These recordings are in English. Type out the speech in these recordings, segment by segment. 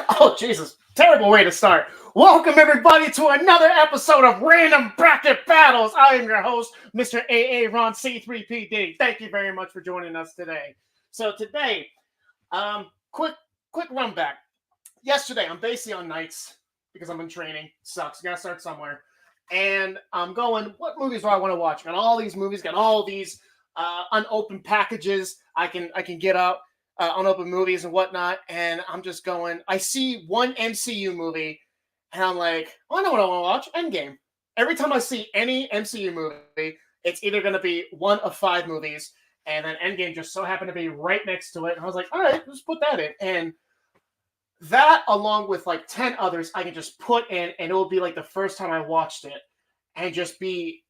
Oh, Jesus. Terrible way to start. Welcome, everybody, to another episode of Random Bracket Battles. I am your host, Mr. AA Ron C3PD. Thank you very much for joining us today. So today, quick run back. Yesterday, I'm basically on nights because I'm in training. Sucks. Gotta start somewhere. And I'm going, what movies do I want to watch? Got all these movies, got all these unopened packages I can get out. Unopened movies and whatnot, and I'm just going. I see one MCU movie, and I'm like, oh, I know what I want to watch. Endgame. Every time I see any MCU movie, it's either going to be one of 5 movies, and then Endgame just so happened to be right next to it. And I was like, all right, let's put that in. And that, along with like 10 others, I can just put in, and it will be like the first time I watched it, and just be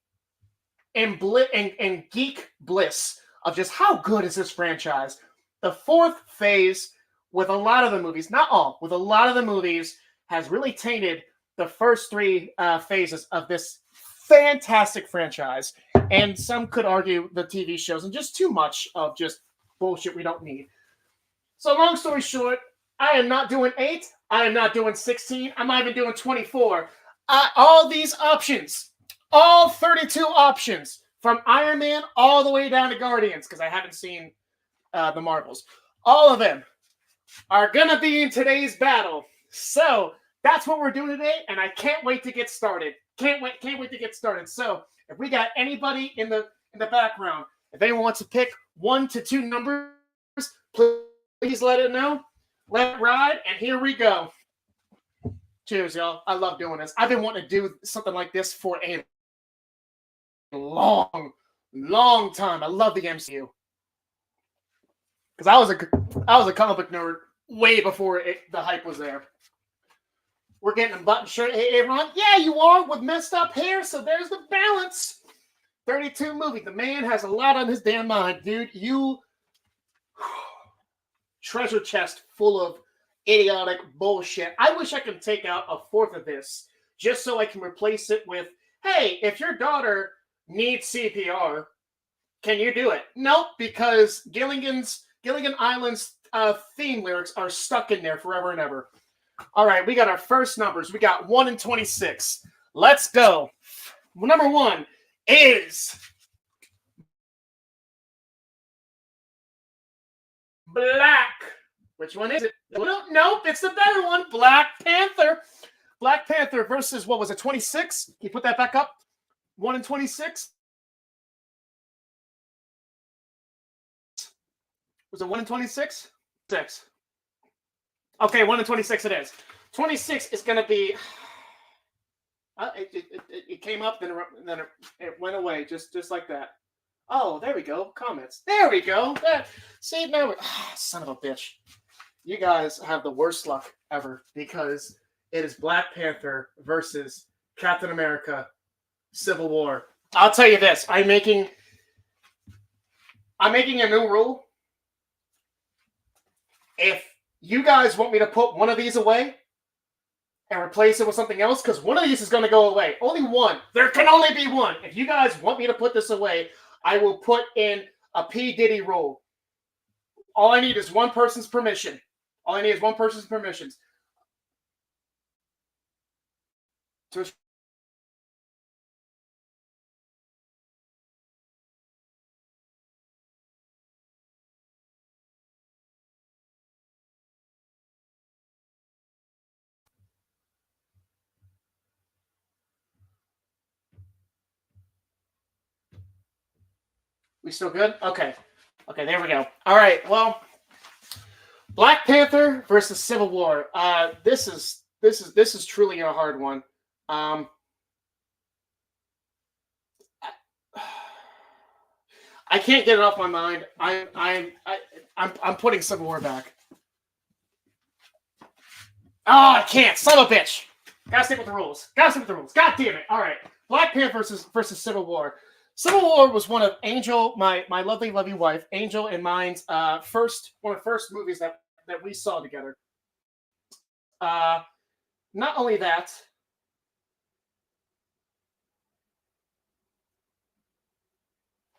in geek bliss of just how good is this franchise. The fourth phase, with a lot of the movies, not all, with a lot of the movies, has really tainted the first 3 phases of this fantastic franchise. And some could argue the TV shows and just too much of just bullshit we don't need. So long story short, I am not doing 8. I am not doing 16. I'm not even doing 24. All these options, all 32 options, from Iron Man all the way down to Guardians, because I haven't seen the Marvels. All of them are going to be in today's battle. So that's what we're doing today, and I can't wait to get started. Can't wait to get started. So if we got anybody in the background, if anyone wants to pick 1 to 2 numbers, please let it know. Let it ride, and here we go. Cheers, y'all. I love doing this. I've been wanting to do something like this for a long time. I love the MCU. Because I was a comic book nerd way before the hype was there. We're getting a button shirt. Hey, Ron. Yeah, you are, with messed up hair, so there's the balance. 32 movie. The man has a lot on his damn mind, dude. You treasure chest full of idiotic bullshit. I wish I could take out a fourth of this just so I can replace it with, hey, if your daughter needs CPR, can you do it? Nope, because Gilligan Island's theme lyrics are stuck in there forever and ever. All right, we got our first numbers. We got 1 and 26. Let's go. Number 1 is Black. Which one is it? Nope, it's the better one. Black Panther. Black Panther versus, what was it, 26? Can you put that back up? 1 and 26? Was it 1 and 26? 6. Okay, 1 and 26 it is. 26 is going to be... it came up, then it went away, just like that. Oh, there we go. Comments. There we go. See, now son of a bitch. You guys have the worst luck ever, because it is Black Panther versus Captain America Civil War. I'll tell you this. I'm making a new rule. If you guys want me to put one of these away and replace it with something else, because one of these is going to go away. Only one. There can only be one. If you guys want me to put this away, I will put in a P. Diddy rule. All I need is one person's permission. All I need is one person's permissions. We still good? Okay, there we go. All right, well, Black Panther versus Civil War. This is truly a hard one. I can't get it off my mind. I'm putting Civil War back. Oh, I can't. Son of a bitch. Gotta stick with the rules. God damn it. All right, Black Panther versus Civil War. Civil War was one of Angel, my lovely wife, Angel and mine's one of the first movies that we saw together. Not only that,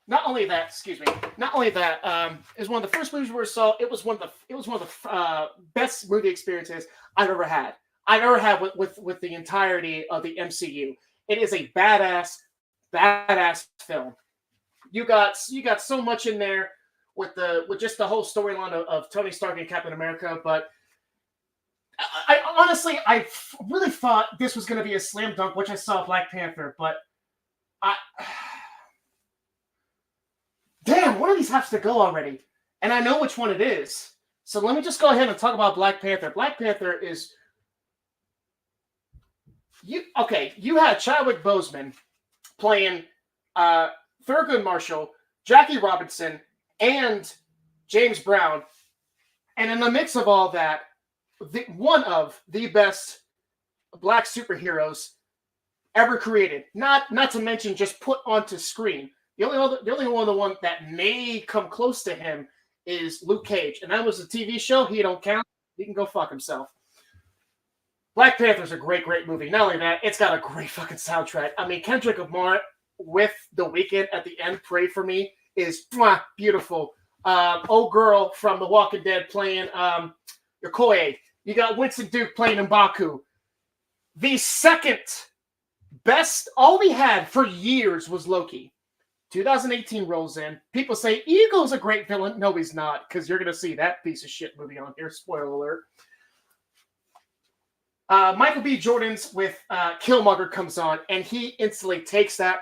not only that, it was one of the first movies we saw. It was one of the best movie experiences I've ever had. With the entirety of the MCU. It is a badass film. You got so much in there with just the whole storyline of Tony Stark and Captain America. But I honestly, really thought this was going to be a slam dunk, which I saw Black Panther, but damn, one of these has to go already. And I know which one it is. So let me just go ahead and talk about Black Panther. Black Panther is... You had Chadwick Boseman playing Thurgood Marshall, Jackie Robinson, and James Brown. And in the mix of all that, one of the best black superheroes ever created. Not to mention just put onto screen. The only one that may come close to him is Luke Cage, and that was a TV show. He don't count. He can go fuck himself. Black Panther's a great movie. Not only that, it's got a great fucking soundtrack. I mean, Kendrick Lamar with The Weeknd at the end, "Pray for Me," is beautiful. Old girl from The Walking Dead playing Okoye. You got Winston Duke playing M'Baku. The second best, all we had for years was Loki. 2018 rolls in. People say Ego's a great villain. No, he's not, because you're going to see that piece of shit movie on here. Spoiler alert. Michael B. Jordan's with Killmonger comes on, and he instantly takes that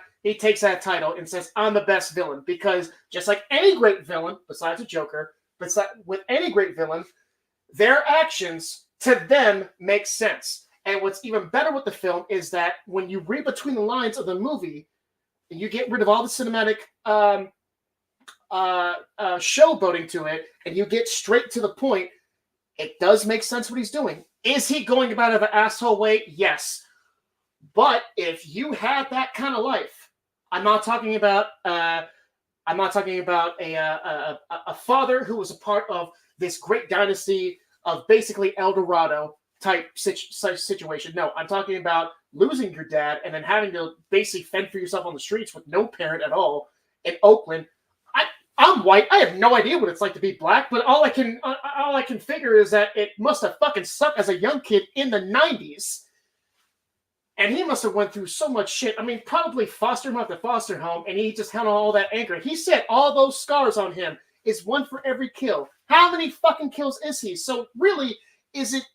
title and says, "I'm the best villain," because just like any great villain, besides a Joker, with any great villain, their actions to them make sense. And what's even better with the film is that when you read between the lines of the movie, and you get rid of all the cinematic showboating to it, and you get straight to the point, it does make sense what he's doing. Is he going about it an asshole way? Yes. But if you had that kind of life, I'm not talking about a father who was a part of this great dynasty of basically El Dorado type situation. No, I'm talking about losing your dad and then having to basically fend for yourself on the streets with no parent at all in Oakland. I'm white. I have no idea what it's like to be black, but all I can figure is that it must have fucking sucked as a young kid in the 90s. And he must have went through so much shit. I mean, probably foster him out the foster home, and he just had all that anger. He said all those scars on him is one for every kill. How many fucking kills is he? So really, did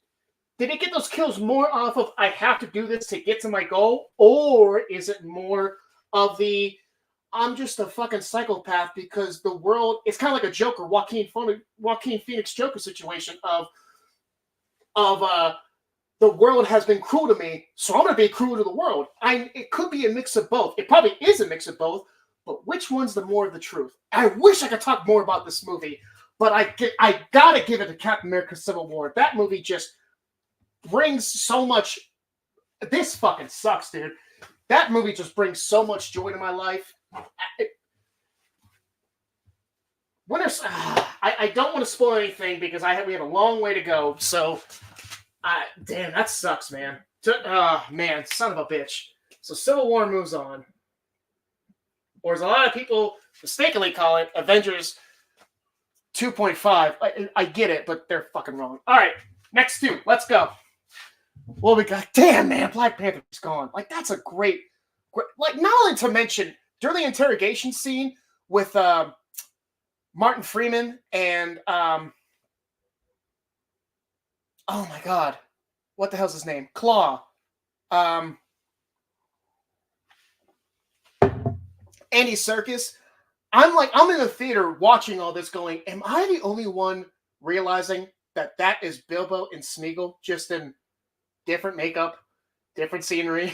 he get those kills more off of, I have to do this to get to my goal? Or is it more of the, I'm just a fucking psychopath because the world, it's kind of like a Joker, Joaquin Phoenix Joker situation of the world has been cruel to me, so I'm going to be cruel to the world. It could be a mix of both. It probably is a mix of both, but which one's the more of the truth? I wish I could talk more about this movie, but I got to give it to Captain America Civil War. That movie just brings so much. This fucking sucks, dude. That movie just brings so much joy to my life. I don't want to spoil anything because we have a long way to go. So, damn, that sucks, man. Man, son of a bitch. So Civil War moves on. Or as a lot of people mistakenly call it, Avengers 2.5. I get it, but they're fucking wrong. All right, next two. Let's go. Well, we got, damn, man, Black Panther's gone. Like, that's a great, like, not only to mention, during the interrogation scene with Martin Freeman and, oh my God, what the hell's his name? Claw. Andy Serkis. I'm in the theater watching all this going, am I the only one realizing that is Bilbo and Smeagol, just in different makeup, different scenery?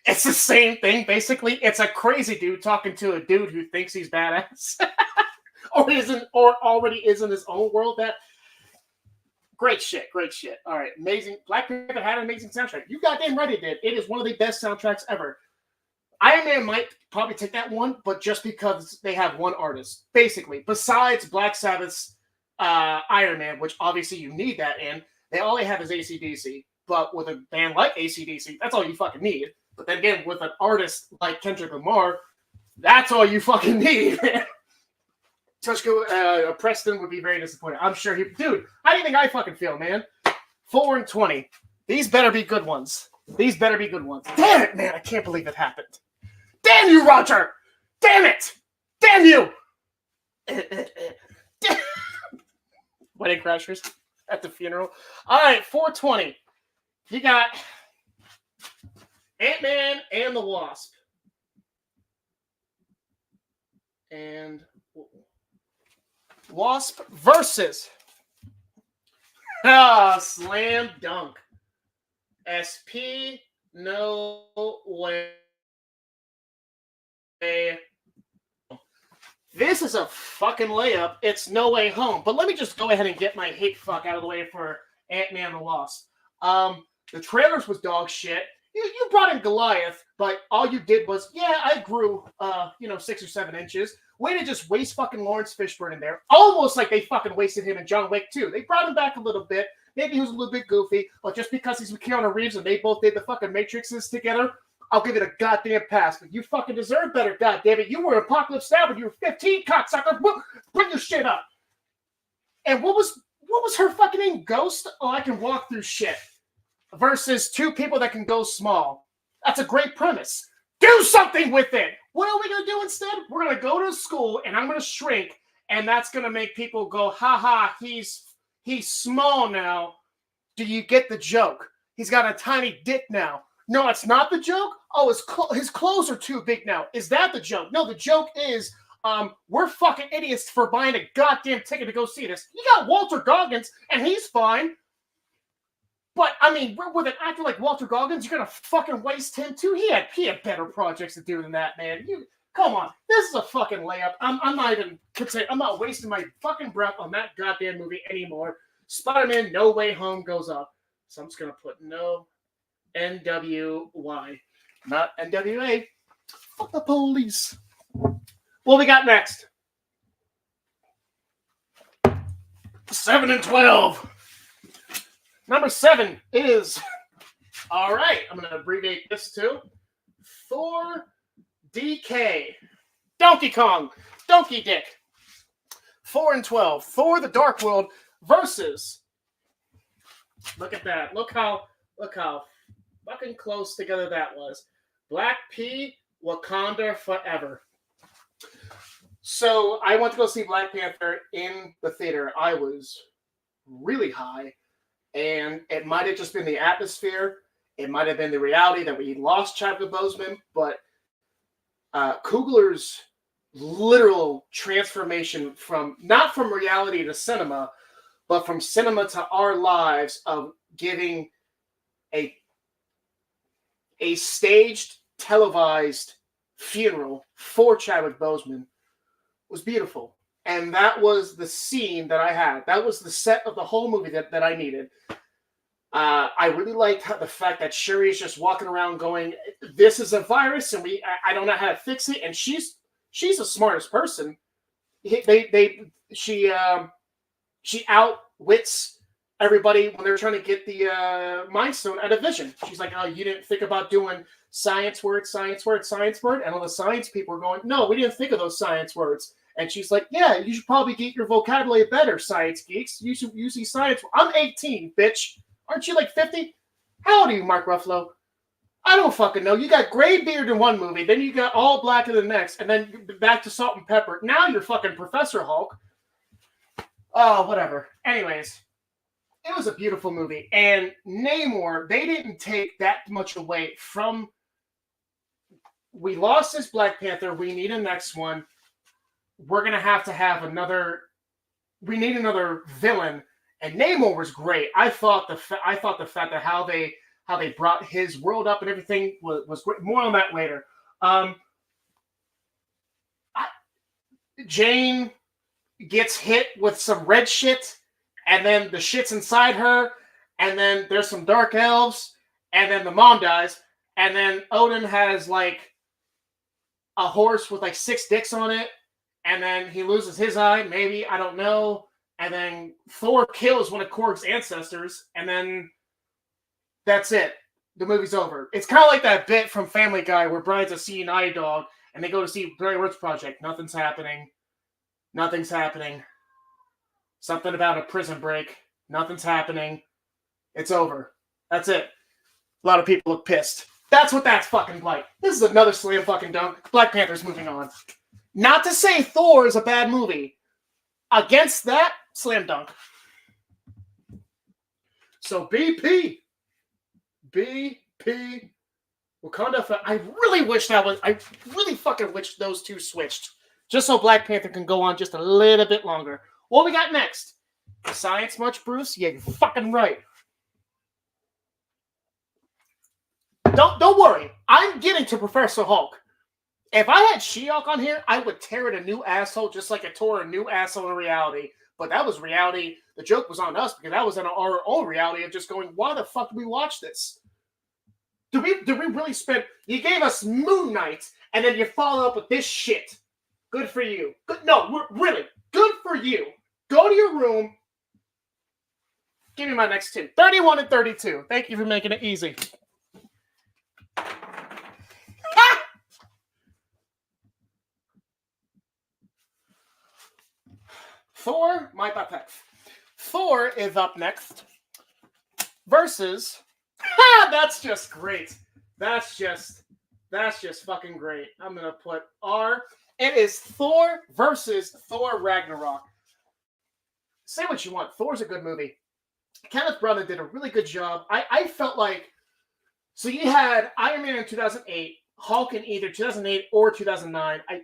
It's the same thing, basically. It's a crazy dude talking to a dude who thinks he's badass. or already is in his own world. That great shit. All right, amazing. Black Panther had an amazing soundtrack. You goddamn right it did. It is one of the best soundtracks ever. Iron Man might probably take that one, but just because they have one artist, basically. Besides Black Sabbath's Iron Man, which obviously you need that in, they all they have is AC/DC. But with a band like AC/DC, that's all you fucking need. But then again, with an artist like Kendrick Lamar, That's all you fucking need, man. Preston would be very disappointed. I'm sure he... Dude, how do you think I fucking feel, man? 4-20. These better be good ones. These better be good ones. Damn it, man. I can't believe it happened. Damn you, Roger! Damn it! Damn you! Wedding Crashers at the funeral. All right, 420. You got Ant-Man and the Wasp. And Wasp versus Slam Dunk. SP, no way. This is a fucking layup. It's No Way Home. But let me just go ahead and get my hate fuck out of the way for Ant-Man and the Wasp. The trailers was dog shit. You brought in Goliath, but all you did was, yeah, I grew, 6 or 7 inches. Way to just waste fucking Lawrence Fishburne in there. Almost like they fucking wasted him in John Wick 2. They brought him back a little bit. Maybe he was a little bit goofy, but just because he's with Keanu Reeves and they both did the fucking Matrixes together, I'll give it a goddamn pass. But you fucking deserve better, goddammit. You were Apocalypse Now when you were 15, cocksucker. Bring your shit up. And what was her fucking name? Ghost? Oh, I can walk through shit. Versus 2 people that can go small. That's a great premise. Do something with it. What are we going to do instead? We're going to go to school and I'm going to shrink, and that's going to make people go, haha, he's small now. Do you get the joke? He's got a tiny dick now. No, it's not the joke. Oh, his clothes are too big now. Is that the joke? No, the joke is we're fucking idiots for buying a goddamn ticket to go see this. You got Walter Goggins, and he's fine. But, I mean, with an actor like Walter Goggins, you're going to fucking waste him, too? He had better projects to do than that, man. Come on. This is a fucking layup. I'm not even considering. I'm not wasting my fucking breath on that goddamn movie anymore. Spider-Man No Way Home goes up. So I'm just going to put no NWY. Not NWA. Fuck the police. What we got next? 7-12. Number 7 is, all right, I'm going to abbreviate this too, Thor DK. Donkey Kong. Donkey Dick. 4-12. Thor the Dark World versus, look at that. Look how fucking close together that was. Black P, Wakanda Forever. So I went to go see Black Panther in the theater. I was really high. And it might have just been the atmosphere. It might have been the reality that we lost Chadwick Boseman. But Coogler's literal transformation not from reality to cinema, but from cinema to our lives of giving a staged, televised funeral for Chadwick Boseman was beautiful. And that was the scene that I had. That was the set of the whole movie that I needed. I really liked the fact that Shuri is just walking around going, this is a virus and I don't know how to fix it. And she's the smartest person. She outwits everybody when they're trying to get the Mind Stone out of Vision. She's like, oh, you didn't think about doing science word. And all the science people are going, no, we didn't think of those science words. And she's like, yeah, you should probably get your vocabulary better, science geeks. You should use these science. I'm 18, bitch. Aren't you like 50? How old are you, Mark Ruffalo? I don't fucking know. You got gray beard in one movie, then you got all black in the next, and then back to Salt and Pepper. Now you're fucking Professor Hulk. Oh, whatever. Anyways, it was a beautiful movie. And Namor, they didn't take that much away from... We lost this Black Panther. We need a next one. We're going to have another... We need another villain. And Namor was great. I thought the fact that how they brought his world up and everything was great. More on that later. Jane gets hit with some red shit, and then the shit's inside her, and then there's some dark elves, and then the mom dies, and then Odin has like a horse with like 6 dicks on it, and then he loses his eye, maybe, I don't know. And then Thor kills one of Korg's ancestors, and then that's it. The movie's over. It's kind of like that bit from Family Guy where Brian's a seeing eye dog, and they go to see Blair Witch Project. Nothing's happening. Nothing's happening. Something about a prison break. Nothing's happening. It's over. That's it. A lot of people look pissed. That's what that's fucking like. This is another slam fucking dunk. Black Panther's moving on. Not to say Thor is a bad movie. Against that, slam dunk. So BP, Wakanda. I really fucking wish those two switched, just so Black Panther can go on just a little bit longer. What we got next? Science much, Bruce? Yeah, you're fucking right. Don't worry. I'm getting to Professor Hulk. If I had She-Hulk on here, I would tear it a new asshole just like I tore a new asshole in reality. But that was reality. The joke was on us because that was in our own reality of just going, why the fuck did we watch this? Did we really spend... You gave us Moon Knight, and then you follow up with this shit. Good for you. Really. Good for you. Go to your room. Give me my next two. 31 and 32. Thank you for making it easy. Thor, my puppet. Thor is up next versus... that's just great. That's just fucking great. I'm going to put R. It is Thor versus Thor Ragnarok. Say what you want. Thor's a good movie. Kenneth Branagh did a really good job. I felt like... So you had Iron Man in 2008, Hulk in either 2008 or 2009. I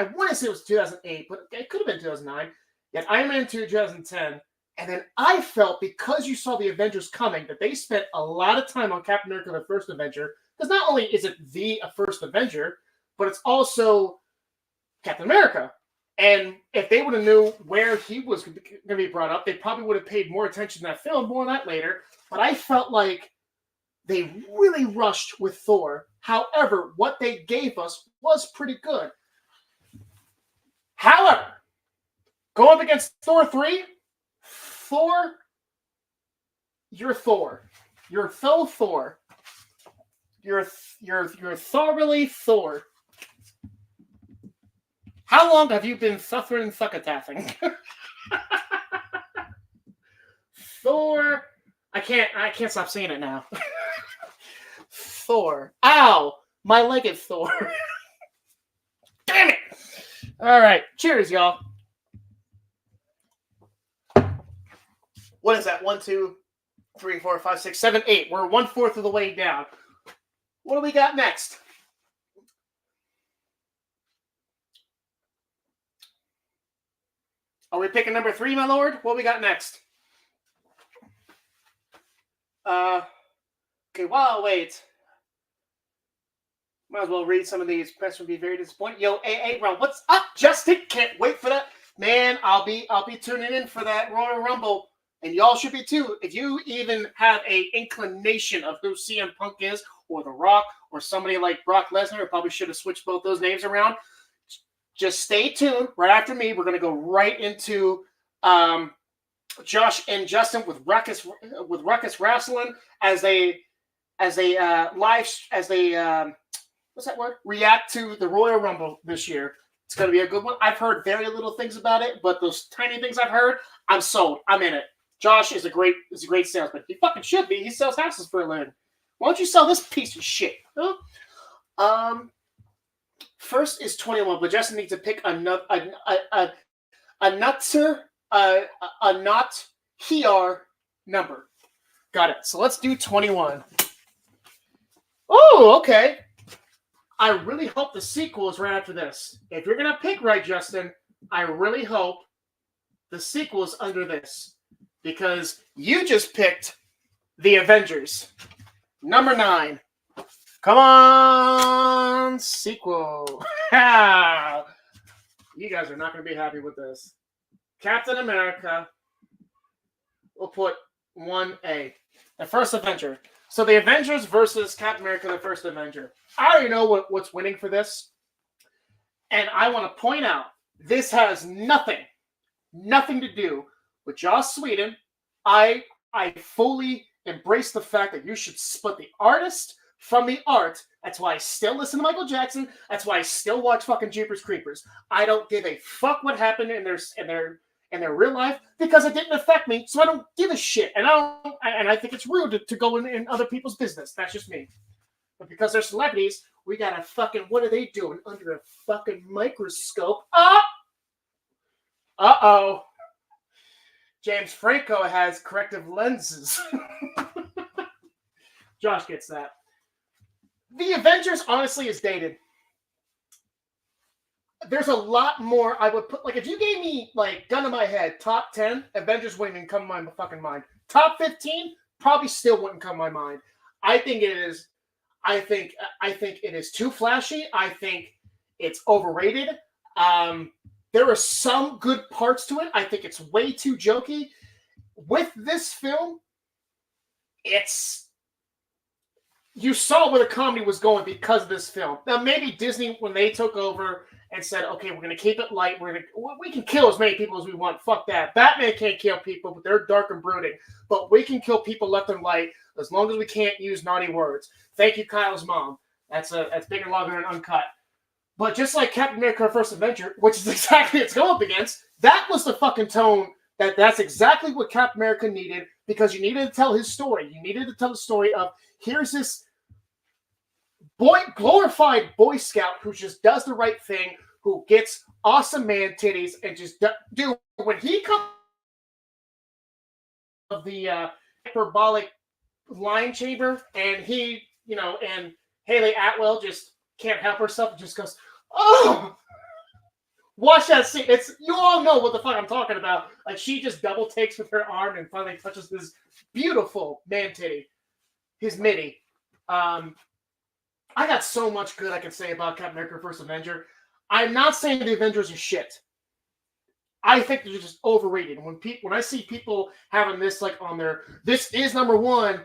want to say it was 2008, but it could have been 2009. You had Iron Man 2 in 2010. And then I felt, because you saw the Avengers coming, that they spent a lot of time on Captain America, the First Avenger. Because not only is it the First Avenger, but it's also Captain America. And if they would have knew where he was going to be brought up, they probably would have paid more attention to that film. More on that later. But I felt like they really rushed with Thor. However, what they gave us was pretty good. However, go up against Thor 3... Thor, you're Thor. You're Thor. You're thoroughly Thor. How long have you been suffering succotassing? Thor, I can't stop saying it now. Thor. Ow! My leg is Thor. Damn it! All right, cheers, y'all. What is that? 1, 2, 3, 4, 5, 6, 7, 8. We're 1/4 of the way down. What do we got next? Are we picking number 3, my lord? What we got next? Okay, while I wait, might as well read some of these. Press would be very disappointed. Yo, AA Ron, what's up, Justin? Can't wait for that. Man, I'll be tuning in for that Royal Rumble. And y'all should be too. If you even have an inclination of who CM Punk is, or The Rock, or somebody like Brock Lesnar, I probably should have switched both those names around. Just stay tuned. Right after me, we're going to go right into Josh and Justin with Ruckus Wrestling as they what's that word? React to the Royal Rumble this year. It's going to be a good one. I've heard very little things about it, but those tiny things I've heard, I'm sold. I'm in it. Josh is a great salesman. He fucking should be. He sells houses for a living. Why don't you sell this piece of shit? Huh? First is 21, but Justin needs to pick a not here number. Got it. So let's do 21. Oh, okay. I really hope the sequel is right after this. If you're gonna pick right, Justin, I really hope the sequel is under this. Because you just picked The Avengers. Number 9. Come on, sequel. You guys are not going to be happy with this. Captain America. We'll put 1A. The First Avenger. So The Avengers versus Captain America, the First Avenger. I already know what's winning for this. And I want to point out, this has nothing to do with Joss Whedon. I fully embrace the fact that you should split the artist from the art That's why I still listen to Michael Jackson. That's why I still watch fucking Jeepers Creepers. I don't give a fuck what happened in their real life because it didn't affect me, so I don't give a shit. And I think it's rude to go in other people's business. That's just me. But because they're celebrities, we gotta fucking, what are they doing under a fucking microscope? Uh-oh. James Franco has corrective lenses. Josh gets that. The Avengers, honestly, is dated. There's a lot more I would put. Like, if you gave me, like, gun to my head, top 10, Avengers wouldn't even come to my fucking mind. Top 15, probably still wouldn't come to my mind. I think it is too flashy. I think it's overrated. There are some good parts to it. I think it's way too jokey. With this film, you saw where the comedy was going because of this film. Now, maybe Disney, when they took over and said, okay, we're going to keep it light. We can kill as many people as we want. Fuck that. Batman can't kill people, but they're dark and brooding. But we can kill people left and right as long as we can't use naughty words. Thank you, Kyle's mom. That's bigger, longer, and uncut. But just like Captain America: First Avenger, which is exactly what it's going up against, that was the fucking tone. That's exactly what Captain America needed, because you needed to tell his story. You needed to tell the story of, here's this glorified Boy Scout who just does the right thing, who gets awesome man titties, and just do when he comes of the hyperbolic line chamber, and he, and Haley Atwell just can't help herself and just goes, oh! Watch that scene. You all know what the fuck I'm talking about. Like, she just double takes with her arm and finally touches this beautiful man titty, his midi. I got so much good I can say about Captain America: First Avenger. I'm not saying the Avengers are shit. I think they're just overrated. When I see people having this like on their, this is number one,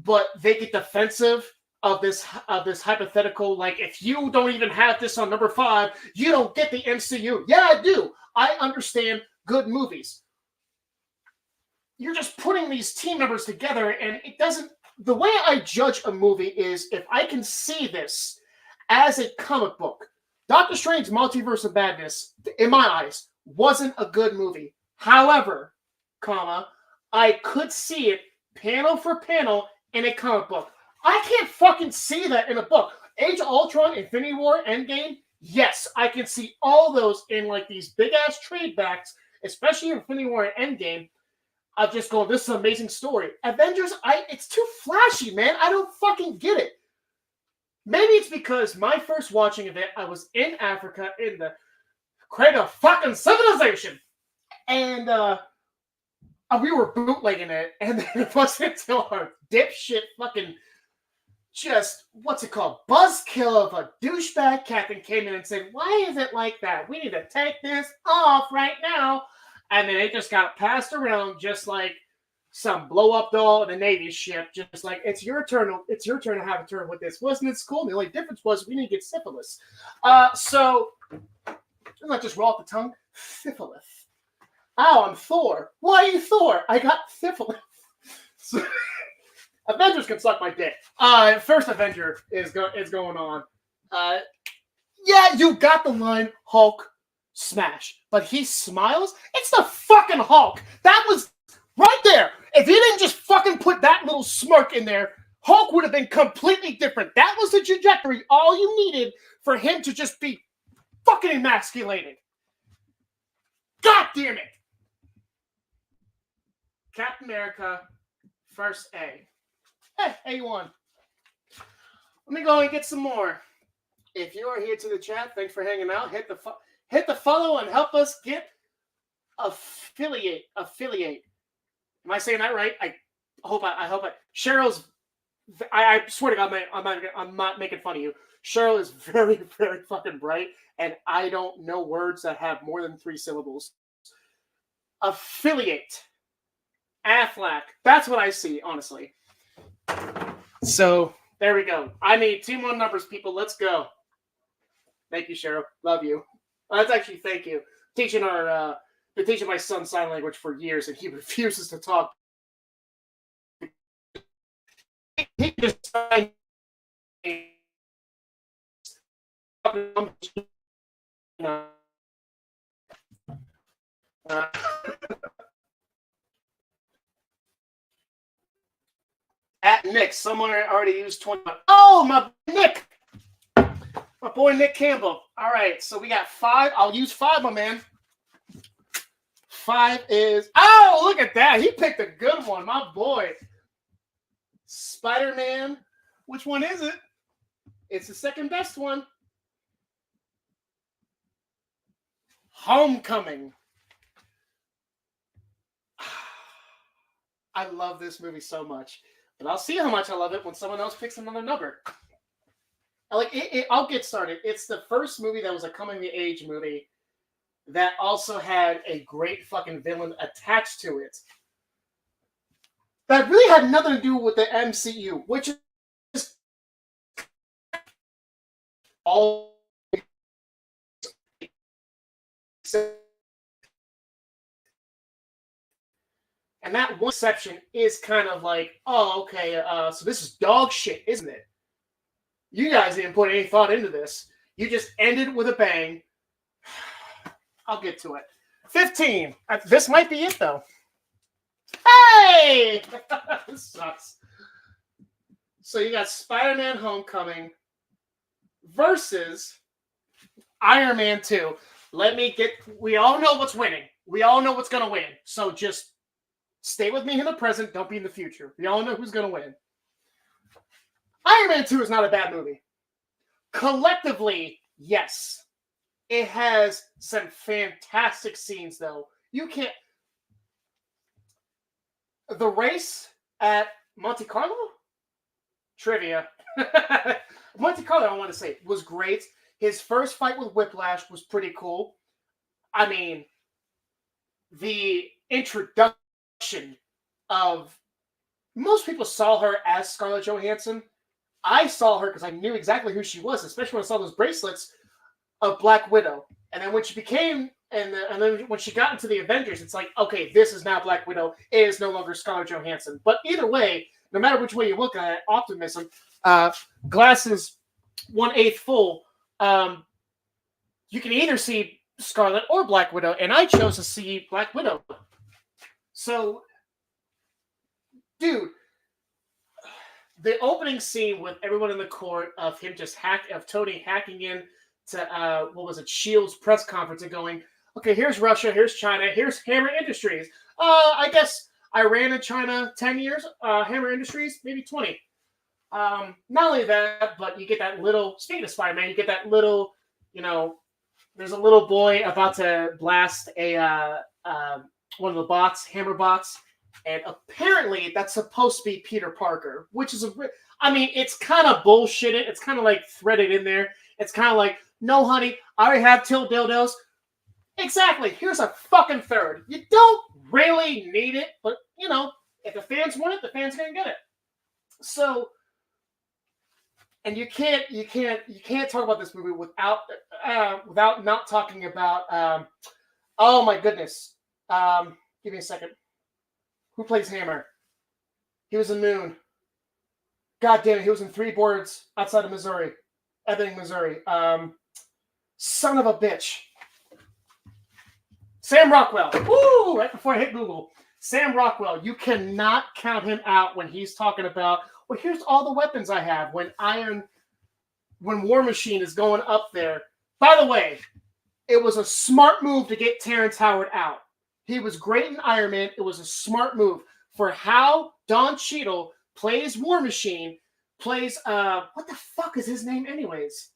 but they get defensive of this hypothetical, like, if you don't even have this on number 5, you don't get the MCU. Yeah, I do. I understand good movies. You're just putting these team members together, and it doesn't. The way I judge a movie is if I can see this as a comic book. Doctor Strange Multiverse of Madness, in my eyes, wasn't a good movie. However, I could see it panel for panel in a comic book. I can't fucking see that in a book. Age of Ultron, Infinity War, Endgame, yes, I can see all those in like these big-ass trade backs, especially Infinity War and Endgame. I'm just going, this is an amazing story. Avengers, it's too flashy, man. I don't fucking get it. Maybe it's because my first watching of it, I was in Africa in the cradle of fucking civilization. And we were bootlegging it, and then it wasn't until our dipshit fucking just, what's it called, buzzkill of a douchebag captain came in and said, why is it like that? We need to take this off right now. And then it just got passed around just like some blow-up doll in a Navy ship, just like, it's your turn to have a turn with this. Wasn't it cool? The only difference was we didn't get syphilis. So, not just roll off the tongue, syphilis. Oh, I'm Thor. Why are you Thor? I got syphilis. So, Avengers can suck my dick. First Avenger is going on. Yeah, you got the line Hulk smash, but he smiles. It's the fucking Hulk. That was right there. If you didn't just fucking put that little smirk in there, Hulk would have been completely different. That was the trajectory. All you needed for him to just be fucking emasculated. God damn it. Captain America, first A. Hey, A1. Let me go and get some more. If you are here to the chat, thanks for hanging out. Hit the follow and help us get affiliate. Am I saying that right? I hope Cheryl's. I swear to God, I'm not making fun of you. Cheryl is very, very fucking bright, and I don't know words that have more than 3 syllables. Affiliate. Affleck. That's what I see, honestly. So, there we go. I need 2 more numbers, people. Let's go. Thank you, Cheryl. Love you. That's actually thank you. Been teaching my son sign language for years, and he refuses to talk. He just At Nick, someone already used 20. Oh, my Nick! My boy Nick Campbell. All right, so we got 5. I'll use 5, my man. 5 is... Oh, look at that. He picked a good one, my boy. Spider-Man. Which one is it? It's the second best one. Homecoming. I love this movie so much. But I'll see how much I love it when someone else picks another number. I'll get started. It's the first movie that was a coming-of-age movie that also had a great fucking villain attached to it. That really had nothing to do with the MCU, which is all. And that one exception is kind of like, oh, okay, so this is dog shit, isn't it? You guys didn't put any thought into this. You just ended with a bang. I'll get to it. 15. This might be it, though. Hey! This sucks. So you got Spider-Man Homecoming versus Iron Man 2. We all know what's winning. We all know what's going to win. So just stay with me in the present. Don't be in the future. We all know who's going to win. Iron Man 2 is not a bad movie. Collectively, yes. It has some fantastic scenes, though. You can't... The race at Monte Carlo? Trivia. Monte Carlo, I want to say, was great. His first fight with Whiplash was pretty cool. I mean, the introduction of... Most people saw her as Scarlett Johansson. I saw her because I knew exactly who she was, especially when I saw those bracelets of Black Widow. And then when she became... And then when she got into the Avengers, it's like, okay, this is now Black Widow. It is no longer Scarlett Johansson. But either way, no matter which way you look at it, optimism, glasses 1/8 full, you can either see Scarlett or Black Widow, and I chose to see Black Widow. So, dude, the opening scene with everyone in the court of him just Tony hacking in to, S.H.I.E.L.D.'s press conference and going, okay, here's Russia, here's China, here's Hammer Industries. I guess Iran and China, 10 years. Hammer Industries, maybe 20. Not only that, but you get that little, speaking of Spider-Man, you get that little, there's a little boy about to blast one of the bots, Hammer bots, and apparently that's supposed to be Peter Parker, which is it's kind of bullshitted. It's kind of like threaded in there. It's kind of like, no, honey, I already have 2 dildos. Exactly. Here's a fucking third. You don't really need it, but if the fans want it, the fans are gonna get it. So, and you can't talk about this movie without not talking about. Oh my goodness. Give me a second. Who plays Hammer? He was in Moon. God damn it, he was in 3 boards outside of Missouri. Ebbing, Missouri. Son of a bitch. Sam Rockwell. Woo! Right before I hit Google. Sam Rockwell. You cannot count him out when he's talking about, well, here's all the weapons I have when War Machine is going up there. By the way, it was a smart move to get Terrence Howard out. He was great in Iron Man. It was a smart move for how Don Cheadle plays War Machine, plays, what the fuck is his name anyways?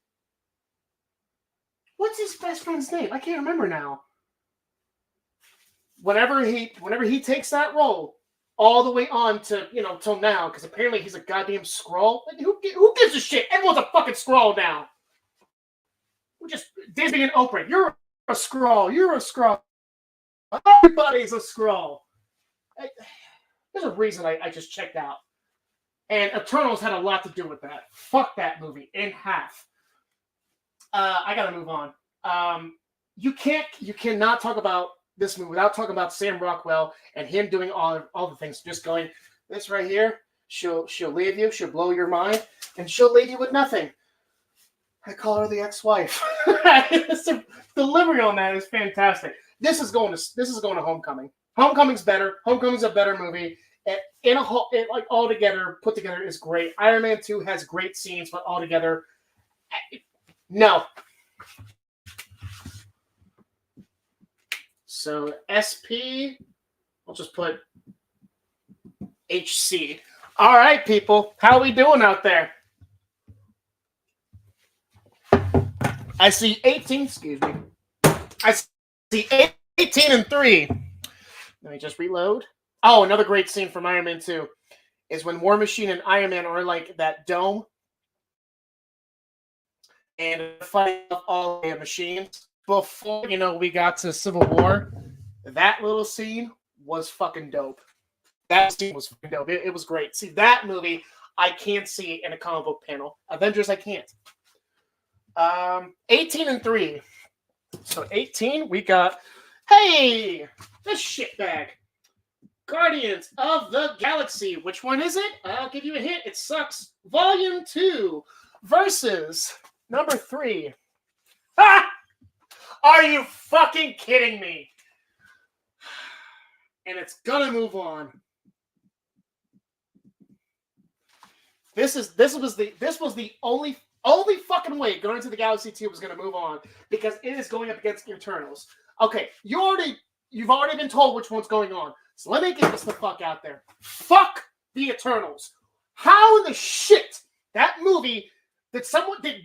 What's his best friend's name? I can't remember now. Whenever he takes that role, all the way on to, till now, because apparently he's a goddamn Skrull. Who gives a shit? Everyone's a fucking Skrull now. We're just Disney and Oprah. You're a Skrull. You're a Skrull. Everybody's a Skrull. There's a reason I just checked out. And Eternals had a lot to do with that. Fuck that movie in half. I gotta move on. You cannot talk about this movie without talking about Sam Rockwell and him doing all the things. Just going, this right here, she'll leave you, she'll blow your mind, and she'll leave you with nothing. I call her the ex-wife. The delivery on that is fantastic. This is going to Homecoming. Homecoming's better. Homecoming's a better movie. Like all together, put together, is great. Iron Man 2 has great scenes, but all together, no. So SP, I'll just put HC. All right, people, how are we doing out there? I see 18. Excuse me. I see 18 and 3. Let me just reload. Oh, another great scene from Iron Man 2 is when War Machine and Iron Man are like that dome and fighting all the machines. Before, we got to Civil War, that little scene was fucking dope. That scene was fucking dope. It was great. See, that movie, I can't see in a comic book panel. Avengers, I can't. 18 and 3. So 18, we got, hey, this shitbag. Guardians of the Galaxy. Which one is it? I'll give you a hint. It sucks. Volume 2 versus number 3. Ha! Are you fucking kidding me? And it's gonna move on. This was the only fucking way Guardians of the Galaxy 2 was gonna move on, because it is going up against Eternals. Okay, you've already been told which one's going on. So let me get this the fuck out there. Fuck the Eternals. How in the shit that movie did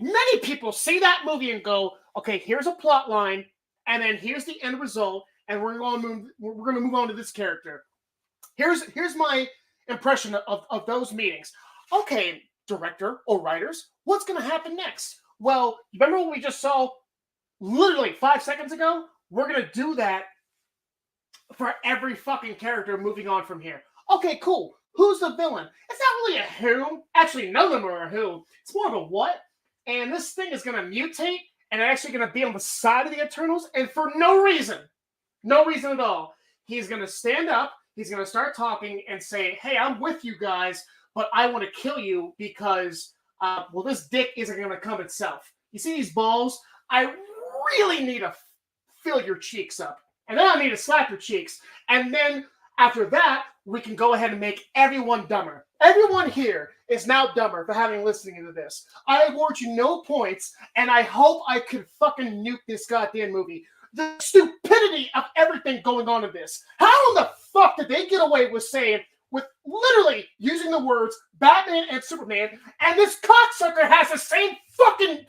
many people see that movie and go, okay, here's a plot line, and then here's the end result, and we're gonna move on to this character. Here's my impression of those meetings. Okay, director or writers, what's gonna happen next? Well, remember what we just saw literally 5 seconds ago? We're gonna do that for every fucking character moving on from here. Okay, cool. Who's the villain? It's not really a who. Actually, none of them are a who. It's more of a what. And this thing is going to mutate and actually going to be on the side of the Eternals. And for no reason at all, he's going to stand up. He's going to start talking and say, hey, I'm with you guys, but I want to kill you because, this dick isn't going to come itself. You see these balls? I really need to fill your cheeks up. And then I need to slap your cheeks. And then after that, we can go ahead and make everyone dumber. Everyone here is now dumber for having listening to this. I award you no points, and I hope I could fucking nuke this goddamn movie. The stupidity of everything going on in this. How in the fuck did they get away with literally using the words Batman and Superman, and this cocksucker has the same fucking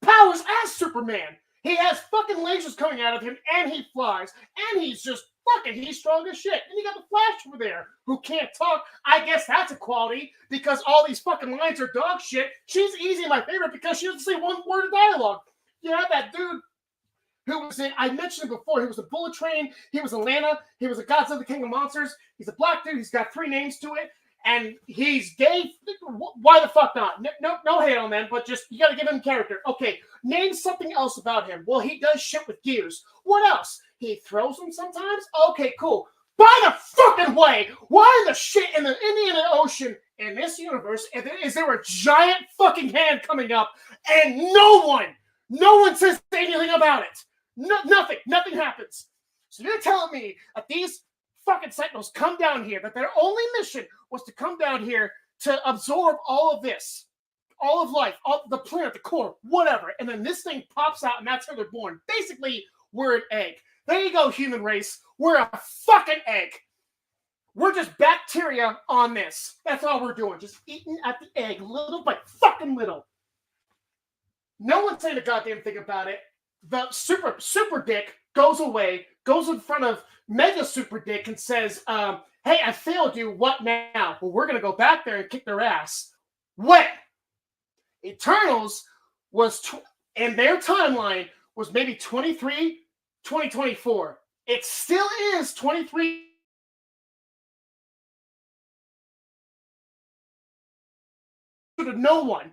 powers as Superman? He has fucking lasers coming out of him, and he flies, and he's strong as shit. And you got the Flash over there, who can't talk. I guess that's a quality, because all these fucking lines are dog shit. She's easily my favorite, because she doesn't say one word of dialogue. You have that dude who was in, I mentioned it before, he was a Bullet Train, he was Atlanta, he was a Godzilla King of Monsters, he's a black dude, he's got 3 names to it, and he's gay. Why the fuck not? No hate on them, but just, you gotta give him character. Okay, name something else about him. Well, he does shit with gears. What else? He throws them sometimes? Okay, cool. By the fucking way, why in the shit in the Indian Ocean in this universe is there a giant fucking hand coming up and no one says anything about it? Nothing happens. So you're telling me that these fucking Sentinels come down here, that their only mission was to come down here to absorb all of this, all of life, all the planet, the core, whatever, and then this thing pops out and that's how they're born. Basically, we're an egg. There you go, human race. We're a fucking egg. We're just bacteria on this. That's all we're doing. Just eating at the egg, little by fucking little. No one's saying a goddamn thing about it. The super dick goes away, goes in front of Mega Super Dick and says, hey, I failed you. What now? Well, we're going to go back there and kick their ass. When? Eternals was, in their timeline, was maybe 2024. It still is 23. To no one.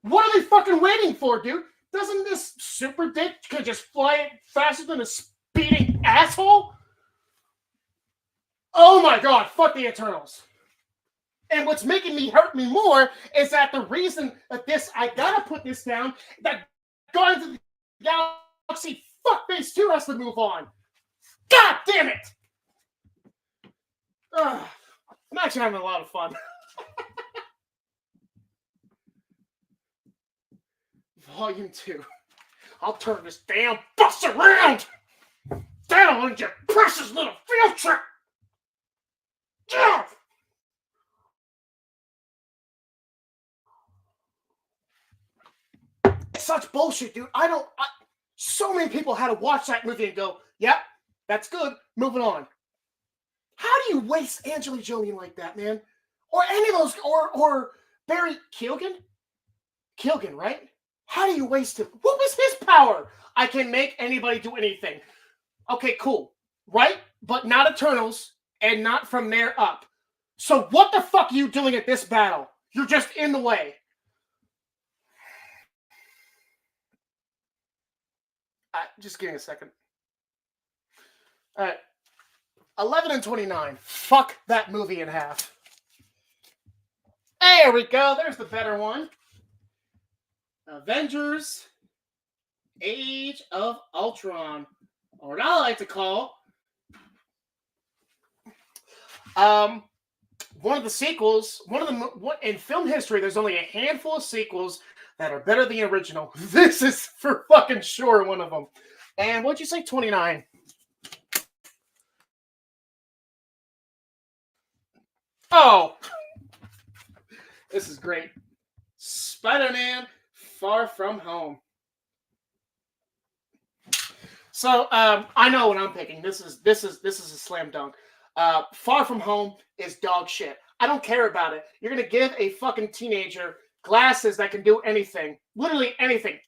What are they fucking waiting for, dude? Doesn't this super dick could just fly faster than a speeding asshole? Oh my god, fuck the Eternals. And what's making me hurt me more is that the reason that I gotta put this down, that Guardians of the Galaxy fuckface 2 has to move on. God damn it! I'm actually having a lot of fun. Volume 2. I'll turn this damn bus around! Down on your precious little field trip! Yeah! It's such bullshit, dude. So many people had to watch that movie and go, yep, that's good, moving on. How do you waste Angelina Jolie like that, man? Or any of those, or Barry Keoghan? Keoghan, right? How do you waste him? What was his power? I can make anybody do anything. Okay, cool. Right? But not Eternals, and not from there up. So what the fuck are you doing at this battle? You're just in the way. Just give me a second. All right. 11 and 29. Fuck that movie in half. There we go. There's the better one. Avengers Age of Ultron. Or what I like to call one of the sequels. In film history, there's only a handful of sequels that are better than the original. This is for fucking sure one of them. And what'd you say, 29? Oh! This is great. Spider-Man Far From Home. So, I know what I'm picking. This is a slam dunk. Far From Home is dog shit. I don't care about it. You're going to give a fucking teenager glasses that can do anything. Literally anything.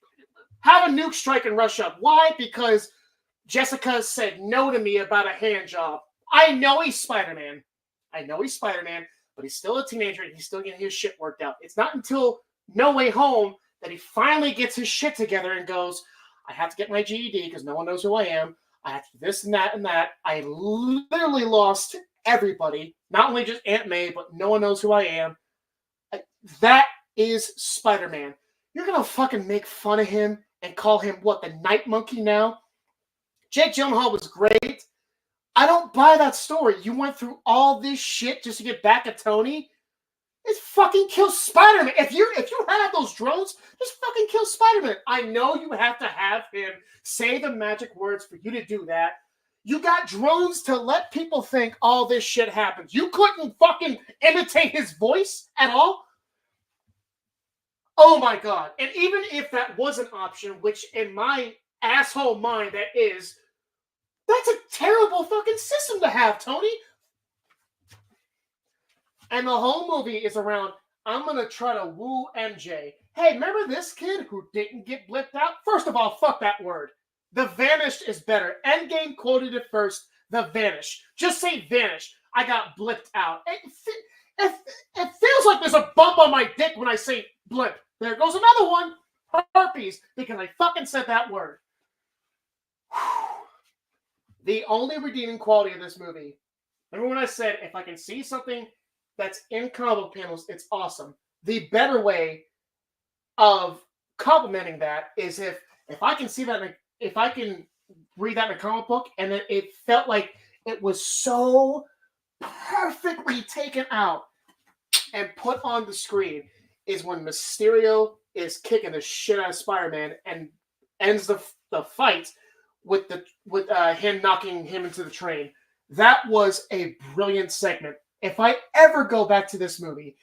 Have a nuke strike and rush up. Why? Because Jessica said no to me about a hand job. I know he's Spider-Man. But he's still a teenager and he's still getting his shit worked out. It's not until No Way Home that he finally gets his shit together and goes, I have to get my GED because no one knows who I am. I have to do this and that and that. I literally lost everybody. Not only just Aunt May, but no one knows who I am. That is Spider-Man. You're going to fucking make fun of him and call him, what, the Night Monkey now? Jake Gyllenhaal was great. I don't buy that story. You went through all this shit just to get back at Tony? It's fucking kill Spider-Man. If you have those drones, just fucking kill Spider-Man. I know you have to have him say the magic words for you to do that. You got drones to let people think all this shit happens. You couldn't fucking imitate his voice at all? Oh my God. And even if that was an option, which in my asshole mind that is, that's a terrible fucking system to have, Tony. And the whole movie is around, I'm going to try to woo MJ. Hey, remember this kid who didn't get blipped out? First of all, fuck that word. The Vanished is better. Endgame quoted it first. The Vanished. Just say Vanished. I got blipped out. It feels like there's a bump on my dick when I say blip. There goes another one. Herpes. Because I fucking said that word. The only redeeming quality of this movie, remember when I said if I can see something that's in comic book panels, it's awesome. The better way of complimenting that is if I can see that, if I can read that in a comic book and then it felt like it was so perfectly taken out and put on the screen, is when Mysterio is kicking the shit out of Spider-Man and ends the fight with him knocking him into the train. That was a brilliant segment. If I ever go back to this movie,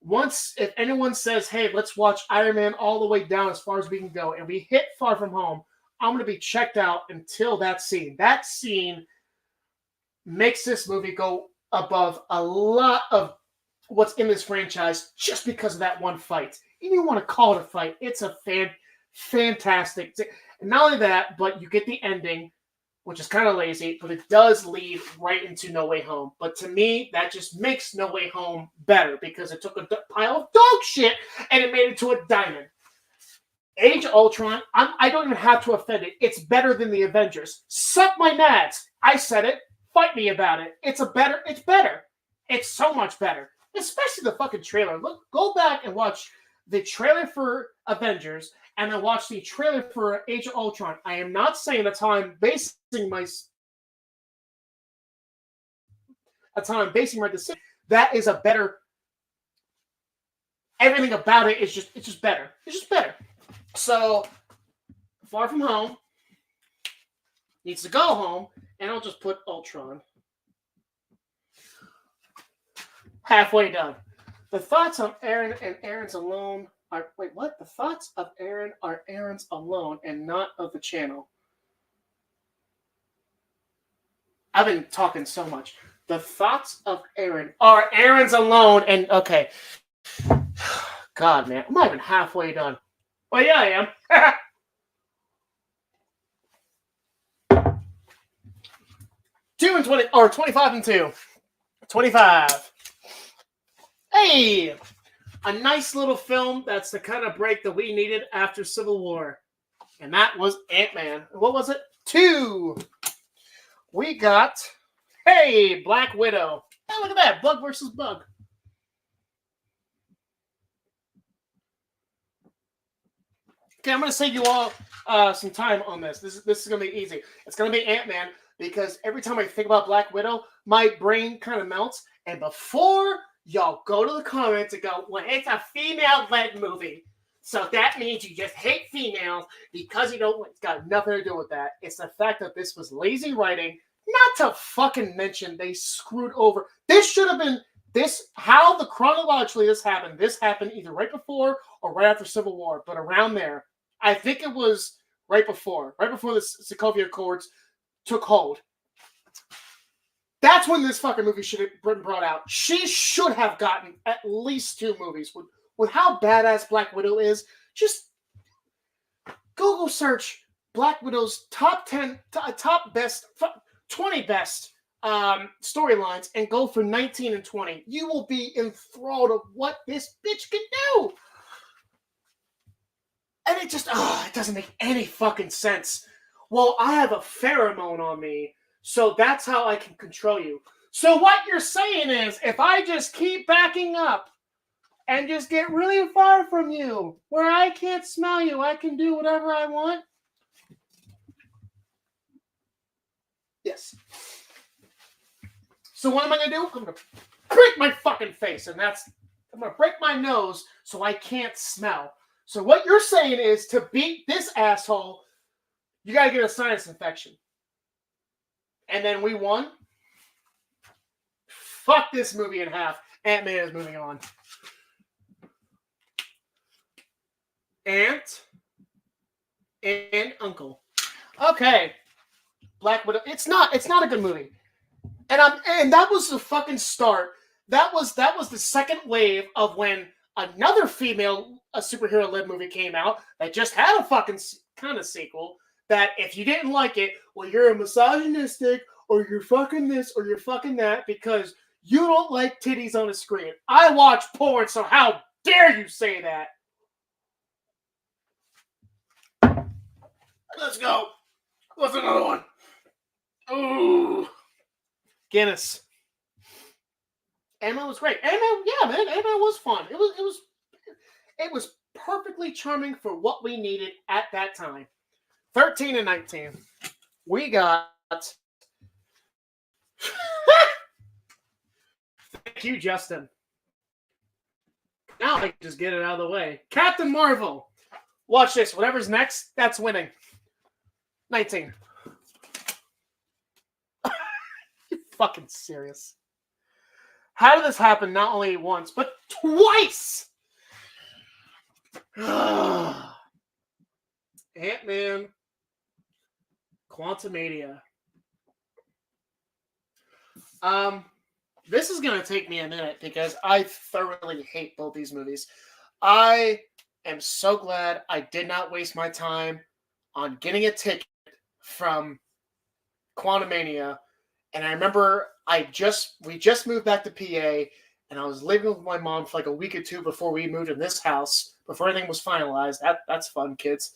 if anyone says, hey, let's watch Iron Man all the way down as far as we can go, and we hit Far From Home, I'm going to be checked out until that scene. That scene makes this movie go above a lot of what's in this franchise just because of that one fight. If you want to call it a fight, it's a fantastic. And not only that, but you get the ending, which is kind of lazy, but it does lead right into No Way Home. But to me, that just makes No Way Home better because it took a pile of dog shit and it made it to a diamond. Age of Ultron, I don't even have to offend it. It's better than the Avengers. Suck my nads. I said it. Fight me about it. It's better. It's so much better. especially the fucking trailer. Go back and watch the trailer for Avengers and then watch the trailer for Age of Ultron. I am not saying that's how I'm basing my decision. That is a better. Everything about it is just better. It's just better. So, Far From Home needs to go home, and I'll just put Ultron. Halfway done. The thoughts of Aaron and Aaron's alone are... Wait, what? The thoughts of Aaron are Aaron's alone and not of the channel. I've been talking so much. The thoughts of Aaron are Aaron's alone and... Okay. God, man. I'm not even halfway done. Well, yeah, I am. 2 and 20... Or 25 and 2. 25. Hey! A nice little film that's the kind of break that we needed after Civil War. And that was Ant-Man. What was it? 2. We got... Hey! Black Widow. Hey, look at that. Bug versus bug. Okay, I'm going to save you all some time on this. This is going to be easy. It's going to be Ant-Man because every time I think about Black Widow, my brain kind of melts. And before y'all go to the comments and go, well, it's a female-led movie. So that means you just hate females because you don't... It's got nothing to do with that. It's the fact that this was lazy writing. Not to fucking mention they screwed over. This should have been... How chronologically this happened. This happened either right before or right after Civil War. But around there. I think it was right before. Right before the Sokovia Accords took hold. That's when this fucking movie should have been brought out. She should have gotten at least 2 movies. With how badass Black Widow is, just Google search Black Widow's top 10, top best, 20 best storylines and go for 19 and 20. You will be enthralled of what this bitch can do. And it just, it doesn't make any fucking sense. Well, I have a pheromone on me. So that's how I can control you. So what you're saying is, if I just keep backing up and just get really far from you, where I can't smell you, I can do whatever I want? Yes. So what am I going to do? I'm going to break my fucking face, and I'm going to break my nose so I can't smell. So what you're saying is, to beat this asshole, you got to get a sinus infection. And then we won. Fuck this movie in half. Ant-Man is moving on. Aunt and Uncle. Okay. Black Widow. It's not a good movie. And that was the fucking start. That was the second wave of when another female superhero-led movie came out that just had a fucking kind of sequel. That if you didn't like it, well, you're a misogynistic, or you're fucking this, or you're fucking that, because you don't like titties on a screen. I watch porn, so how dare you say that? Let's go. What's another one? Ooh. Guinness. Ant-Man was great. Ant-Man, yeah, man. Ant-Man was fun. It was perfectly charming for what we needed at that time. 13 and 19. We got... Thank you, Justin. Now I can just get it out of the way. Captain Marvel. Watch this. Whatever's next, that's winning. 19. You fucking serious? How did this happen not only once, but twice? Ant-Man. Quantumania. This is going to take me a minute because I thoroughly hate both these movies. I am so glad I did not waste my time on getting a ticket from Quantumania. And I remember we just moved back to PA, and I was living with my mom for like a week or two before we moved in this house, before everything was finalized. That's fun, kids.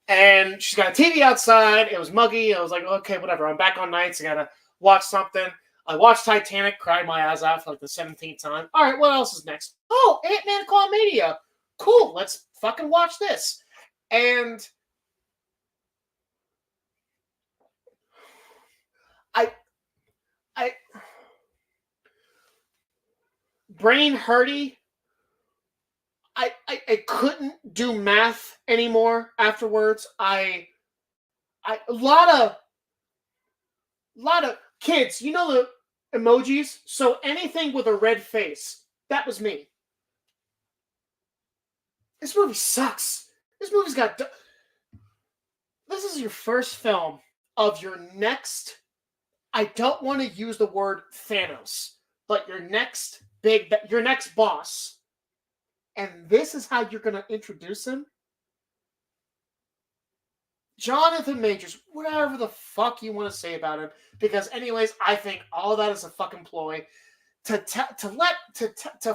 And she's got a TV outside. It was muggy. I was like, okay, whatever. I'm back on nights. I got to watch something. I watched Titanic, cried my ass out for like the 17th time. All right, what else is next? Oh, Ant-Man Quantumania. Cool, let's fucking watch this. And I brain hurty. I couldn't do math anymore afterwards. A lot of kids, you know the emojis? So anything with a red face, that was me. This movie sucks. This movie's got... This is your first film of your next... I don't want to use the word Thanos, but your next boss. And this is how you're going to introduce him? Jonathan Majors, whatever the fuck you want to say about him, because anyways, I think all that is a fucking ploy to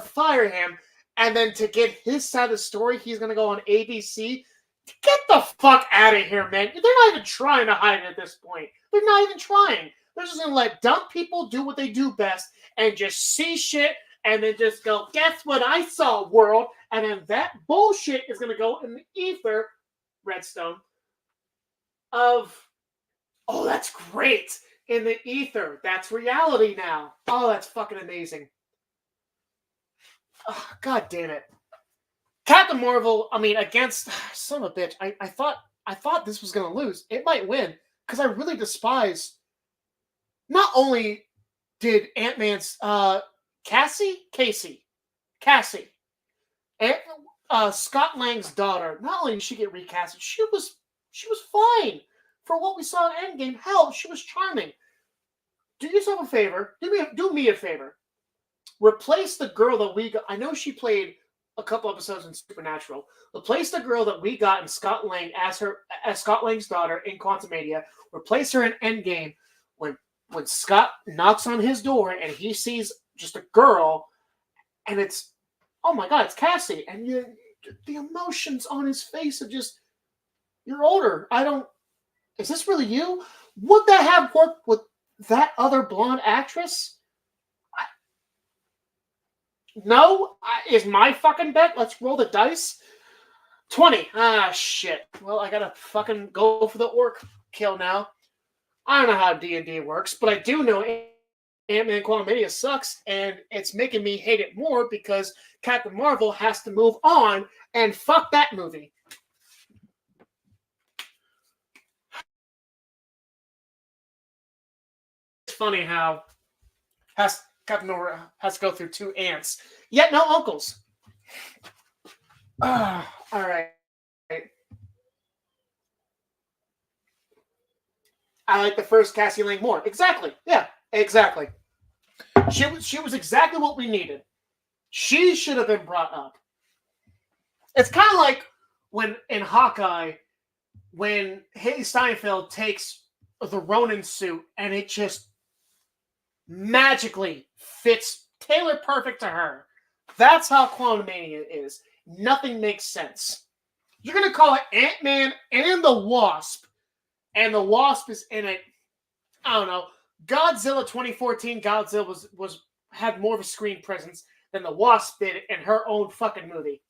fire him, and then to get his side of the story, he's going to go on ABC. Get the fuck out of here, man. They're not even trying to hide it at this point. They're not even trying. They're just going to let dumb people do what they do best and just see shit and then just go, guess what I saw, world? And then that bullshit is going to go in the ether, Redstone, of, oh, that's great. In the ether. That's reality now. Oh, that's fucking amazing. Oh, God damn it. Captain Marvel, I mean, against... Son of a bitch. I thought this was going to lose. It might win. Because I really despise... Not only did Ant-Man's... Cassie? And, Scott Lang's daughter. Not only did she get recasted, she was fine. For what we saw in Endgame, hell, she was charming. Do yourself a favor. Do me a favor. Replace the girl that we got. I know she played a couple episodes in Supernatural. Replace the girl that we got in Scott Lang as Scott Lang's daughter in Quantumania. Replace her in Endgame when Scott knocks on his door and he sees just a girl, and it's, oh my God, it's Cassie, and the emotions on his face are just, you're older. Is this really you? Would that have worked with that other blonde actress? No? Is my fucking bet? Let's roll the dice. 20. Ah, shit. Well, I gotta fucking go for the orc kill now. I don't know how D&D works, but I do know Ant-Man Quantumania sucks, and it's making me hate it more because Captain Marvel has to move on, and fuck that movie. Funny how Captain Marvel has to go through two aunts, yet no uncles. All right. I like the first Cassie Lang more. Exactly. Yeah, exactly. She was exactly what we needed. She should have been brought up. It's kind of like when in Hawkeye, when Haley Steinfeld takes the Ronin suit and it just magically fits tailor perfect to her. That's how Quantumania is. Nothing makes sense. You're going to call it Ant-Man and the Wasp, and the Wasp is in it. I don't know. Godzilla 2014, Godzilla had more of a screen presence than the Wasp did in her own fucking movie.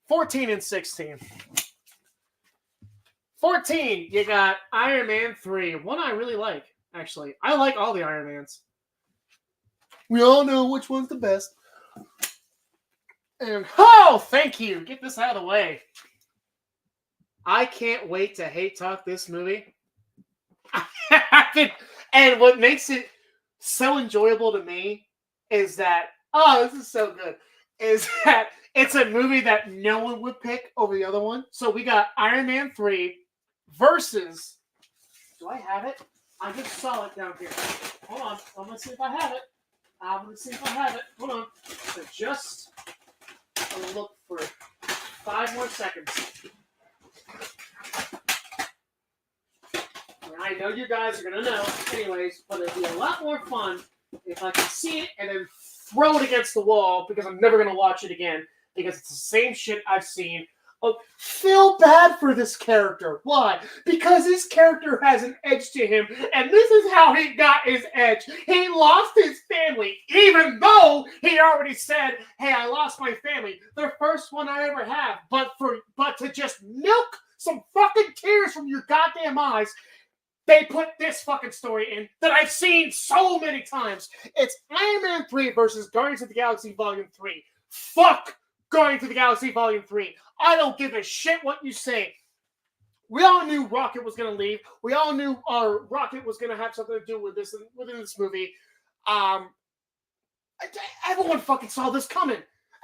14 and 16. 14, you got Iron Man 3. One I really like, actually. I like all the Iron Mans. We all know which one's the best. And, oh, thank you. Get this out of the way. I can't wait to hate talk this movie. And what makes it so enjoyable to me is that, oh, this is so good, is that it's a movie that no one would pick over the other one. So we got Iron Man 3 versus, do I have it? I just saw it down here. Hold on. I'm going to see if I have it. Hold on. So just look for 5 more seconds. I know you guys are going to know anyways, but it'll be a lot more fun if I can see it and then throw it against the wall, because I'm never going to watch it again, because it's the same shit I've seen feel bad for this character. Why? Because this character has an edge to him, and this is how he got his edge. He lost his family, even though he already said, hey, I lost my family. The first one I ever have. But to just milk some fucking tears from your goddamn eyes, they put this fucking story in that I've seen so many times. It's Iron Man 3 versus Guardians of the Galaxy Volume 3. Fuck Guardians of the Galaxy Volume 3. I don't give a shit what you say. We all knew Rocket was going to leave. We all knew Rocket was going to have something to do with this within this movie. Everyone fucking saw this coming.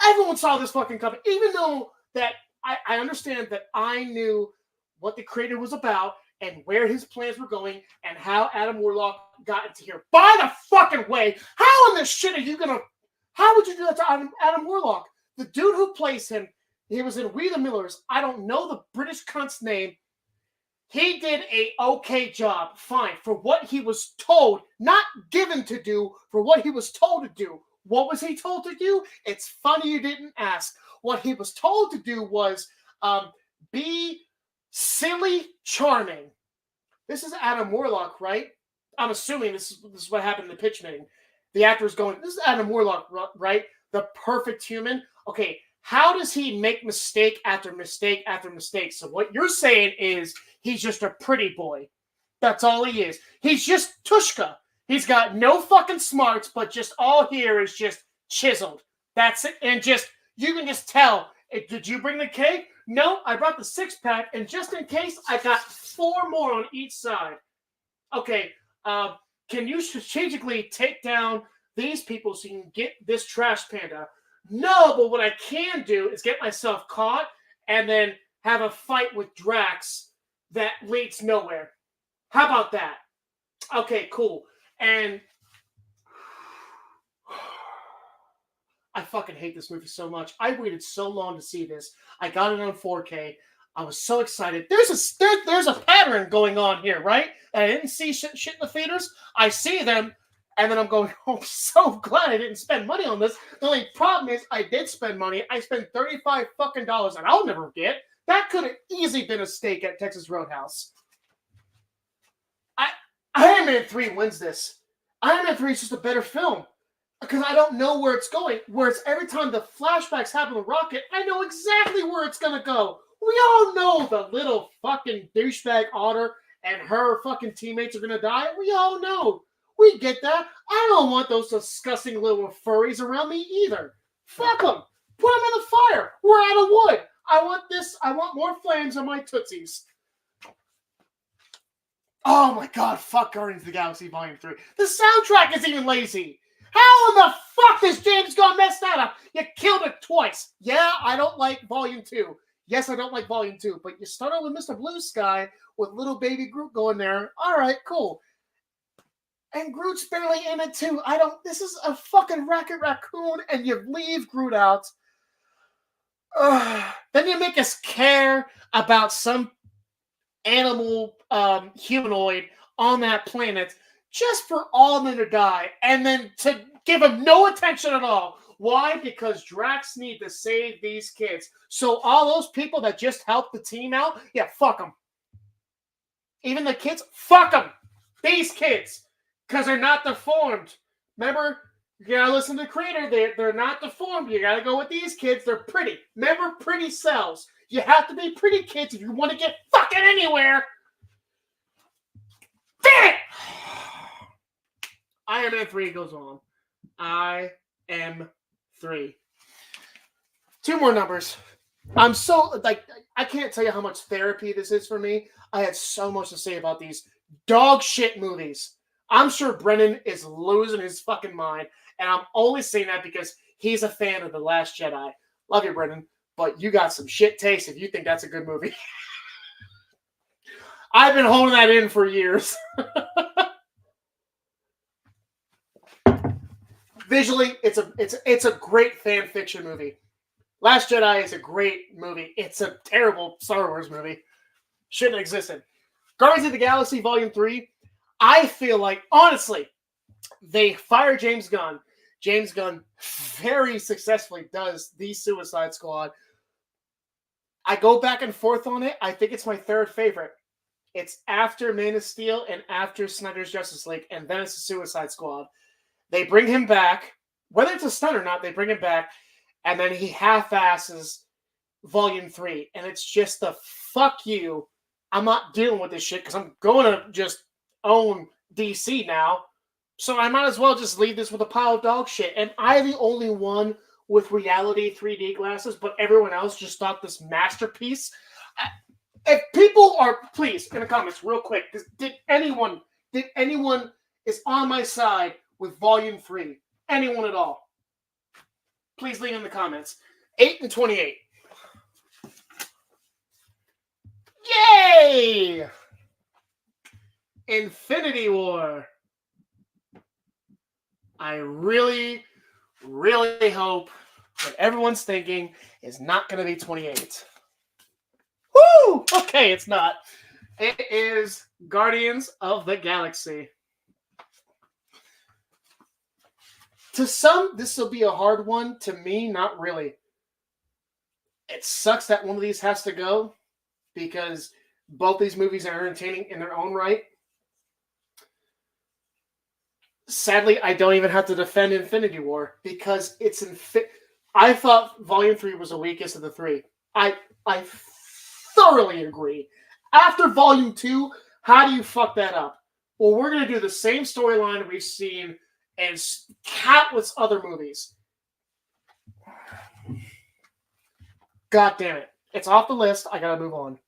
Everyone saw this fucking coming. Even though that I understand that I knew what the creator was about and where his plans were going and how Adam Warlock got into here. By the fucking way, how in the shit are you going to... How would you do that to Adam Warlock? The dude who plays him, he was in We the Millers. I don't know the British cunt's name. He did a okay job, fine, for what he was told, not given to do, for what he was told to do. What was he told to do? It's funny you didn't ask. What he was told to do was be silly charming. This is Adam Warlock, right? I'm assuming this is what happened in the pitch meeting. The actor's going, this is Adam Warlock, right? The perfect human. Okay, how does he make mistake after mistake after mistake? So what you're saying is he's just a pretty boy. That's all he is. He's just Tushka. He's got no fucking smarts, but just all here is just chiseled. That's it. And just, you can just tell. Did you bring the cake? No, I brought the 6-pack, and just in case, I got 4 more on each side. Okay, can you strategically take down these people so you can get this trash panda? No, but what I can do is get myself caught and then have a fight with Drax that leads nowhere. How about that? Okay, cool. And I fucking hate this movie so much. I waited so long to see this. I got it on 4K. I was so excited. There's a pattern going on here, right? And I didn't see shit in the theaters. I see them, and then I'm going, oh, I'm so glad I didn't spend money on this. The only problem is I did spend money. I spent $35 fucking dollars, and I'll never forget. That could have easily been a steak at Texas Roadhouse. Iron Man 3 wins this. Iron Man 3 is just a better film. Because I don't know where it's going. Whereas every time the flashbacks happen with Rocket, I know exactly where it's going to go. We all know the little fucking douchebag Otter and her fucking teammates are going to die. We all know. We get that. I don't want those disgusting little furries around me either. Fuck them. Put them in the fire. We're out of wood. I want more flames on my Tootsies. Oh my god, fuck Guardians of the Galaxy Volume 3. The soundtrack is even lazy. How in the fuck is James Gunn messed that up? You killed it twice. Yeah, I don't like Volume 2. Yes, I don't like Volume 2, but you started with Mr. Blue Sky with little baby Groot going there. All right, cool. And Groot's barely in it too. This is a fucking Rocket Raccoon, and you leave Groot out. Then you make us care about some animal humanoid on that planet just for all of them to die, and then to give them no attention at all. Why? Because Drax need to save these kids. So all those people that just helped the team out, yeah, fuck them. Even the kids, fuck them. These kids, because they're not deformed. Remember, you gotta listen to the creator. They're not deformed. You gotta go with these kids. They're pretty. Remember, pretty sells. You have to be pretty kids if you want to get fucking anywhere. Damn it! Iron Man 3 goes on. I am 3. 2 more numbers. I'm so, I can't tell you how much therapy this is for me. I had so much to say about these dog shit movies. I'm sure Brennan is losing his fucking mind, and I'm only saying that because he's a fan of The Last Jedi. Love you, Brennan, but you got some shit taste if you think that's a good movie. I've been holding that in for years. Visually, it's a great fan fiction movie. Last Jedi is a great movie. It's a terrible Star Wars movie. Shouldn't have existed. Guardians of the Galaxy Volume 3, I feel like, honestly, they fire James Gunn. James Gunn very successfully does the Suicide Squad. I go back and forth on it. I think it's my third favorite. It's after Man of Steel and after Snyder's Justice League, and then it's the Suicide Squad. They bring him back. Whether it's a stunt or not, they bring him back, and then he half-asses Volume 3, and it's just the fuck you. I'm not dealing with this shit because I'm going to just own DC now, so I might as well just leave this with a pile of dog shit. Am I the only one with reality 3D glasses, but everyone else just thought this masterpiece? If people are, please, in the comments, real quick, did anyone is on my side with Volume 3? Anyone at all? Please leave in the comments. 8 and 28. Yay! Infinity War. I really, really hope what everyone's thinking is not going to be 28. Woo! Okay, it's not. It is Guardians of the Galaxy. To some, this will be a hard one. To me, not really. It sucks that one of these has to go because both these movies are entertaining in their own right. Sadly, I don't even have to defend Infinity War because it's I thought Volume 3 was the weakest of the three. I thoroughly agree. After Volume 2, how do you fuck that up? Well, we're going to do the same storyline we've seen in countless other movies. God damn it. It's off the list. I got to move on.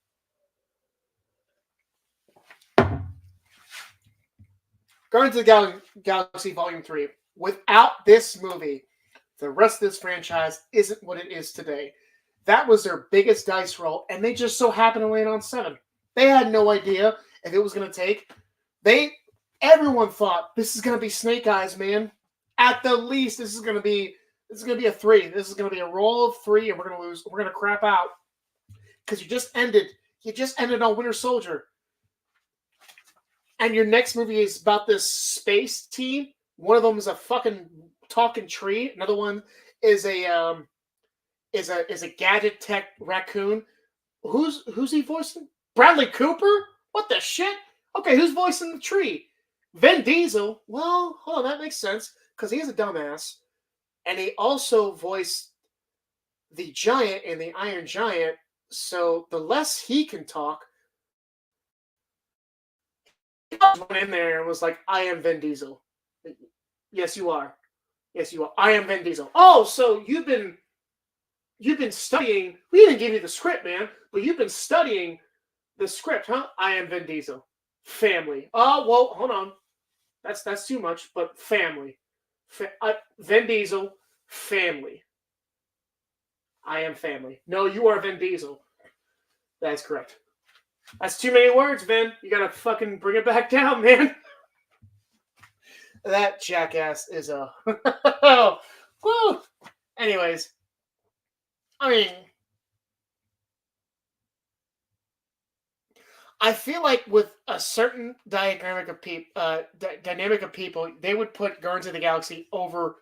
Guardians of the Galaxy Volume 3. Without this movie, the rest of this franchise isn't what it is today. That was their biggest dice roll, and they just so happened to land on 7. They had no idea if it was going to take. Everyone thought this is going to be Snake Eyes, man. At the least, this is going to be a 3. This is going to be a roll of 3, and we're going to lose. We're going to crap out because you just ended on Winter Soldier. And your next movie is about this space team. One of them is a fucking talking tree. Another one is a gadget tech raccoon. Who's he voicing? Bradley Cooper? What the shit? Okay, who's voicing the tree? Vin Diesel. Well, hold on, that makes sense because he is a dumbass, and he also voiced the Giant in the Iron Giant. So the less he can talk. Went in there and was like, I am Vin Diesel. Yes, you are. Yes, you are. I am Vin Diesel. Oh, so you've been studying. We didn't give you the script, man, but you've been studying the script, huh? I am Vin Diesel. Family. Oh, well, hold on. That's too much, but family. Vin Diesel, family. I am family. No, you are Vin Diesel. That's correct. That's too many words, Vin. You gotta fucking bring it back down, man. That jackass is a... Woo! Anyways. I mean... I feel like with a certain dynamic of people, they would put Guardians of the Galaxy over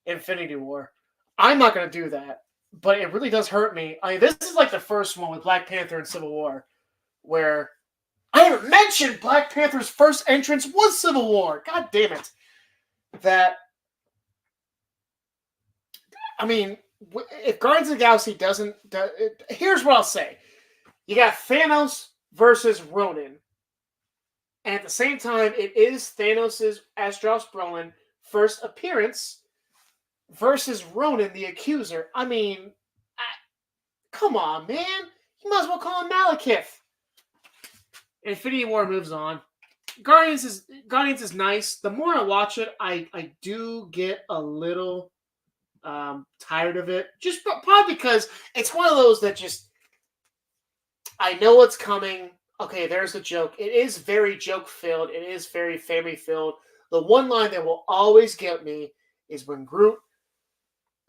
Infinity War. I'm not going to do that, but it really does hurt me. I mean, this is like the first one with Black Panther and Civil War, where I haven't mentioned Black Panther's first entrance was Civil War. God damn it. I mean, if Guardians of the Galaxy doesn't... here's what I'll say. You got Thanos versus Ronan. And at the same time, it is Thanos' as Josh Brolin first appearance versus Ronan the Accuser. I mean, come on, man. You might as well call him Malekith. Infinity War moves on. Guardians is nice. The more I watch it, I do get a little tired of it. Just probably because it's one of those that just... I know what's coming. Okay, there's the joke. It is very joke-filled. It is very family-filled. The one line that will always get me is when Groot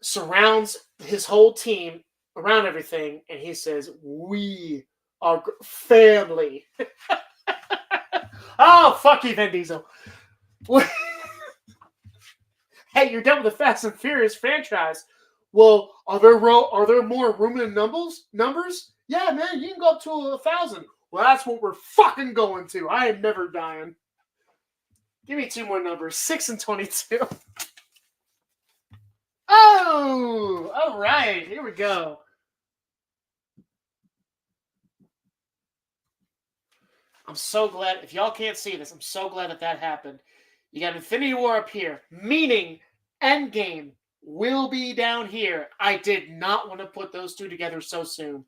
surrounds his whole team around everything, and he says, "We are family." Oh, fuck you, Vin Diesel. Hey, you're done with the Fast and Furious franchise. Well, are there more Roman numbers? Yeah, man, you can go up to 1,000. Well, that's what we're fucking going to. I am never dying. Give me two more numbers. 6 and 22. Oh, all right. Here we go. I'm so glad. If y'all can't see this, I'm so glad that happened. You got Infinity War up here, meaning Endgame will be down here. I did not want to put those two together so soon.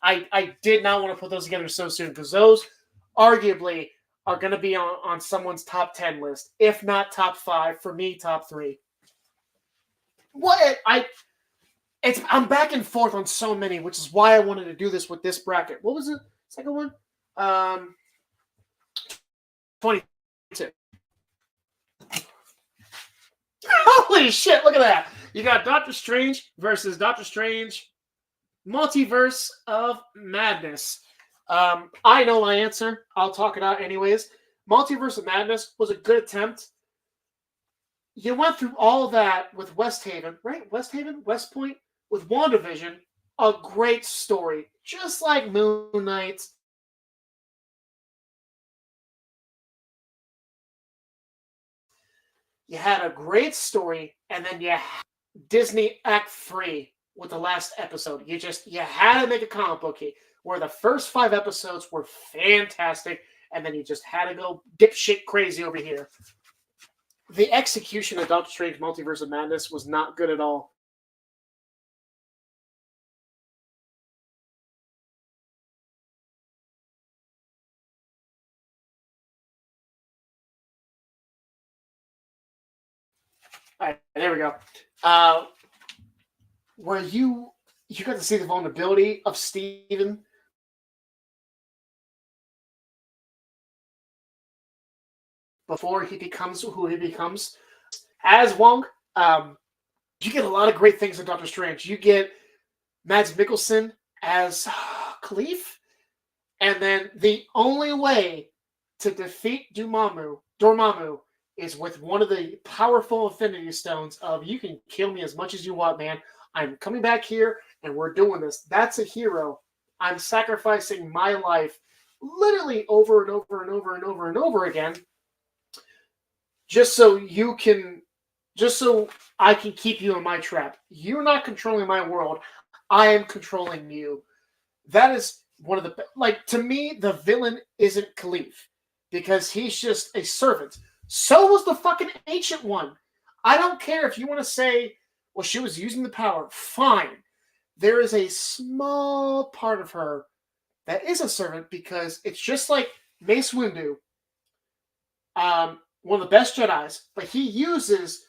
I did not want to put those together so soon because those arguably are going to be on someone's top 10 list, if not top 5. For me, top 3. What I'm back and forth on so many, which is why I wanted to do this with this bracket. What was the second one? 22. Holy shit, look at that. You got Doctor Strange versus Doctor Strange Multiverse of Madness. I know my answer. I'll talk it out anyways. Multiverse of Madness was a good attempt. You went through all that with West Haven, right? West Point, with WandaVision. A great story. Just like Moon Knight. You had a great story, and then you had Disney Act 3 with the last episode. You had to make a comic booky, where the first 5 episodes were fantastic, and then you just had to go dipshit crazy over here. The execution of Doctor Strange Multiverse of Madness was not good at all. All right, there we go. Where you got to see the vulnerability of Steven before he becomes who he becomes. As Wong, you get a lot of great things in Doctor Strange. You get Mads Mikkelsen as Khalif, and then the only way to defeat Dormammu is with one of the powerful Infinity Stones of you can kill me as much as you want, man. I'm coming back here, and we're doing this. That's a hero. I'm sacrificing my life literally over and over and over and over and over again just so I can keep you in my trap. You're not controlling my world. I am controlling you. That is one of the... to me, the villain isn't Khalif because he's just a servant. So was the fucking Ancient One. I don't care if you want to say, well, she was using the power. Fine. There is a small part of her that is a servant because it's just like Mace Windu, one of the best Jedis, but he uses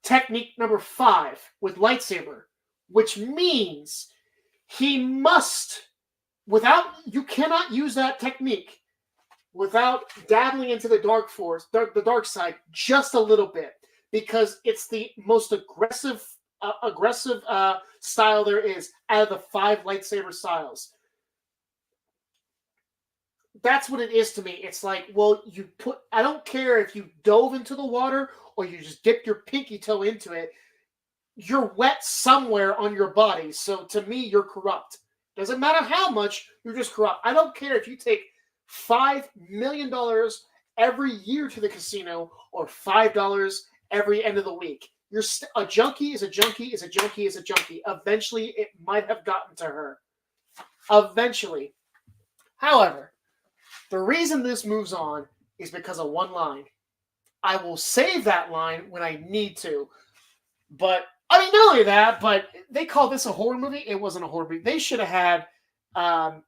technique number 5 with lightsaber, which means he must, you cannot use that technique without dabbling into the dark side just a little bit, because it's the most aggressive style there is out of the 5 lightsaber styles. That's what it is to me. It's like, well, I don't care if you dove into the water or you just dipped your pinky toe into it. You're wet somewhere on your body. So to me, you're corrupt. Doesn't matter how much, you're just corrupt. I don't care if you take $5 million every year to the casino or $5 every end of the week. A junkie is a junkie is a junkie is a junkie. Eventually, it might have gotten to her. Eventually. However, the reason this moves on is because of one line. I will save that line when I need to. But, I mean, not only that, but they call this a horror movie. It wasn't a horror movie. They should have had, damn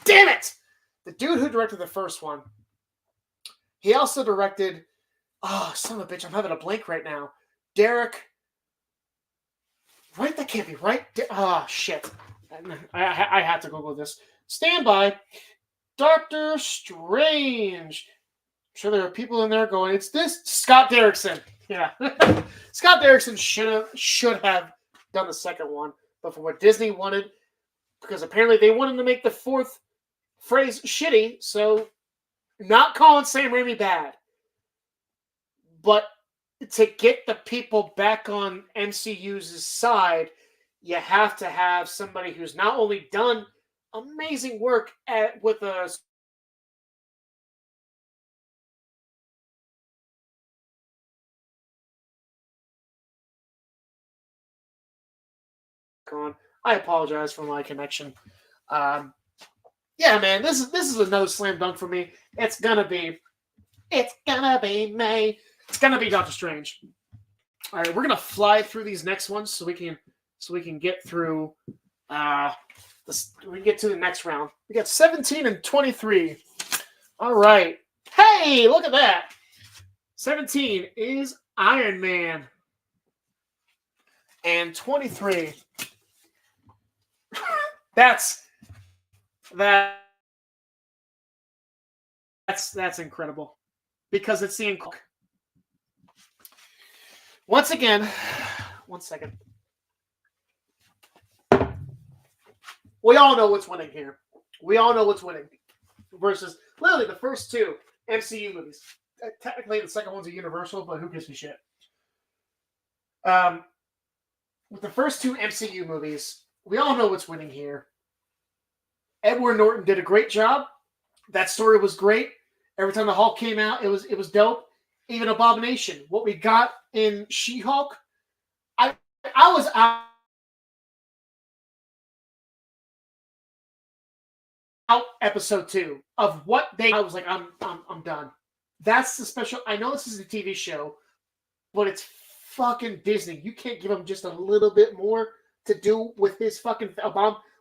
it! The dude who directed the first one, he also directed, son of a bitch, I'm having a blank right now. Derek, right? That can't be right. Shit. I had to Google this. Stand by. Doctor Strange. I'm sure there are people in there going, it's this Scott Derrickson. Yeah. Scott Derrickson should have done the second one, but for what Disney wanted, because apparently they wanted to make the 4th phrase shitty, so not calling Sam Raimi bad, but to get the people back on MCU's side, you have to have somebody who's not only done amazing work with a on. I apologize for my connection. Yeah, man, this is another slam dunk for me. It's gonna be May. It's gonna be Doctor Strange. All right, we're gonna fly through these next ones so we can get through. We can get to the next round. We got 17 and 23. All right. Hey, look at that. 17 is Iron Man, and 23. That's incredible because it's the once again. 1 second. We all know what's winning here. We all know what's winning versus literally the first two MCU movies. Technically, the second one's a Universal, but who gives a shit? With the first two MCU movies, we all know what's winning here. Edward Norton did a great job. That story was great. Every time the Hulk came out, it was dope. Even Abomination, what we got in She-Hulk, I was out episode 2 of what they. I was like, I'm done. That's the special. I know this is a TV show, but it's fucking Disney. You can't give him just a little bit more to do with his fucking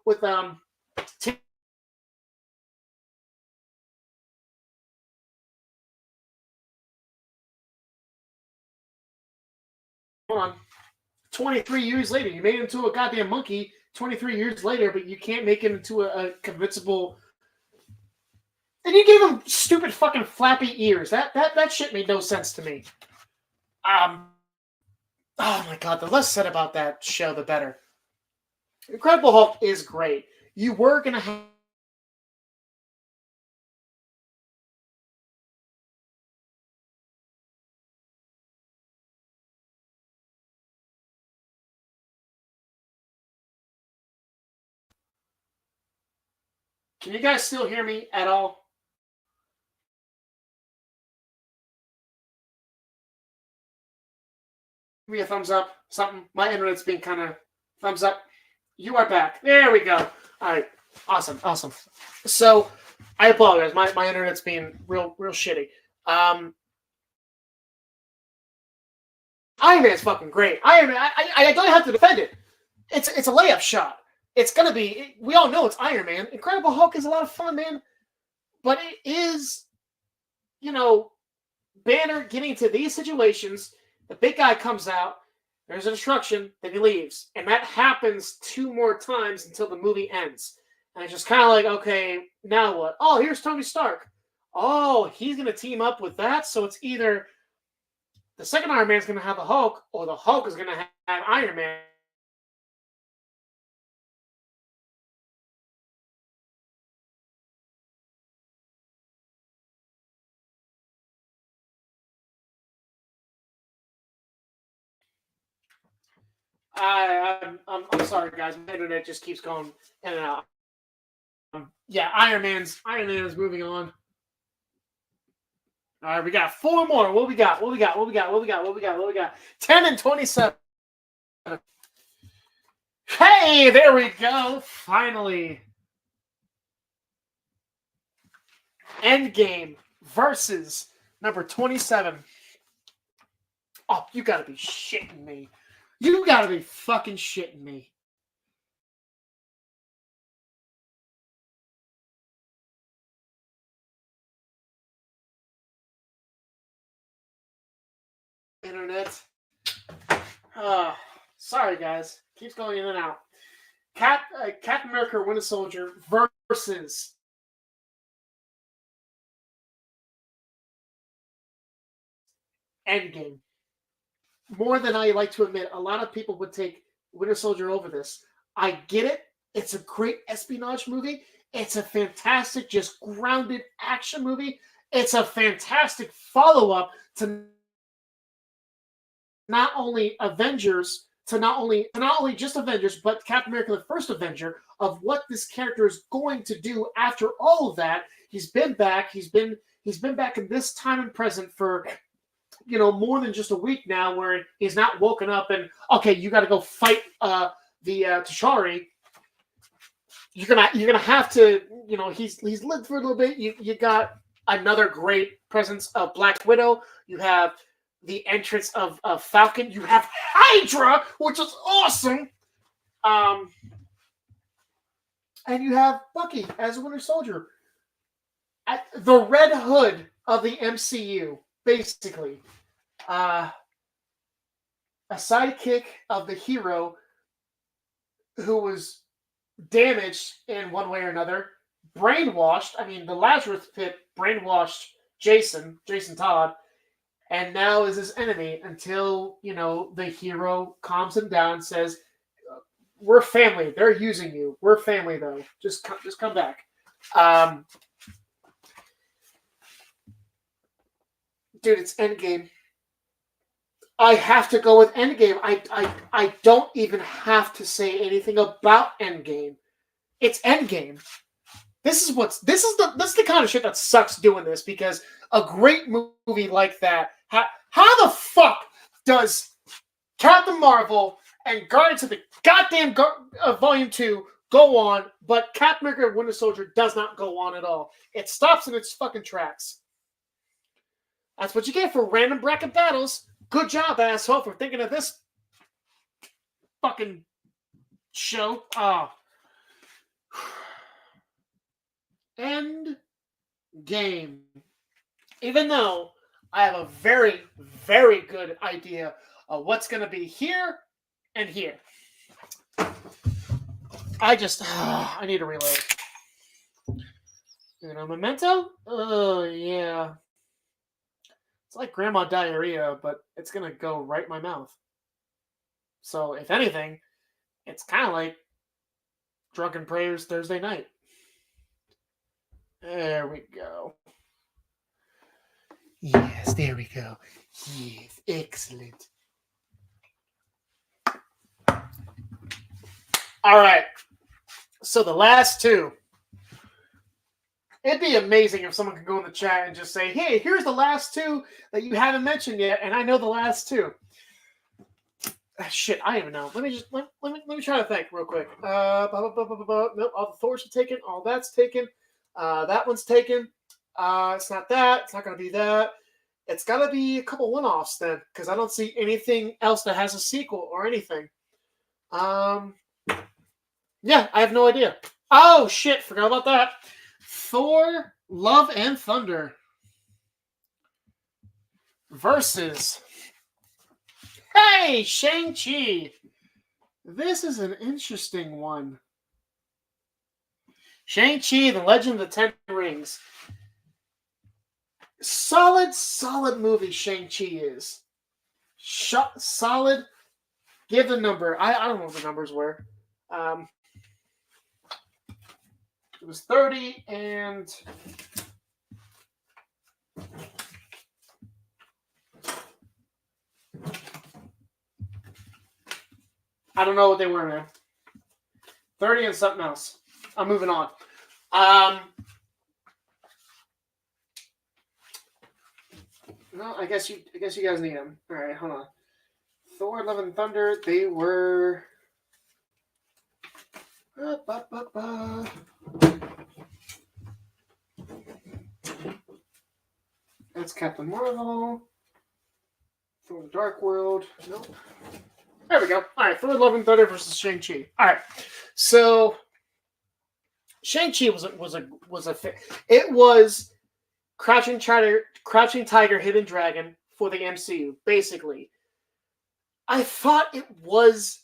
with Hold on. 23 years later, you made him into a goddamn monkey. 23 years later, but you can't make him into a convincible. And you gave him stupid fucking flappy ears. That shit made no sense to me. Oh my god, the less said about that show, the better. Incredible Hulk is great. You were gonna have. Can you guys still hear me at all? Give me a thumbs up. Something. My internet's being kind of thumbs up. You are back. There we go. All right. Awesome. So, I apologize. My internet's being real shitty. Iron Man's fucking great. Iron Man. I don't have to defend it. It's a layup shot. It's gonna be. We all know it's Iron Man. Incredible Hulk is a lot of fun, man. But it is, Banner getting to these situations. The big guy comes out. There's a destruction. Then he leaves, and that happens 2 more times until the movie ends. And it's just kind of like, okay, now what? Oh, here's Tony Stark. Oh, he's gonna team up with that. So it's either the second Iron Man's gonna have the Hulk, or the Hulk is gonna have Iron Man. I'm sorry, guys. My internet just keeps going in and out. Yeah, Iron Man is moving on. All right, we got 4 more. What we got? 10 and 27. Hey, there we go. Finally. Endgame versus number 27. Oh, you gotta be shitting me. You gotta be fucking shitting me. Internet. Sorry, guys. Keeps going in and out. Captain America Winter Soldier versus Endgame. More than I like to admit, a lot of people would take Winter Soldier over this. I get it. It's a great espionage movie. It's a fantastic, just grounded action movie. It's a fantastic follow-up to not only Avengers, to not only just Avengers, but Captain America: The First Avenger, of what this character is going to do after all of that. He's been back. He's been back in this time and present for more than just a week now, where he's not woken up and okay, you got to go fight the T'Chari. You're gonna have to, he's lived for a little bit. You got another great presence of Black Widow. You have the entrance of Falcon. You have Hydra, which is awesome. And you have Bucky as a Winter Soldier. The Red Hood of the MCU, basically. A sidekick of the hero who was damaged in one way or another, brainwashed. I mean, the Lazarus Pit brainwashed Jason Todd, and now is his enemy until, the hero calms him down and says, we're family. They're using you. We're family, though. Just come back. Dude, it's Endgame. I have to go with Endgame. I don't even have to say anything about Endgame. It's Endgame. This is the kind of shit that sucks doing this, because a great movie like that, how the fuck does Captain Marvel and Guardians of the goddamn Volume 2 go on, but Captain America: Winter Soldier does not go on at all? It stops in its fucking tracks. That's what you get for random bracket battles. Good job, asshole, for thinking of this fucking show. End game. Even though I have a very, very good idea of what's going to be here and here. I need to reload. Memento? Oh, yeah. It's like grandma diarrhea, but it's going to go right in my mouth. So, if anything, it's kind of like Drunken Prayers Thursday night. There we go. Yes, there we go. Yes, excellent. All right. So, the last two. It'd be amazing if someone could go in the chat and just say, hey, here's the last two that you haven't mentioned yet, and I know the last two. Shit, I don't even know. Let me try to think real quick. Nope, all the Thors are taken. All that's taken. That one's taken. It's not that. It's not going to be that. It's got to be a couple one-offs then, because I don't see anything else that has a sequel or anything. Yeah, I have no idea. Oh, shit, forgot about that. Thor, Love and Thunder versus, hey, Shang-Chi. This is an interesting one. Shang-Chi, The Legend of the Ten Rings. Solid movie Shang-Chi is. Solid. Give the number. I don't know what the numbers were. It was 30 and... I don't know what they were, man. 30 and something else. I'm moving on. No, I guess you guys need them. All right, hold on. Thor, Love and Thunder. They were. That's Captain Marvel. Thor: The Dark World. Nope. There we go. All right, Thor: Love and Thunder versus Shang-Chi. All right, so Shang-Chi was a fit. It was Crouching Tiger, Hidden Dragon for the MCU, basically. I thought it was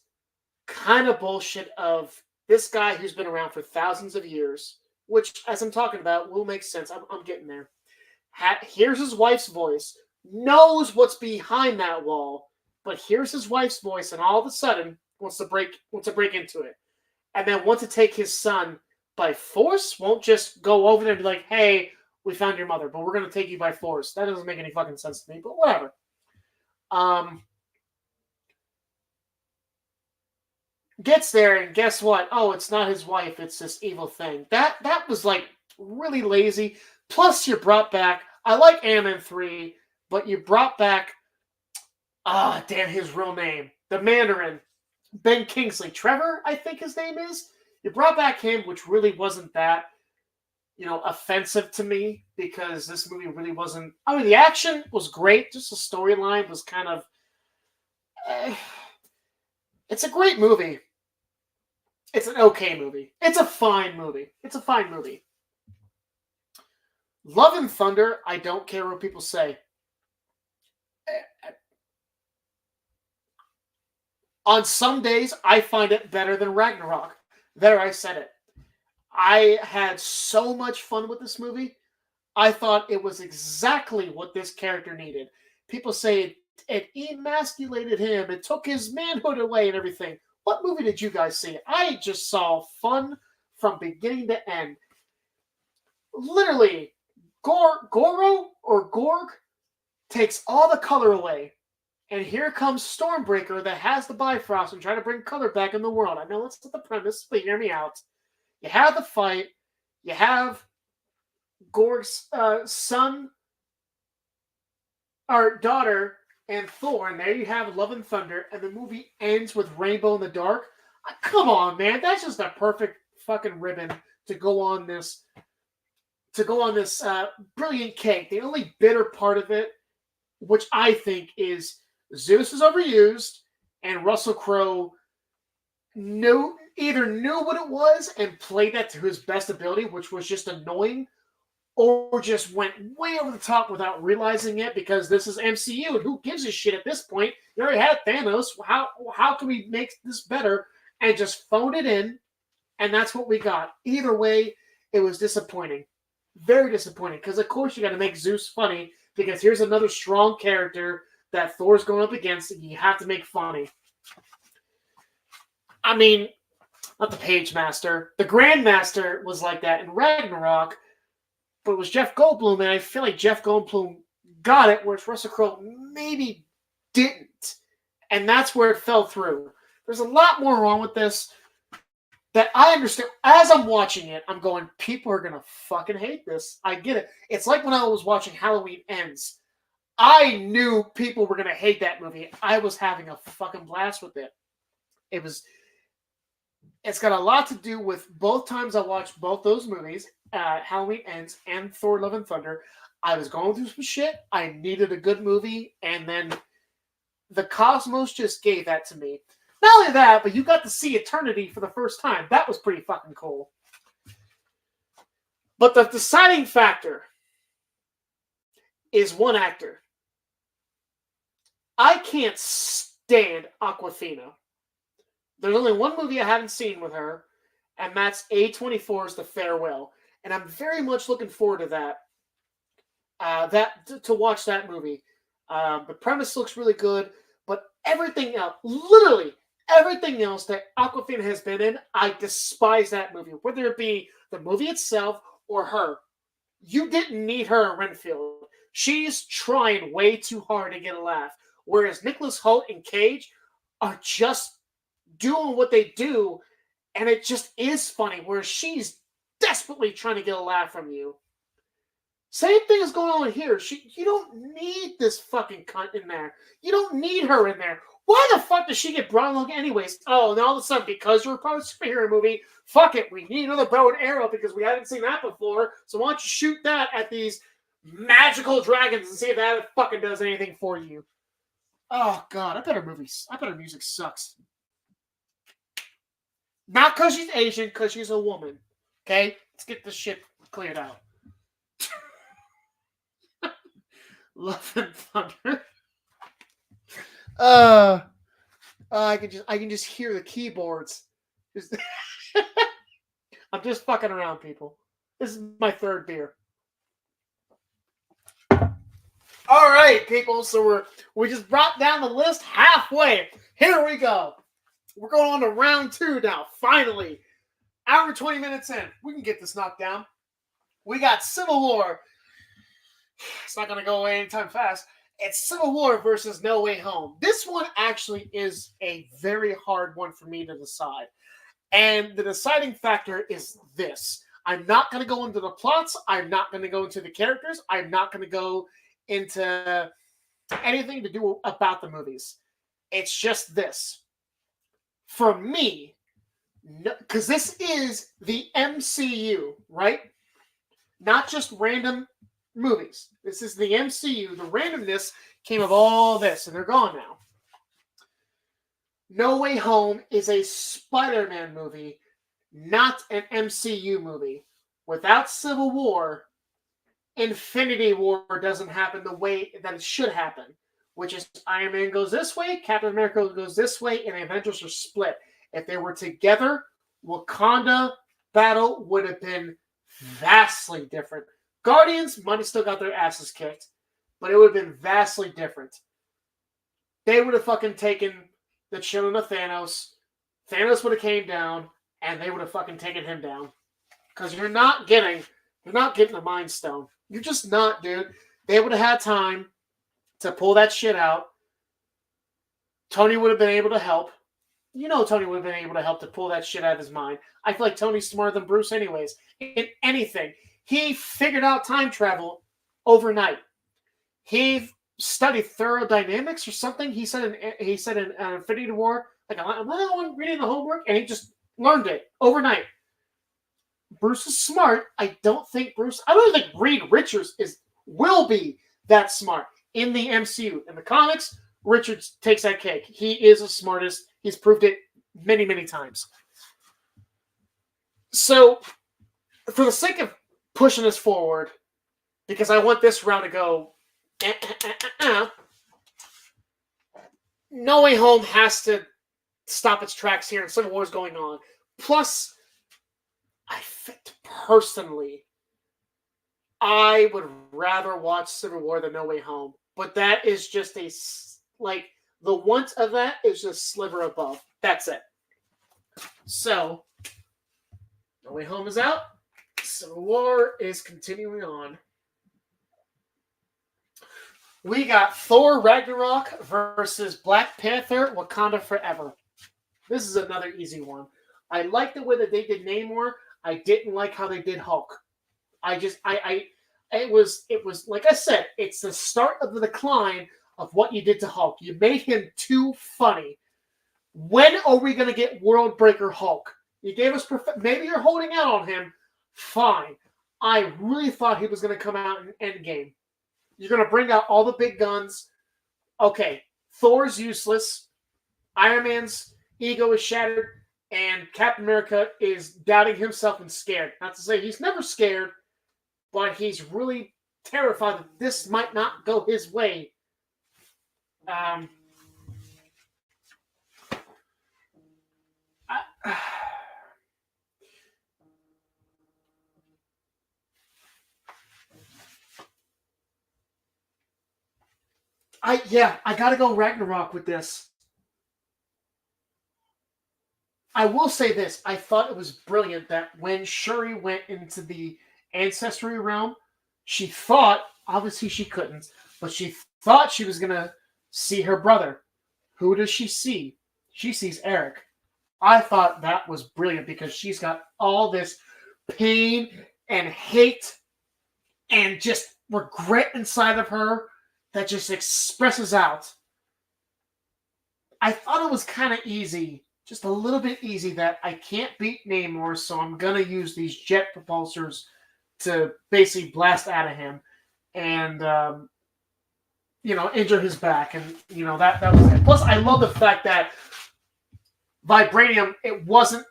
kind of bullshit of this guy who's been around for thousands of years, which, as I'm talking about, will make sense. I'm getting there. Hears his wife's voice, knows what's behind that wall, but hears his wife's voice, and all of a sudden wants to break into it, and then wants to take his son by force. Won't just go over there and be like, "Hey, we found your mother, but we're going to take you by force." That doesn't make any fucking sense to me, but whatever. Gets there, and guess what? Oh, it's not his wife. It's this evil thing. That was like really lazy. Plus, you brought back. I like Ant-Man 3, but you brought back. Damn, his real name, the Mandarin, Ben Kingsley, Trevor, I think his name is. You brought back him, which really wasn't that, offensive to me because this movie really wasn't. I mean, the action was great, just the storyline was kind of. It's a great movie. It's an okay movie. It's a fine movie. It's a fine movie. Love and Thunder, I don't care what people say. On some days, I find it better than Ragnarok. There, I said it. I had so much fun with this movie. I thought it was exactly what this character needed. People say it emasculated him. It took his manhood away and everything. What movie did you guys see? I just saw fun from beginning to end. Literally, Goro or Gorg takes all the color away. And here comes Stormbreaker that has the Bifrost and trying to bring color back in the world. I know that's not the premise, but hear me out. You have the fight. You have Gorg's son or daughter and Thor, and there you have Love and Thunder, and the movie ends with Rainbow in the Dark. Come on, man, that's just a perfect fucking ribbon to go on this brilliant cake. The only bitter part of it, which I think is Zeus is overused, and Russell Crowe either knew what it was and played that to his best ability, which was just annoying, or just went way over the top without realizing it because this is MCU and who gives a shit at this point? You already had Thanos. How can we make this better? And just phoned it in, and that's what we got. Either way, it was disappointing. Very disappointing because, of course, you got to make Zeus funny because here's another strong character that Thor's going up against and you have to make funny. I mean, not the Page Master. The Grandmaster was like that in Ragnarok, but it was Jeff Goldblum, and I feel like Jeff Goldblum got it, whereas Russell Crowe maybe didn't. And that's where it fell through. There's a lot more wrong with this that I understand. As I'm watching it, I'm going, people are going to fucking hate this. I get it. It's like when I was watching Halloween Ends. I knew people were going to hate that movie. I was having a fucking blast with it. It's got a lot to do with both times I watched both those movies, Halloween Ends and Thor Love and Thunder. I was going through some shit. I needed a good movie, and then the cosmos just gave that to me. Not only that, but you got to see Eternity for the first time. That was pretty fucking cool. But the deciding factor is one actor. I can't stand Awkwafina. There's only one movie I haven't seen with her, and that's A24's The Farewell. And I'm very much looking forward to that. To watch that movie. The premise looks really good, but everything else, literally everything else that Awkwafina has been in, I despise that movie. Whether it be the movie itself or her. You didn't need her in Renfield. She's trying way too hard to get a laugh. Whereas Nicholas Hoult and Cage are just doing what they do, and it just is funny, where she's desperately trying to get a laugh from you. Same thing is going on here. You don't need this fucking cunt in there. You don't need her in there. Why the fuck does she get brought along anyways? Oh, and all of a sudden, because you're a part of a superhero movie, fuck it, we need another bow and arrow because we haven't seen that before, so why don't you shoot that at these magical dragons and see if that fucking does anything for you. Oh, God, I bet her music sucks. Not because she's Asian, because she's a woman. Okay? Let's get this shit cleared out. Love and Thunder. I can just hear the keyboards. I'm just fucking around, people. This is my third beer. All right, people. So we just brought down the list halfway. Here we go. We're going on to round 2 now. Finally, hour 20 minutes in, we can get this knocked down. We got Civil War. It's not going to go away anytime fast. It's Civil War versus No Way Home. This one actually is a very hard one for me to decide. And the deciding factor is this. I'm not going to go into the plots. I'm not going to go into the characters. I'm not going to go into anything to do about the movies. It's just this. For me, because this is the MCU, right? Not just random movies. This is the MCU. The randomness came of all this, and they're gone now. No Way Home is a Spider-Man movie, not an MCU movie. Without Civil War, Infinity War doesn't happen the way that it should happen, which is Iron Man goes this way, Captain America goes this way, and the Avengers are split. If they were together, Wakanda battle would have been vastly different. Guardians might have still got their asses kicked, but it would have been vastly different. They would have fucking taken the children of Thanos. Thanos would have came down, and they would have fucking taken him down. Because you're not getting the Mind Stone. You're just not, dude. They would have had time to pull that shit out. Tony would have been able to help. You know Tony would have been able to help to pull that shit out of his mind. I feel like Tony's smarter than Bruce anyways. In anything. He figured out time travel overnight. He studied thermodynamics or something. He said in Infinity War, like, I'm reading the homework, and he just learned it overnight. Bruce is smart. I don't think Reed Richards will be that smart in the MCU. In the comics, Richards takes that cake. He is the smartest. He's proved it many, many times. So, for the sake of pushing this forward, because I want this round to go, No Way Home has to stop its tracks here, and Civil War is going on. Plus, personally, I would rather watch Civil War than No Way Home. But that is just the want of that is just a sliver above. That's it. So, No Way Home is out. Civil War is continuing on. We got Thor Ragnarok versus Black Panther Wakanda Forever. This is another easy one. I like the way that they did Namor. I didn't like how they did Hulk. It was like I said, it's the start of the decline of what you did to Hulk. You made him too funny. When are we going to get World Breaker Hulk? You gave us maybe you're holding out on him. Fine. I really thought he was going to come out in Endgame. You're going to bring out all the big guns. Okay, Thor's useless. Iron Man's ego is shattered. And Captain America is doubting himself and scared. Not to say he's never scared, but he's really terrified that this might not go his way. I gotta go Ragnarok with this. I will say this. I thought it was brilliant that when Shuri went into the Ancestry realm, she thought, obviously she couldn't, but she thought she was going to see her brother. Who does she see? She sees Eric. I thought that was brilliant because she's got all this pain and hate and just regret inside of her that just expresses out. I thought it was kind of easy. Just a little bit easy that I can't beat Namor, so I'm going to use these jet propulsors to basically blast out of him and, injure his back. And, that was it. Plus, I love the fact that vibranium,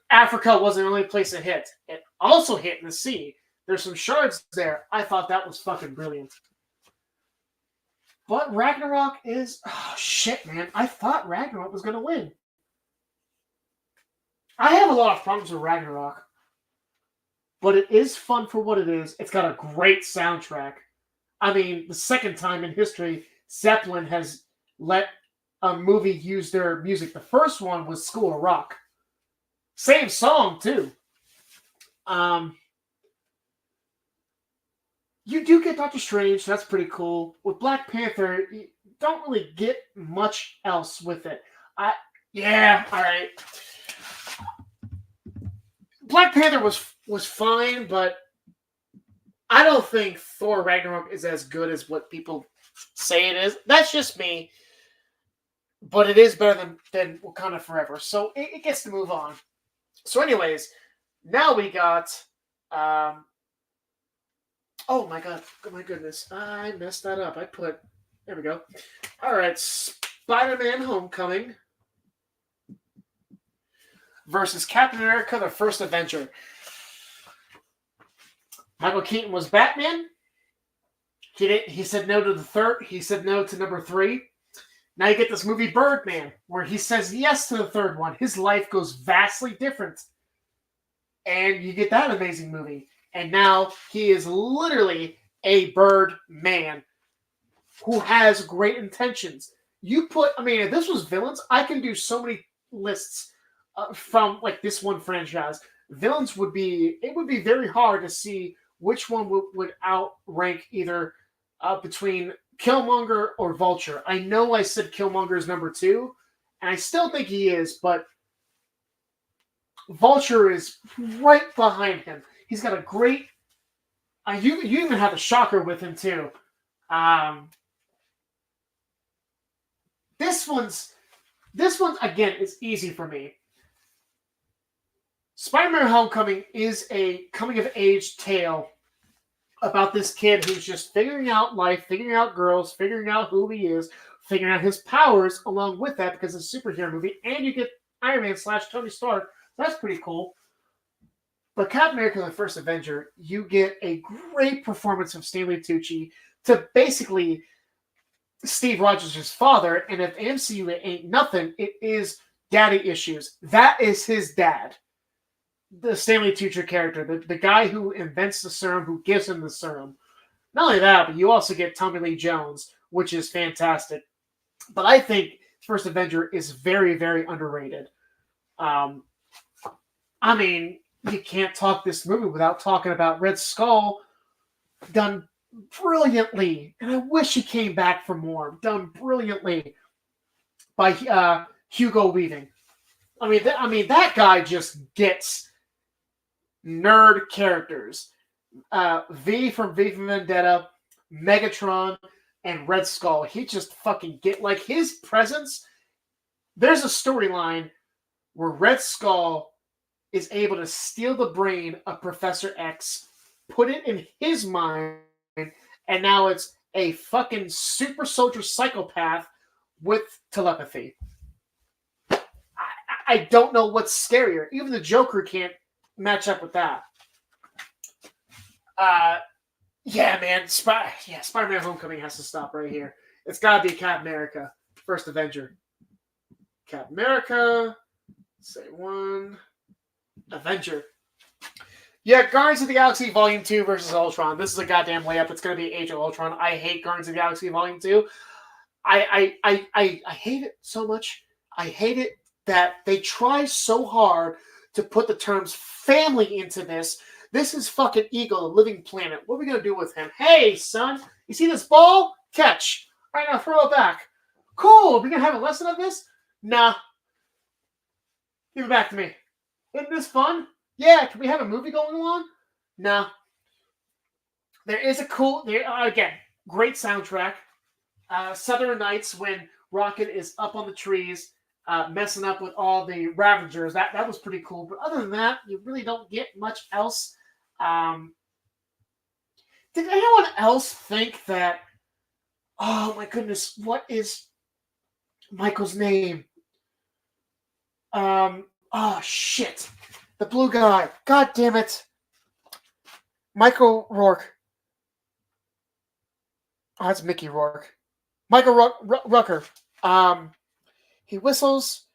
Africa wasn't the only place it hit. It also hit in the sea. There's some shards there. I thought that was fucking brilliant. But Ragnarok is, oh shit, man. I thought Ragnarok was going to win. I have a lot of problems with Ragnarok, but it is fun for what it is. It's got a great soundtrack. I mean, the second time in history, Zeppelin has let a movie use their music. The first one was School of Rock. Same song, too. You do get Doctor Strange. That's pretty cool. With Black Panther, don't really get much else with it. Yeah, all right. Black Panther was fine, but I don't think Thor Ragnarok is as good as what people say it is. That's just me. But it is better than Wakanda Forever. So it gets to move on. So anyways, now we got... oh my god. Oh my goodness. I messed that up. There we go. Alright, Spider-Man Homecoming versus Captain America, the First Avenger. Michael Keaton was Batman. He said no to the third. He said no to number 3. Now you get this movie Birdman, where he says yes to the third one. His life goes vastly different. And you get that amazing movie. And now he is literally a bird man who has great intentions. If this was villains, I can do so many lists from like this one franchise. Villains would be very hard to see which one would outrank either between Killmonger or Vulture. I know I said Killmonger is number 2, and I still think he is, but Vulture is right behind him. He's got a great... you even have a shocker with him, too. This one's, again, is easy for me. Spider-Man Homecoming is a coming-of-age tale about this kid who's just figuring out life, figuring out girls, figuring out who he is, figuring out his powers along with that because it's a superhero movie, and you get Iron Man / Tony Stark. That's pretty cool. But Captain America: The First Avenger, you get a great performance from Stanley Tucci to basically Steve Rogers' father, and if MCU ain't nothing, it is daddy issues. That is his dad. The Stanley Tucci character, the guy who invents the serum, who gives him the serum. Not only that, but you also get Tommy Lee Jones, which is fantastic. But I think First Avenger is very, very underrated. You can't talk this movie without talking about Red Skull, done brilliantly, and I wish he came back for more. Done brilliantly by Hugo Weaving. That guy just gets nerd characters. V from Vendetta, Megatron, and Red Skull. He just fucking like his presence. There's a storyline where Red Skull is able to steal the brain of Professor X, put it in his mind, and now it's a fucking super soldier psychopath with telepathy. I don't know what's scarier. Even the Joker can't match up with that. Yeah, man. Spider-Man Homecoming has to stop right here. It's got to be Captain America, First Avenger. Captain America, say one, Avenger. Yeah, Guardians of the Galaxy Volume 2 versus Ultron. This is a goddamn layup. It's going to be Age of Ultron. I hate Guardians of the Galaxy Volume 2. I hate it so much. I hate it that they try so hard to put the terms family into this. This is fucking Eagle, the living planet. What are we going to do with him? Hey, son, you see this ball? Catch. All right, now throw it back. Cool. Are we going to have a lesson of this? Nah. Give it back to me. Isn't this fun? Yeah, can we have a movie going on? Nah. There is a cool, again, great soundtrack. Southern Nights when Rocket is up on the trees, messing up with all the Ravengers. That was pretty cool. But other than that, you really don't get much else. Did anyone else think that, oh my goodness, what is Michael's name? Oh shit. The blue guy. God damn it. Michael Rourke. Oh, that's Mickey Rourke. Michael Rooker. He whistles,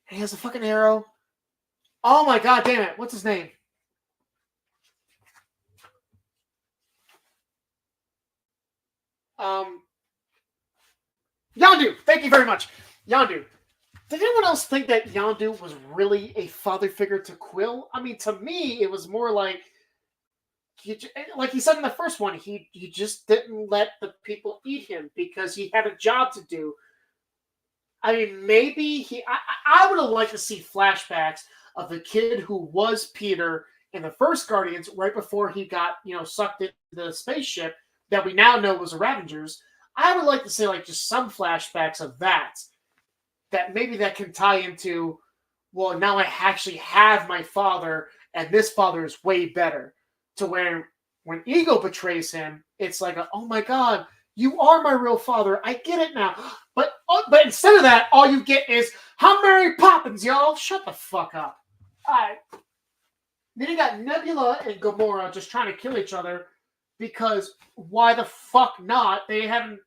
and he has a fucking arrow. Oh my god damn it. What's his name? Yondu. Thank you very much. Yondu. Did anyone else think that Yondu was really a father figure to Quill? I mean, to me, it was more like like he said in the first one, he just didn't let the people eat him because he had a job to do. I mean, maybe I would have liked to see flashbacks of the kid who was Peter in the first Guardians, right before he got sucked into the spaceship that we now know was the Ravengers. I would like to see like just some flashbacks of that maybe that can tie into, well, now I actually have my father, and this father is way better. To where when Ego betrays him, it's like, oh my god, you are my real father. I get it now. But instead of that, all you get is, I'm Mary Poppins, y'all. Shut the fuck up. All right. Then you got Nebula and Gamora just trying to kill each other because why the fuck not? They haven't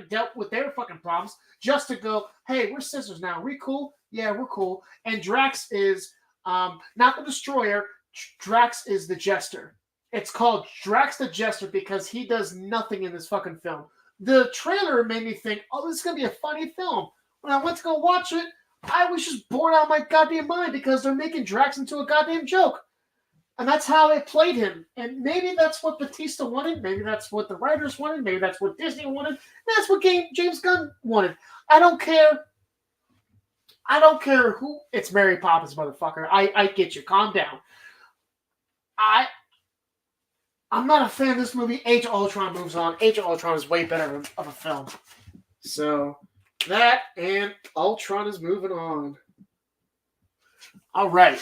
dealt with their fucking problems just to go, hey, we're sisters now. We cool? Yeah, we're cool. And Drax is not the Destroyer. Drax is the Jester. It's called Drax the Jester because he does nothing in this fucking film. The trailer made me think, oh, this is going to be a funny film. When I went to go watch it, I was just bored out of my goddamn mind because they're making Drax into a goddamn joke. And that's how they played him. And maybe that's what Batista wanted. Maybe that's what the writers wanted. Maybe that's what Disney wanted. That's what James Gunn wanted. I don't care. I don't care who. It's Mary Poppins, motherfucker. I get you. Calm down. I'm not a fan of this movie. Age of Ultron moves on. Age of Ultron is way better of a film. So, that and Ultron is moving on. All right.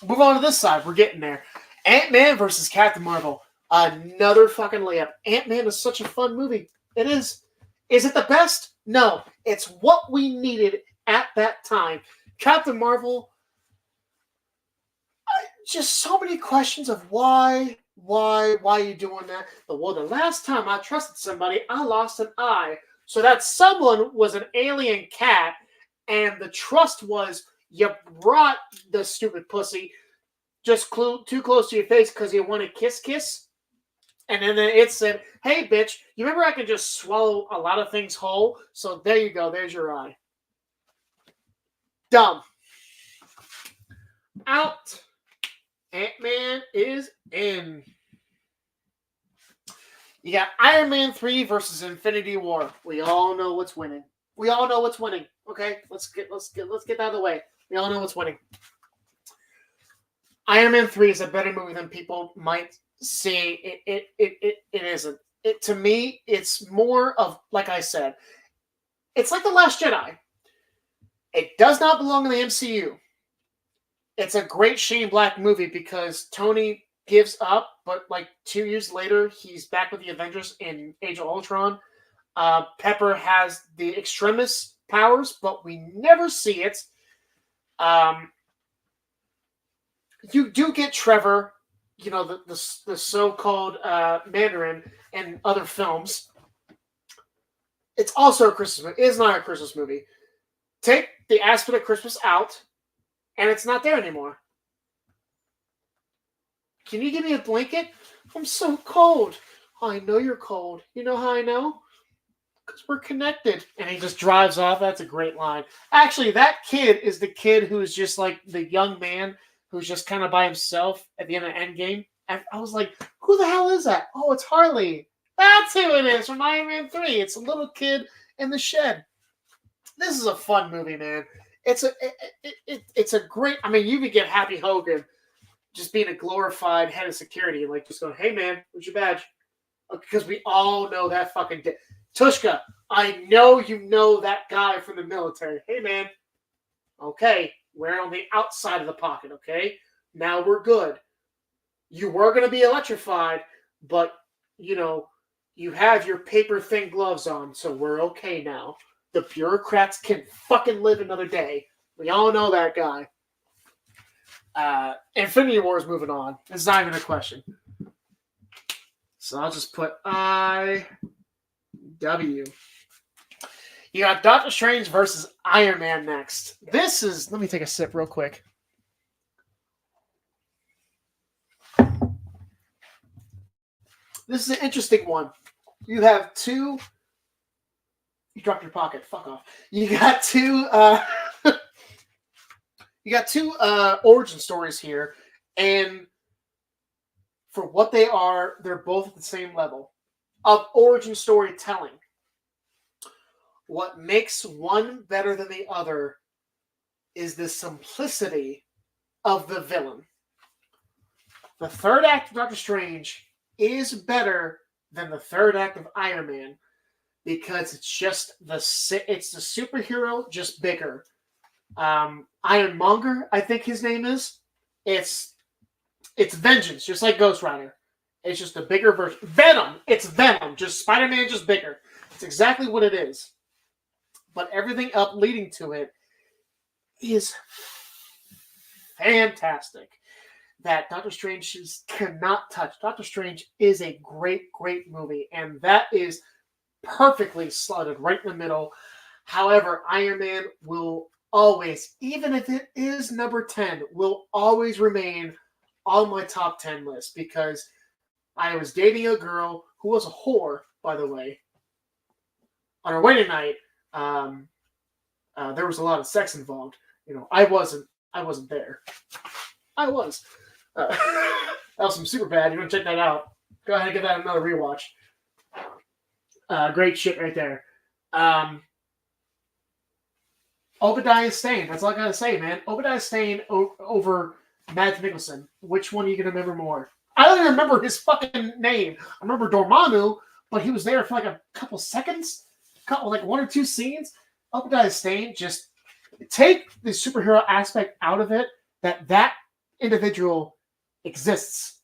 Move on to this side. We're getting there. Ant-Man versus Captain Marvel. Another fucking layup. Ant-Man is such a fun movie. It is. Is it the best? No. It's what we needed at that time. Captain Marvel, just so many questions of why are you doing that? Well, the last time I trusted somebody, I lost an eye. So that someone was an alien cat, and the trust was, you brought the stupid pussy just too close to your face because you want to kiss. And then it said, hey, bitch, you remember I can just swallow a lot of things whole? So there you go. There's your eye. Dumb. Out. Ant-Man is in. You got Iron Man 3 versus Infinity War. We all know what's winning. Okay? Let's get that out of the way. We all know what's winning. Iron Man 3 is a better movie than people might say. It isn't. To me, it's more of, like I said, it's like The Last Jedi. It does not belong in the MCU. It's a great Shane Black movie because Tony gives up, but like 2 years later, he's back with the Avengers in Age of Ultron. Pepper has the Extremis powers, but we never see it. You do get Trevor, the so-called Mandarin in other films. It's also a Christmas movie. It is not a Christmas movie. Take the aspect of Christmas out, and it's not there anymore. Can you give me a blanket? I'm so cold. Oh, I know you're cold. You know how I know? Because we're connected. And he just drives off. That's a great line. Actually, that kid is the kid who's just like the young man who's just kind of by himself at the end of Endgame. And I was like, who the hell is that? Oh, it's Harley. That's who it is from Iron Man 3. It's a little kid in the shed. This is a fun movie, man. It's a great. I mean, you could get Happy Hogan just being a glorified head of security, like just going, "Hey, man, where's your badge?" Because we all know that fucking Tushka. I know you know that guy from the military. Hey, man. Okay, we're on the outside of the pocket. Okay, now we're good. You were gonna be electrified, but you have your paper thin gloves on, so we're okay now. The bureaucrats can fucking live another day. We all know that guy. Infinity War is moving on. It's not even a question. So I'll just put IW. You got Doctor Strange versus Iron Man next. This is... Let me take a sip real quick. This is an interesting one. You have two... You dropped your pocket. Fuck off. You got two... You got two origin stories here, and for what they are, they're both at the same level of origin storytelling. What makes one better than the other is the simplicity of the villain. The third act of Doctor Strange is better than the third act of Iron Man because it's just the superhero just bigger. Ironmonger, I think his name is. It's vengeance, just like Ghost Rider. It's just a bigger version. Venom. It's Venom. Just Spider-Man, just bigger. It's exactly what it is. But everything up leading to it is fantastic. That Doctor Strange cannot touch. Doctor Strange is a great, great movie. And that is perfectly slotted right in the middle. However, Iron Man will always, even if it is number 10, will always remain on my top 10 list because I was dating a girl who was a whore, by the way. On our wedding night, there was a lot of sex involved. You know, I wasn't there. I was. That was some super bad. You want to check that out? Go ahead and give that another rewatch. Great shit right there. Obadiah Stane. That's all I gotta say, man. Obadiah Stane over Mads Mikkelsen. Which one are you gonna remember more? I don't even remember his fucking name. I remember Dormammu, but he was there for like a couple seconds, like one or two scenes. Obadiah Stane, just take the superhero aspect out of it. That individual exists.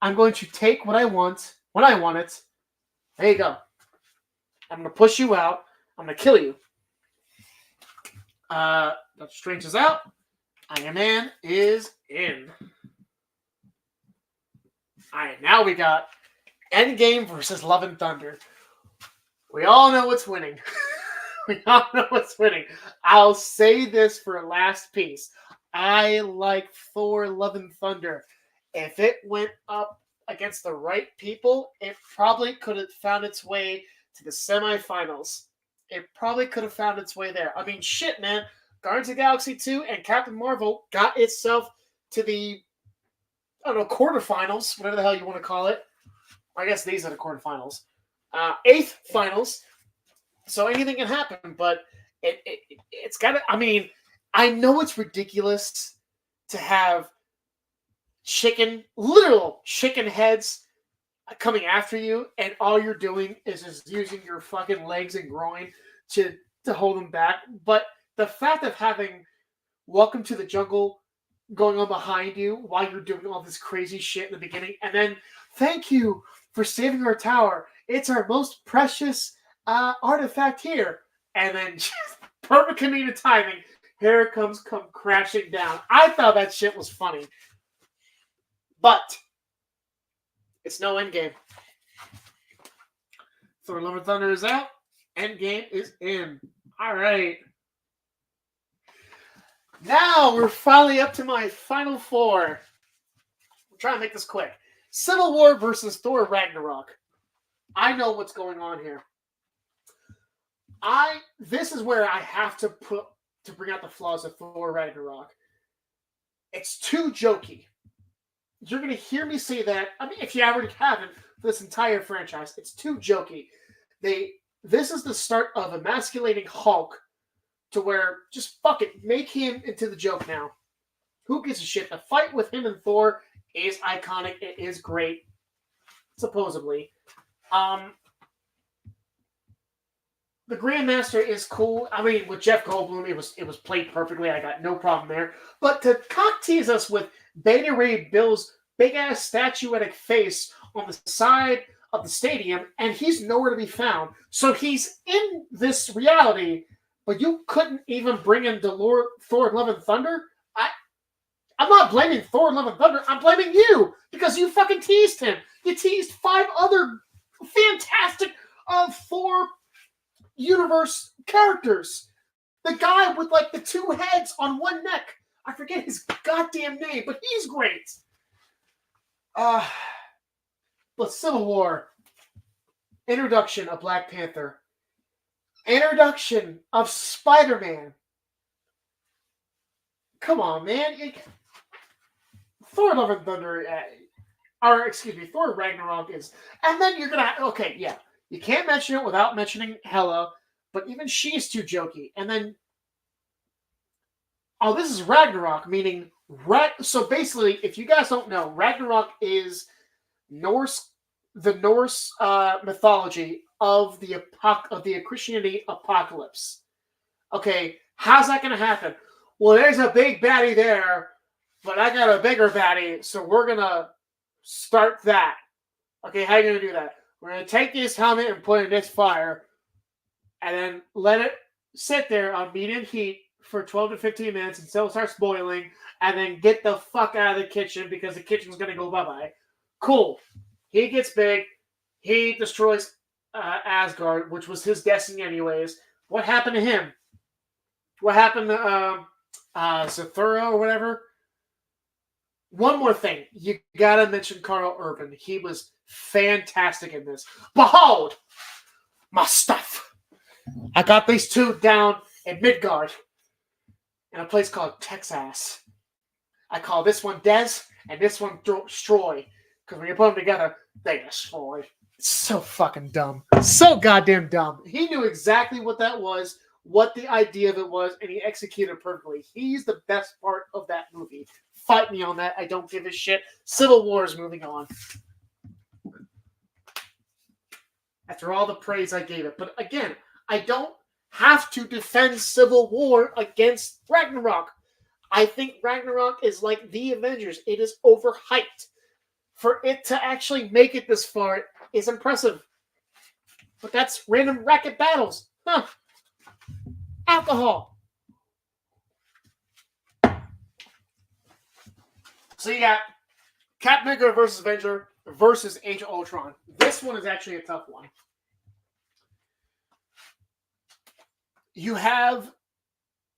I'm going to take what I want when I want it. There you go. I'm going to push you out. I'm going to kill you. Doctor Strange is out. Iron Man is in. Alright, now we got Endgame versus Love and Thunder. We all know what's winning. We all know what's winning. I'll say this for a last piece. I like Thor Love and Thunder. If it went up against the right people, it probably could have found its way to the semifinals. It probably could have found its way there. I mean, shit, man. Guardians of the Galaxy 2 and Captain Marvel got itself to the, I don't know, quarterfinals, whatever the hell you want to call it. I guess these are the quarterfinals. Eighth finals. So anything can happen, but it's got to, I mean, I know it's ridiculous to have literal chicken heads coming after you, and all you're doing is just using your fucking legs and groin to hold them back. But the fact of having Welcome to the Jungle going on behind you while you're doing all this crazy shit in the beginning, and then thank you for saving our tower. It's our most precious artifact here. And then just perfect comedic timing. Here it come crashing down. I thought that shit was funny. But it's no Endgame. Thor Love and Thunder is out. Endgame is in. All right. Now we're finally up to my final four. I'm trying to make this quick. Civil War versus Thor Ragnarok. I know what's going on here. This is where I have to bring out the flaws of Thor Ragnarok. It's too jokey. You're going to hear me say that. I mean, if you already haven't, for this entire franchise, it's too jokey. This is the start of emasculating Hulk to where just fuck it, make him into the joke now. Who gives a shit? The fight with him and Thor is iconic. It is great, supposedly. The Grandmaster is cool. I mean, with Jeff Goldblum, it was played perfectly. I got no problem there. But to cock tease us with Beta Ray Bill's big ass statuetic face on the side of the stadium, and he's nowhere to be found. So he's in this reality, but you couldn't even bring in Thor Love and Thunder? I'm not blaming Thor Love and Thunder. I'm blaming you because you fucking teased him. You teased 5 other fantastic Thor universe characters. The guy with like the 2 heads on one neck. I forget his goddamn name, but he's great. But Civil War. Introduction of Black Panther. Introduction of Spider-Man. Come on, man. Thor Love and Thunder. or excuse me, Thor Ragnarok is, and then you're gonna okay, yeah, you can't mention it without mentioning Hela, but even she's too jokey. And then, oh, this is Ragnarok, meaning so basically, if you guys don't know, Ragnarok is Norse, the Norse mythology of the Christianity apocalypse. Okay, how's that gonna happen? Well, there's a big baddie there, but I got a bigger baddie, so we're gonna start that. Okay, how are you gonna do that? We're gonna take this helmet and put it in this fire, and then let it sit there on medium heat for 12 to 15 minutes until it starts boiling, and then get the fuck out of the kitchen because the kitchen's gonna go bye-bye. Cool. He gets big. He destroys Asgard, which was his destiny anyways. What happened to him? What happened to Zathura or whatever? One more thing. You gotta mention Carl Urban. He was fantastic in this. Behold! My stuff! I got these two down in Midgard in a place called Texas. I call this one Des and this one Destroy. Because when you put them together, they destroy. It's so fucking dumb. So goddamn dumb. He knew exactly what that was, what the idea of it was, and he executed perfectly. He's the best part of that movie. Fight me on that. I don't give a shit. Civil War is moving on. After all the praise I gave it. But again, I don't have to defend Civil War against Ragnarok. I think Ragnarok is like the Avengers. It is overhyped. For it to actually make it this far is impressive. But that's random bracket battles. Huh. Alcohol. So you got Captain America versus Avenger versus Age of Ultron. This one is actually a tough one. You have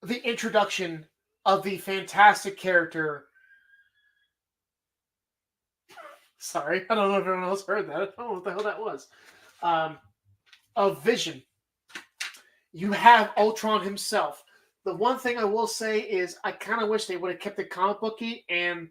the introduction of the fantastic character. Sorry, I don't know if everyone else heard that. I don't know what the hell that was. Of Vision. You have Ultron himself. The one thing I will say is I kind of wish they would have kept the comic booky and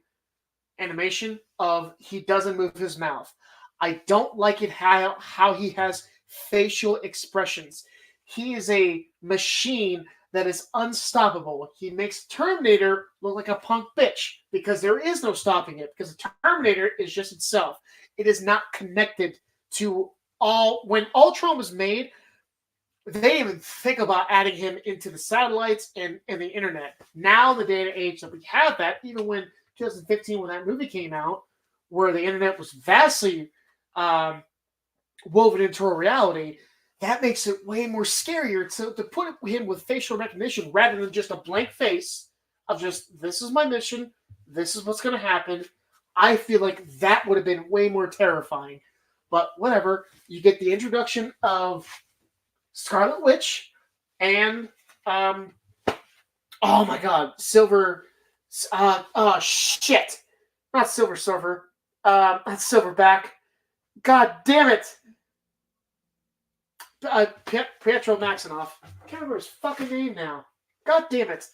animation of he doesn't move his mouth. I don't like it how he has facial expressions. He is a machine that is unstoppable. He makes Terminator look like a punk bitch because there is no stopping it, because the Terminator is just itself. It is not connected to all. When Ultron was made, they didn't even think about adding him into the satellites and the internet. Now, in the day and age that we have that, even when 2015, when that movie came out, where the internet was vastly woven into a reality, that makes it way more scarier to put him with facial recognition rather than just a blank face of just, this is my mission, this is what's going to happen. I feel like that would have been way more terrifying. But whatever. You get the introduction of Scarlet Witch and, oh my god, Silver, shit. Not Silver Surfer. That's Silverback. God damn it. Pietro Maximoff. I can't remember his fucking name now. God damn it.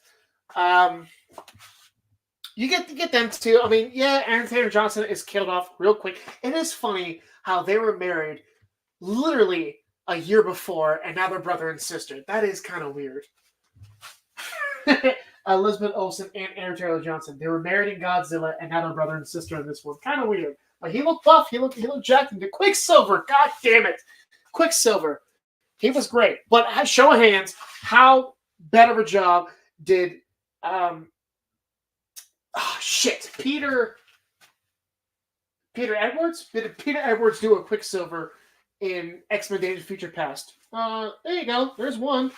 You get them too. I mean, yeah, Aaron Taylor Johnson is killed off real quick. It is funny how they were married literally a year before, and now they're brother and sister. That is kind of weird. Elizabeth Olsen and Aaron Taylor Johnson. They were married in Godzilla, and now they're brother and sister in this one. Kind of weird. But he looked buff. He looked jacked into Quicksilver. God damn it. Quicksilver. He was great. But show of hands, how bad of a job did Peter Edwards? Did Peter Edwards do a Quicksilver in X-Men Days of Future Past? There you go. There's one.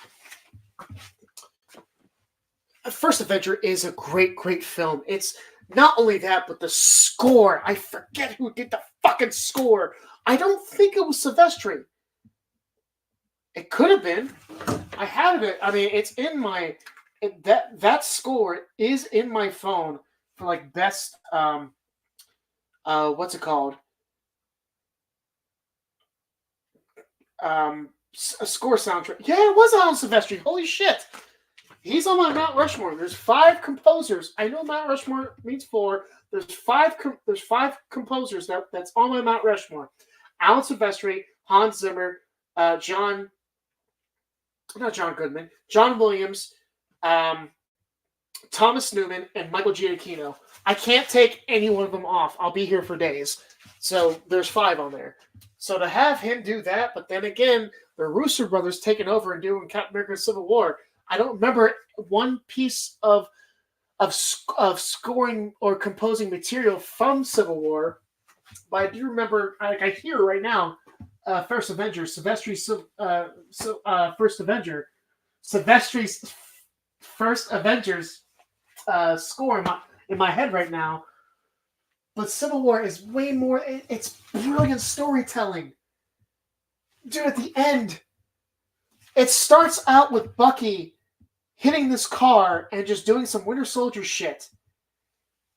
First Avenger is a great, great film. It's not only that, but the score. I forget who did the fucking score. I don't think it was Silvestri. It could have been. I have it. I mean, it's in my... That score is in my phone for, like, best... what's it called? A score soundtrack. Yeah, it was Alan Silvestri. Holy shit. He's on my Mount Rushmore. There's 5 composers. I know Mount Rushmore means 4. There's 5 composers that's on my Mount Rushmore. Alan Silvestri, Hans Zimmer, John Goodman, John Williams, Thomas Newman, and Michael Giacchino. I can't take any one of them off. I'll be here for days. So there's 5 on there. So to have him do that, but then again, the Russo brothers taking over and doing Captain America: Civil War. I don't remember one piece of scoring or composing material from Civil War, but I do remember. I hear right now, First Avenger, Silvestri's First Avenger, Silvestri's First Avengers score in my head right now. But Civil War is way more. It's brilliant storytelling. Dude, at the end, it starts out with Bucky hitting this car and just doing some Winter Soldier shit.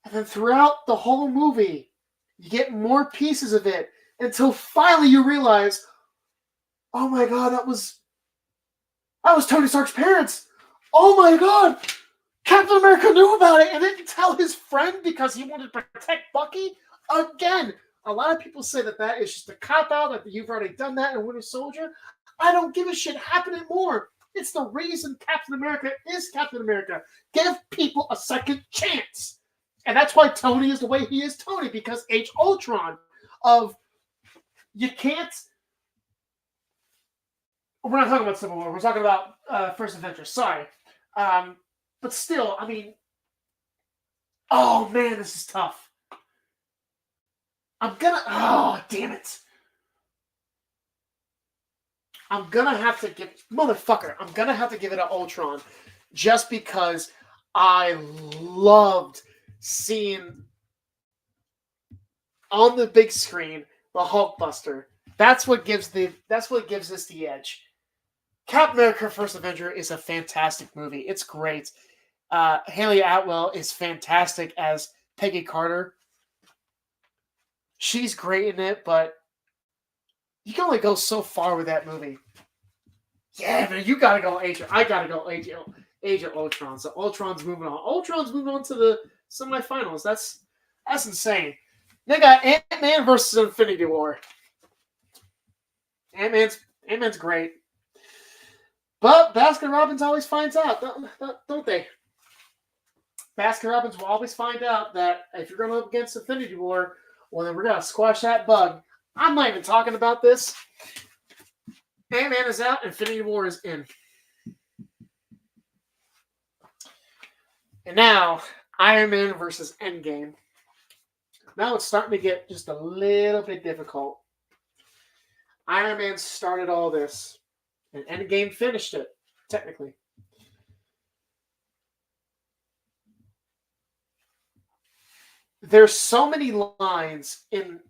And then throughout the whole movie, you get more pieces of it until finally you realize, oh my God, that was Tony Stark's parents. Oh my God, Captain America knew about it and didn't tell his friend because he wanted to protect Bucky. Again, a lot of people say that is just a cop-out, that you've already done that in Winter Soldier. I don't give a shit. Happen it more. It's the reason Captain America is Captain America. Give people a second chance. And that's why Tony is the way he is Tony, because Age Ultron of you can't. We're not talking about Civil War. We're talking about First Avenger. Sorry. But still, I mean, oh man, this is tough. Oh, damn it. I'm going to have to give it to Ultron just because I loved seeing on the big screen the Hulkbuster. That's what gives this the edge. Captain America: First Avenger is a fantastic movie. It's great. Haley Atwell is fantastic as Peggy Carter. She's great in it, but you can only go so far with that movie. Yeah, man, you gotta go Agent. I gotta go Agent Ultron. So Ultron's moving on. Ultron's moving on to the semifinals. That's insane. They got Ant-Man versus Infinity War. Ant-Man's great. But Baskin-Robbins always finds out, don't they? Baskin-Robbins will always find out that if you're going up against Infinity War, well, then we're going to squash that bug. I'm not even talking about this. Ant-Man is out, Infinity War is in. And now, Iron Man versus Endgame. Now it's starting to get just a little bit difficult. Iron Man started all this, and Endgame finished it, technically. There's so many lines in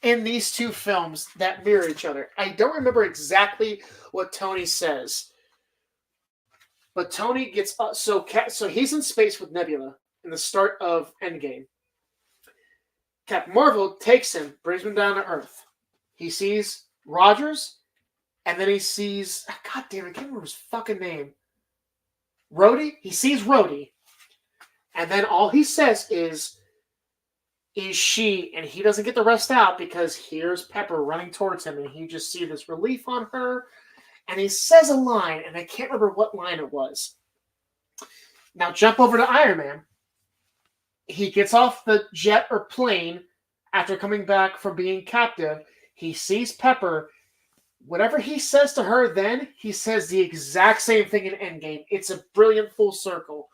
these two films that mirror each other. I don't remember exactly what Tony says, but Tony gets so he's in space with Nebula in the start of Endgame. Captain Marvel takes him, brings him down to Earth. He sees Rogers, and then he sees, God damn it, I can't remember his fucking name. Rhodey? He sees Rhodey, and then all he says is she, and he doesn't get the rest out because here's Pepper running towards him, and he just sees this relief on her, and he says a line, and I can't remember what line it was. Now jump over to Iron Man. He gets off the jet or plane after coming back from being captive. He sees Pepper. Whatever he says to her then, he says the exact same thing in Endgame. It's a brilliant full circle.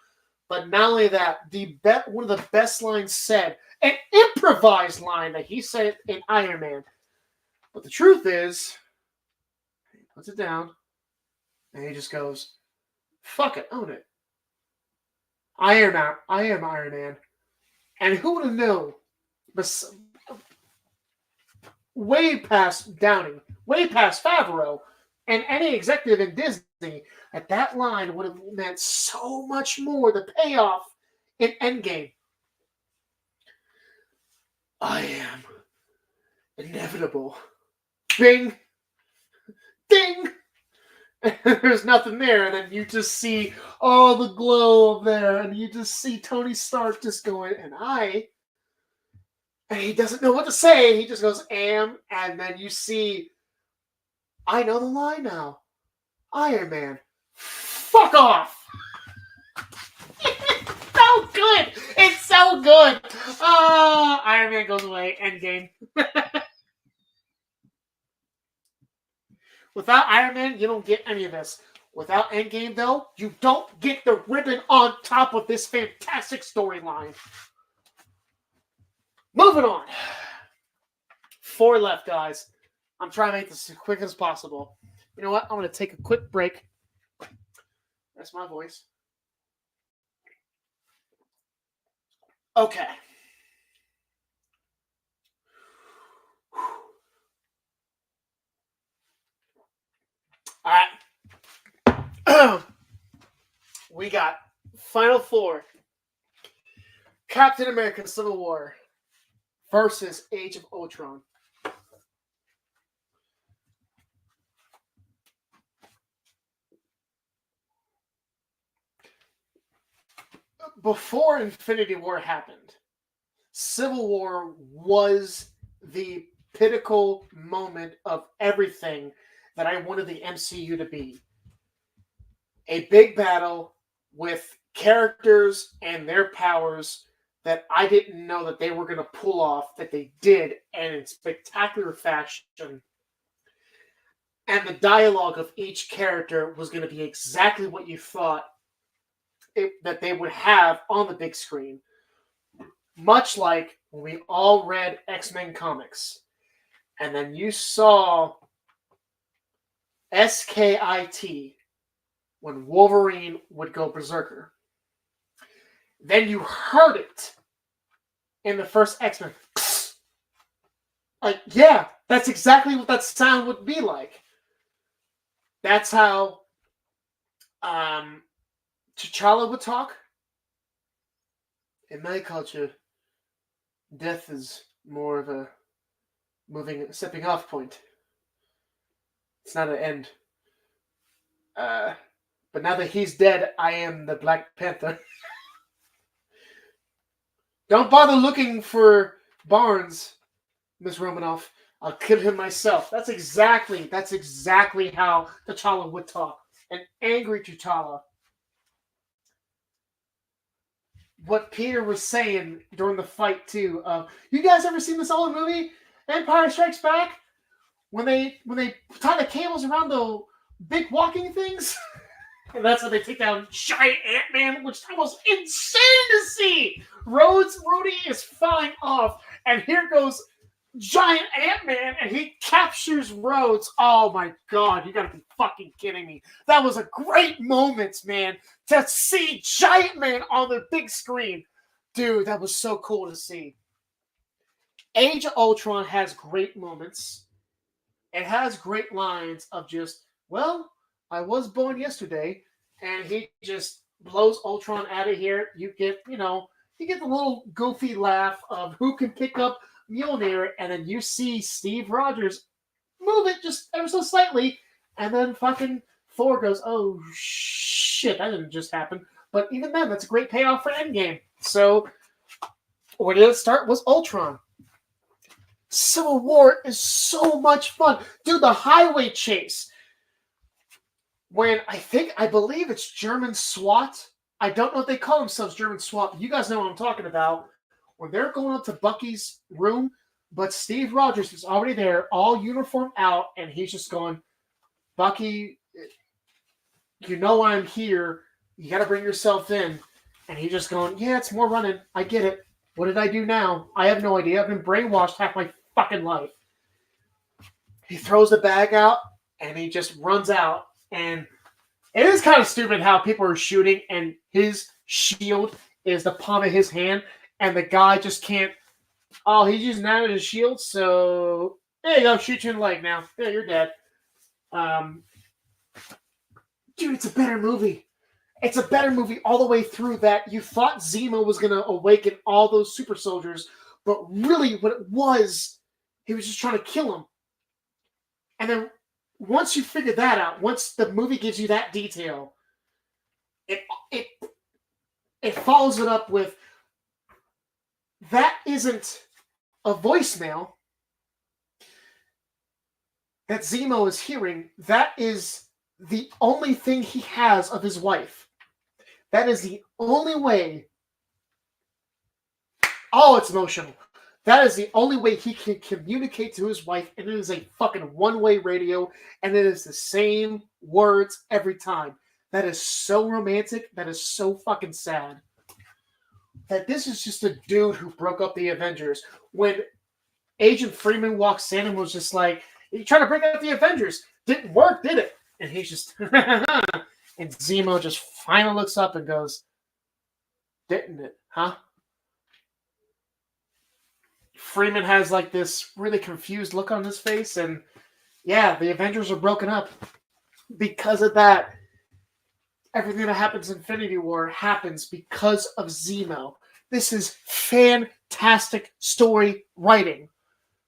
But not only that, one of the best lines said, an improvised line that he said in Iron Man. But the truth is, he puts it down, and he just goes, fuck it, own it. I am Iron Man. And who would have known, way past Downey, way past Favreau, and any executive in Disney, that line would have meant so much more, the payoff in Endgame. I am inevitable. Bing! Ding! there's nothing there, and then you just see all the glow up there, and you just see Tony Stark just going, and he doesn't know what to say. He just goes, and then you see, I know the line now. Iron Man, fuck off. It's so good. It's so good. Iron Man goes away. Endgame. Without Iron Man, you don't get any of this. Without Endgame, though, you don't get the ribbon on top of this fantastic storyline. Moving on. 4 left, guys. I'm trying to make this as quick as possible. You know what? I'm going to take a quick break. That's my voice. Okay. All right. We got Final 4. Captain America Civil War versus Age of Ultron. Before Infinity War happened, Civil War was the pinnacle moment of everything that I wanted the MCU to be. A big battle with characters and their powers that I didn't know that they were going to pull off, that they did, and in spectacular fashion. And the dialogue of each character was going to be exactly what you thought that they would have on the big screen. Much like when we all read X-Men comics. And then you saw SKIT when Wolverine would go berserker. Then you heard it in the first X-Men. Like, yeah, that's exactly what that sound would be like. That's how T'Challa would talk. In my culture, death is more of a stepping off point. It's not an end. But now that he's dead, I am the Black Panther. Don't bother looking for Barnes, Miss Romanoff. I'll kill him myself. That's exactly how T'Challa would talk. An angry T'Challa. What Peter was saying during the fight too. You guys ever seen this old movie, Empire Strikes Back? When they tie the cables around the big walking things, and that's how they take down giant Ant-Man, which that was insane to see. Rhodey is flying off, and here goes giant Ant-Man, and he captures Rhodes. Oh my God, you gotta be fucking kidding me. That was a great moment, man, to see Giant Man on the big screen. Dude, that was so cool to see. Age of Ultron has great moments. It has great lines of just, well, I was born yesterday, and he just blows Ultron out of here. You get the little goofy laugh of who can pick up Mjolnir, and then you see Steve Rogers move it just ever so slightly, and then fucking Thor goes, oh shit, that didn't just happen. But even then, that's a great payoff for Endgame. So, where did it start? Was Ultron. Civil War is so much fun. Dude, the highway chase. When I believe it's German SWAT. I don't know if they call themselves German SWAT, but you guys know what I'm talking about. When they're going up to Bucky's room, but Steve Rogers is already there, all uniform out, and he's just going, Bucky, you know I'm here. You got to bring yourself in. And he's just going, yeah, it's more running. I get it. What did I do now? I have no idea. I've been brainwashed half my fucking life. He throws the bag out, and he just runs out. And it is kind of stupid how people are shooting, and his shield is the palm of his hand, and the guy just can't. Oh, he's using that as a shield, so there you go. Shoot you in the leg now. Yeah, you're dead. Dude, it's a better movie. It's a better movie all the way through that. You thought Zemo was going to awaken all those super soldiers, but really what it was, he was just trying to kill them. And then once you figure that out, once the movie gives you that detail, it it it follows it up with that isn't a voicemail that Zemo is hearing. That is the only thing he has of his wife. That is the only way. Oh, it's emotional. That is the only way he can communicate to his wife, and it is a fucking one-way radio, and it is the same words every time. That is so romantic. That is so fucking sad. That this is just a dude who broke up the Avengers. When Agent Freeman walks in and was just like, "You trying to break up the Avengers? Didn't work, did it?" And he's just, and Zemo just finally looks up and goes, "Didn't it? Huh?" Freeman has like this really confused look on his face, and yeah, the Avengers are broken up because of that. Everything that happens in Infinity War happens because of Zemo. This is fantastic story writing.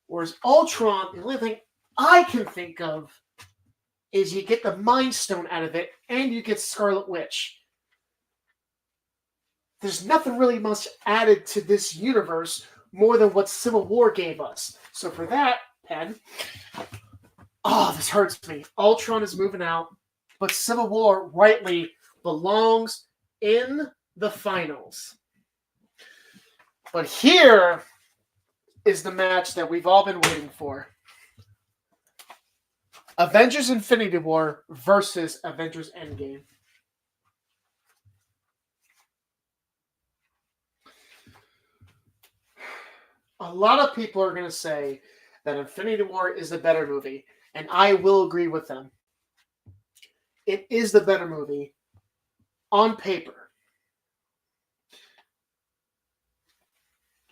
Whereas Ultron, the only thing I can think of is you get the Mind Stone out of it, and you get Scarlet Witch. There's nothing really much added to this universe more than what Civil War gave us. So for that, Pen, oh, this hurts me. Ultron is moving out, but Civil War rightly belongs in the finals. But here is the match that we've all been waiting for. Avengers Infinity War versus Avengers Endgame. A lot of people are going to say that Infinity War is the better movie, and I will agree with them. It is the better movie on paper.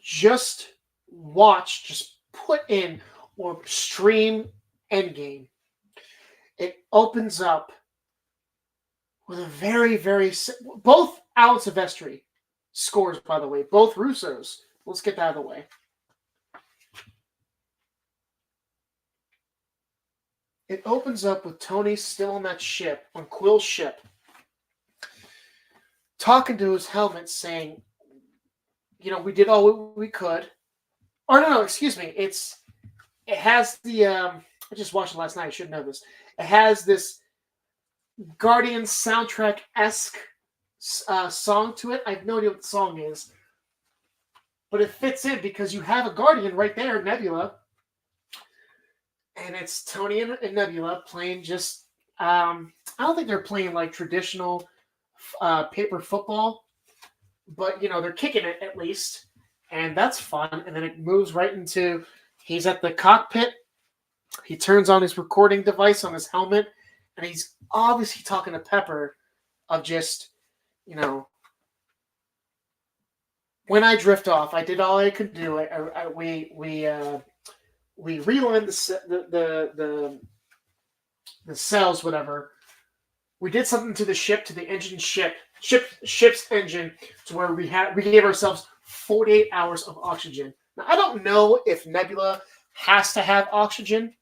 Just watch, just put in or stream Endgame. It opens up with a very, very... Both Alex Silvestri scores, by the way. Both Russos. Let's get that out of the way. It opens up with Tony still on that ship, on Quill's ship, talking to his helmet saying, you know, we did all we could. Or no, excuse me. It has the... I just watched it last night. I should know this. It has this Guardians soundtrack-esque song to it. I have no idea what the song is. But it fits in because you have a Guardian right there, Nebula. And it's Tony and Nebula playing just... I don't think they're playing like traditional paper football. But, you know, they're kicking it at least. And that's fun. And then it moves right into... He's at the cockpit. He turns on his recording device on his helmet. And he's obviously talking to Pepper of just, you know, when I drift off, I did all I could do. We relined the cells, whatever. We did something to the ship, to the engine ship's engine, to where we gave ourselves 48 hours of oxygen. Now I don't know if Nebula has to have oxygen.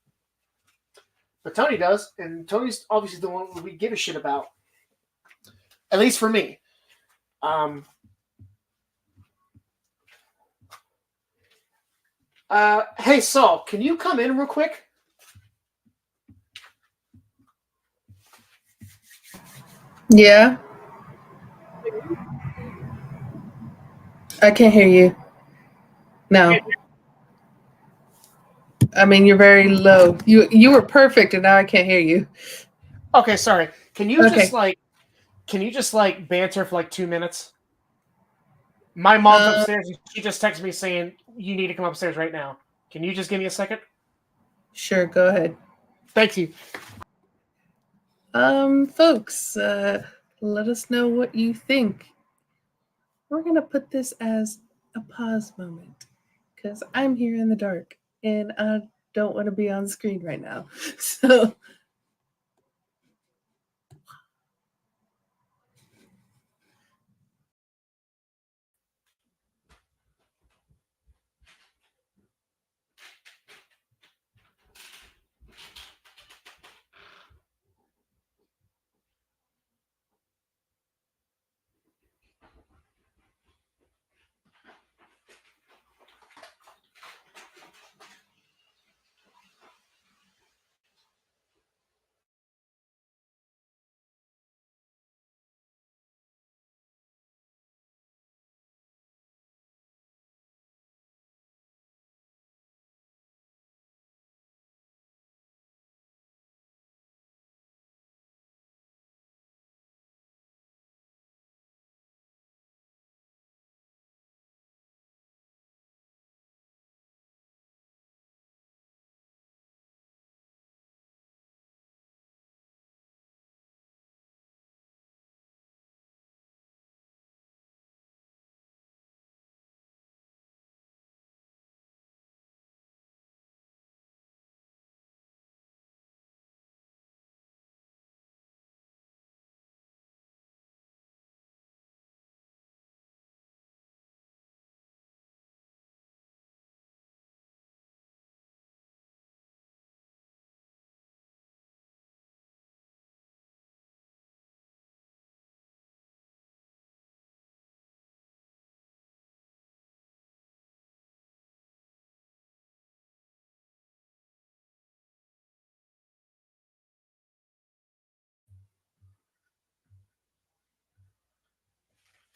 But Tony does, and Tony's obviously the one we give a shit about. At least for me. Hey, Saul, can you come in real quick? Yeah. I can't hear you. No. I mean, you're very low. You were perfect, and now I can't hear you. Okay, sorry. Can you just banter for like 2 minutes? My mom's upstairs, and she just texted me saying you need to come upstairs right now. Can you just give me a second? Sure, go ahead. Thank you. Folks, let us know what you think. We're gonna put this as a pause moment because I'm here in the dark and I don't want to be on screen right now. So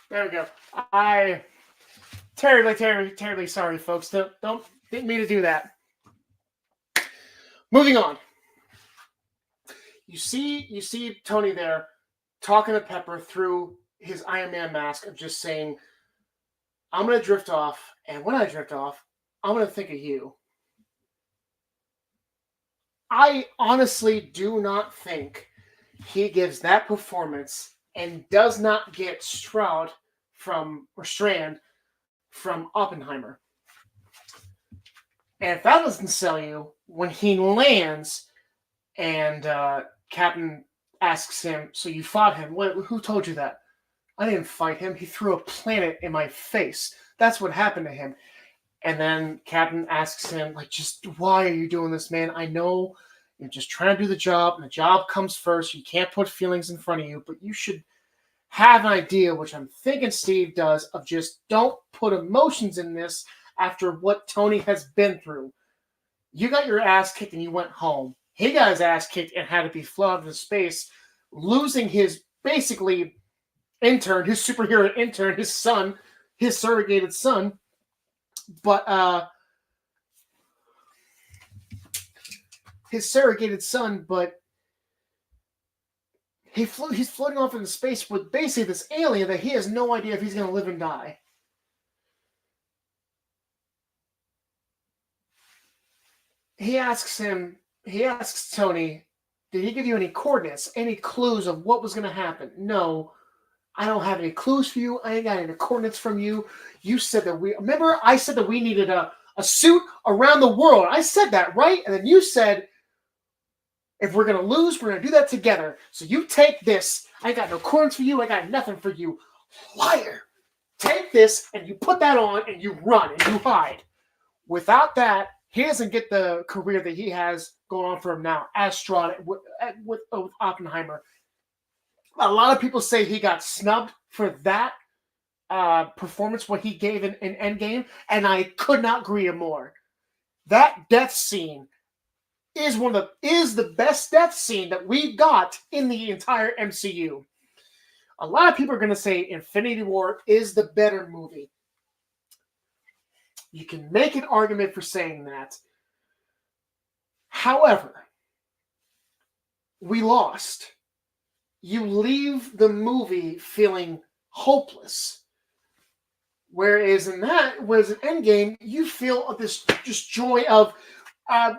There we go. I terribly sorry, folks. Didn't mean to do that. Moving on. You see Tony there talking to Pepper through his Iron Man mask of just saying, I'm gonna drift off, and when I drift off, I'm gonna think of you. I honestly do not think he gives that performance and does not get Strand from Oppenheimer. And if that doesn't sell you, when he lands and Captain asks him, so you fought him, who told you that? I didn't fight him. He threw a planet in my face. That's what happened to him. And then Captain asks him, like, just why are you doing this, man? I know you're just trying to do the job, and the job comes first. You can't put feelings in front of you, but you should have an idea, which I'm thinking Steve does, of just don't put emotions in this after what Tony has been through. You got your ass kicked and you went home. He got his ass kicked and had to be flown into space, losing his basically intern, his superhero intern, his son, his surrogated son. But he's floating off into space with basically this alien that he has no idea if he's going to live and die. He asks Tony, did he give you any coordinates, any clues of what was going to happen? No, I don't have any clues for you. I ain't got any coordinates from you. You said that remember I said that we needed a suit around the world. I said that, right? And then you said, if we're going to lose, we're going to do that together. So you take this. I got no coordinates for you. I got nothing for you. Liar. Take this and you put that on and you run and you hide. Without that, he doesn't get the career that he has going on for him now as Strahd with Oppenheimer. A lot of people say he got snubbed for that performance, what he gave in Endgame, and I could not agree more. That death scene is the best death scene that we got in the entire MCU. A lot of people are going to say Infinity War is the better movie. You can make an argument for saying that. However, we lost. You leave the movie feeling hopeless. Whereas in Endgame, you feel this just joy of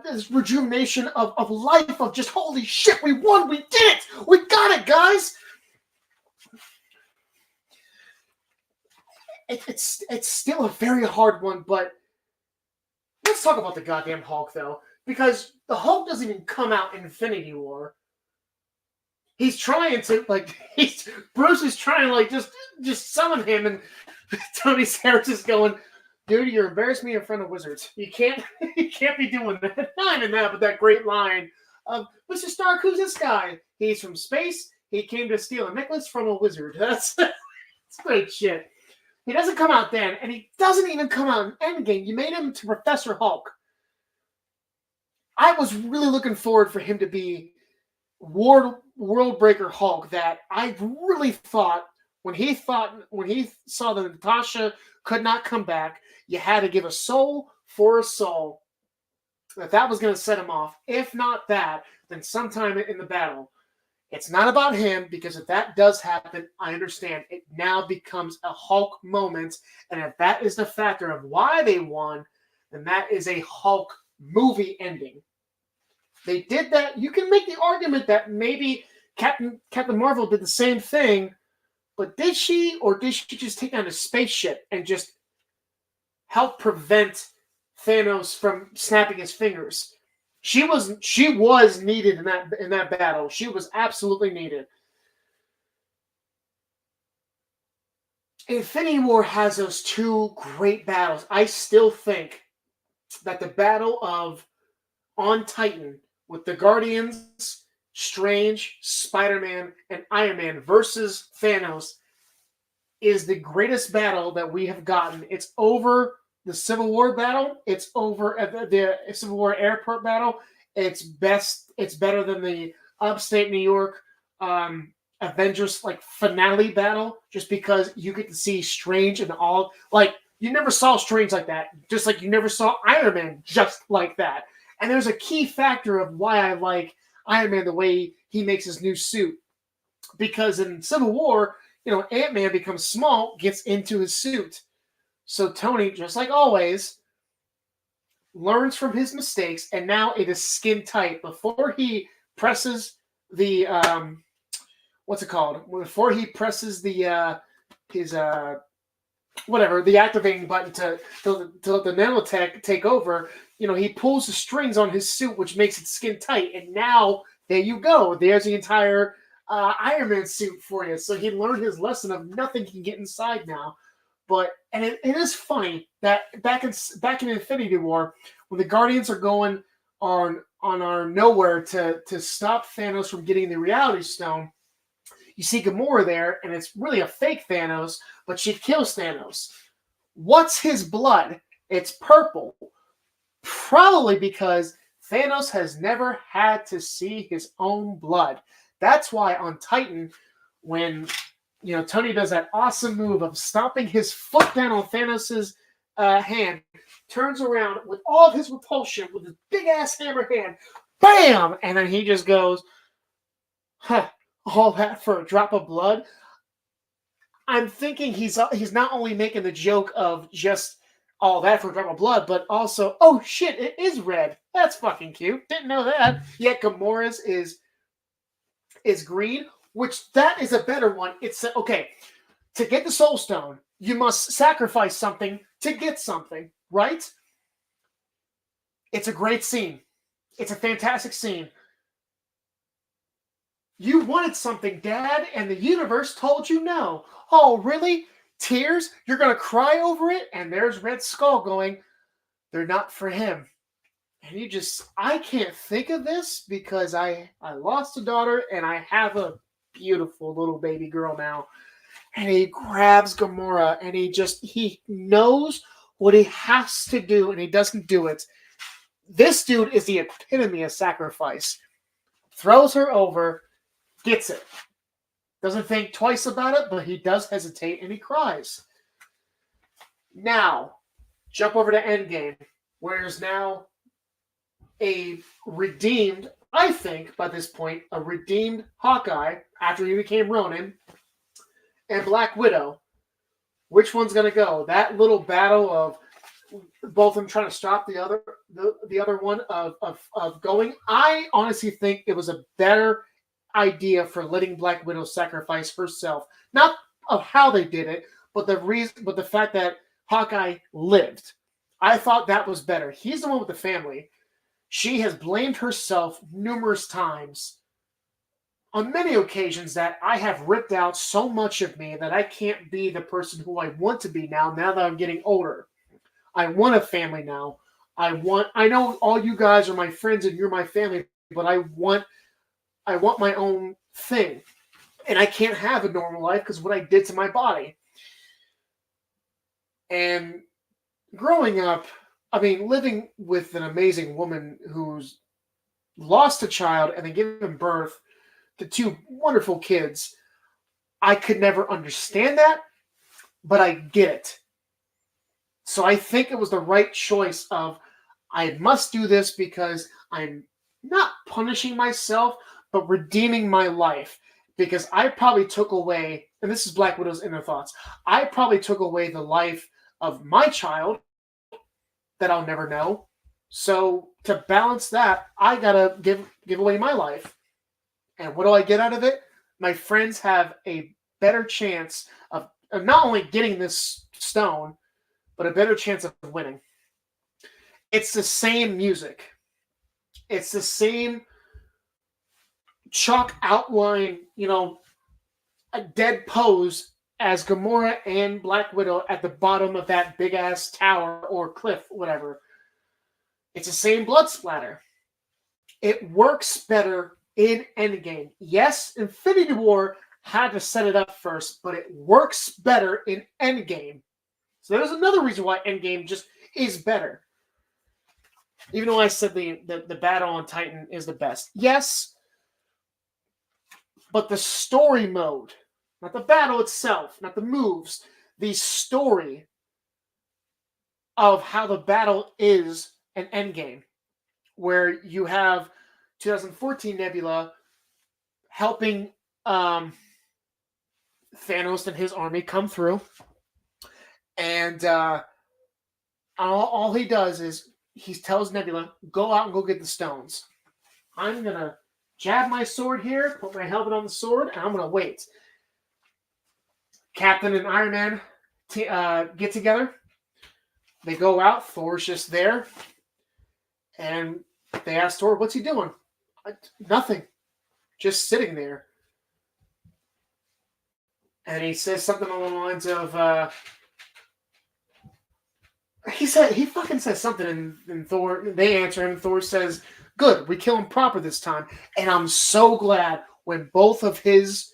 this rejuvenation of life, of just, holy shit, we won, we did it, we got it, guys. It's still a very hard one, but let's talk about the goddamn Hulk, though, because the Hulk doesn't even come out in Infinity War. He's trying to, Bruce is trying to, just summon him, and Tony Stark is going, dude, you're embarrassing me in front of wizards. You can't be doing that. Not even that, but that great line of, Mr. Stark, who's this guy? He's from space. He came to steal a necklace from a wizard. That's great shit. He doesn't come out then, and he doesn't even come out in Endgame. You made him to Professor Hulk. I was really looking forward for him to be World Breaker Hulk, that I really thought when he saw that Natasha could not come back, you had to give a soul for a soul. That was going to set him off. If not that, then sometime in the battle. It's not about him, because if that does happen, I understand. It now becomes a Hulk moment, and if that is the factor of why they won, then that is a Hulk movie ending. They did that. You can make the argument that maybe Captain Marvel did the same thing, but did she, or did she just take on a spaceship and just help prevent Thanos from snapping his fingers? She was needed in that battle. She was absolutely needed. Infinity War has those two great battles. I still think that the battle of on Titan with the Guardians, Strange, Spider-Man, and Iron Man versus Thanos is the greatest battle that we have gotten. It's over the Civil War battle. It's over the Civil War airport battle. It's better than the upstate New York Avengers like finale battle, just because you get to see Strange and all, like, you never saw Strange like that, just like you never saw Iron Man just like that. And there's a key factor of why I like Iron Man the way he makes his new suit, because in Civil War, Ant-Man becomes small, gets into his suit. So Tony, just like always, learns from his mistakes, and now it is skin tight. Before he presses the what's it called? Before he presses the his the activating button to let the nanotech take over, he pulls the strings on his suit, which makes it skin tight, and now there you go. There's the entire Iron Man suit for you. So he learned his lesson of nothing can get inside now. But it is funny that back in Infinity War, when the Guardians are going on our nowhere to stop Thanos from getting the Reality Stone, you see Gamora there, and it's really a fake Thanos, but she kills Thanos. What's his blood? It's purple. Probably because Thanos has never had to see his own blood. That's why on Titan, when Tony does that awesome move of stomping his foot down on Thanos' hand, turns around with all of his repulsion, with his big-ass hammer hand, bam! And then he just goes, huh, all that for a drop of blood? I'm thinking he's not only making the joke of just all that for a drop of blood, but also, oh shit, it is red. That's fucking cute. Didn't know that. Yet Gamora's is green, which that is a better one. It's okay. To get the Soul Stone, you must sacrifice something to get something, right? It's a great scene. It's a fantastic scene. You wanted something, Dad, and the universe told you no. Oh, really? Tears? You're going to cry over it? And there's Red Skull going, they're not for him. And I can't think of this because I lost a daughter and I have a beautiful little baby girl now. And he grabs Gamora and he knows what he has to do and he doesn't do it. This dude is the epitome of sacrifice. Throws her over, gets it. Doesn't think twice about it, but he does hesitate and he cries. Now, jump over to Endgame, where there's now a redeemed, I think, by this point, a redeemed Hawkeye after he became Ronin, and Black Widow. Which one's going to go? That little battle of both of them trying to stop the other one of going. I honestly think it was a better idea for letting Black Widow sacrifice herself. Not of how they did it, but the fact that Hawkeye lived. I thought that was better. He's the one with the family. She has blamed herself numerous times on many occasions that I have ripped out so much of me that I can't be the person who I want to be now that I'm getting older. I want a family now. I know all you guys are my friends and you're my family, but I want my own thing. And I can't have a normal life because of what I did to my body. And growing up, living with an amazing woman who's lost a child and then given birth to two wonderful kids, I could never understand that, but I get it. So I think it was the right choice of, I must do this because I'm not punishing myself, but redeeming my life. Because I probably took away, and this is Black Widow's inner thoughts, I probably took away the life of my child that I'll never know. So to balance that, I gotta give away my life. And what do I get out of it? My friends have a better chance of not only getting this stone, but a better chance of winning. It's the same music. It's the same chalk outline, a dead pose as Gamora and Black Widow at the bottom of that big-ass tower or cliff, whatever. It's the same blood splatter. It works better in Endgame. Yes, Infinity War had to set it up first, but it works better in Endgame. So there's another reason why Endgame just is better. Even though I said the battle on Titan is the best. Yes, But the story mode, not the battle itself, not the moves, the story of how the battle is an endgame, where you have 2014 Nebula helping Thanos and his army come through, and all he does is he tells Nebula, go out and go get the stones. I'm going to jab my sword here, put my helmet on the sword, and I'm going to wait. Captain and Iron Man get together. They go out. Thor's just there. And they ask Thor, what's he doing? Nothing. Just sitting there. And he says something along the lines of, he fucking says something, and Thor, they answer him, and Thor says, good, we kill him proper this time. And I'm so glad when both of his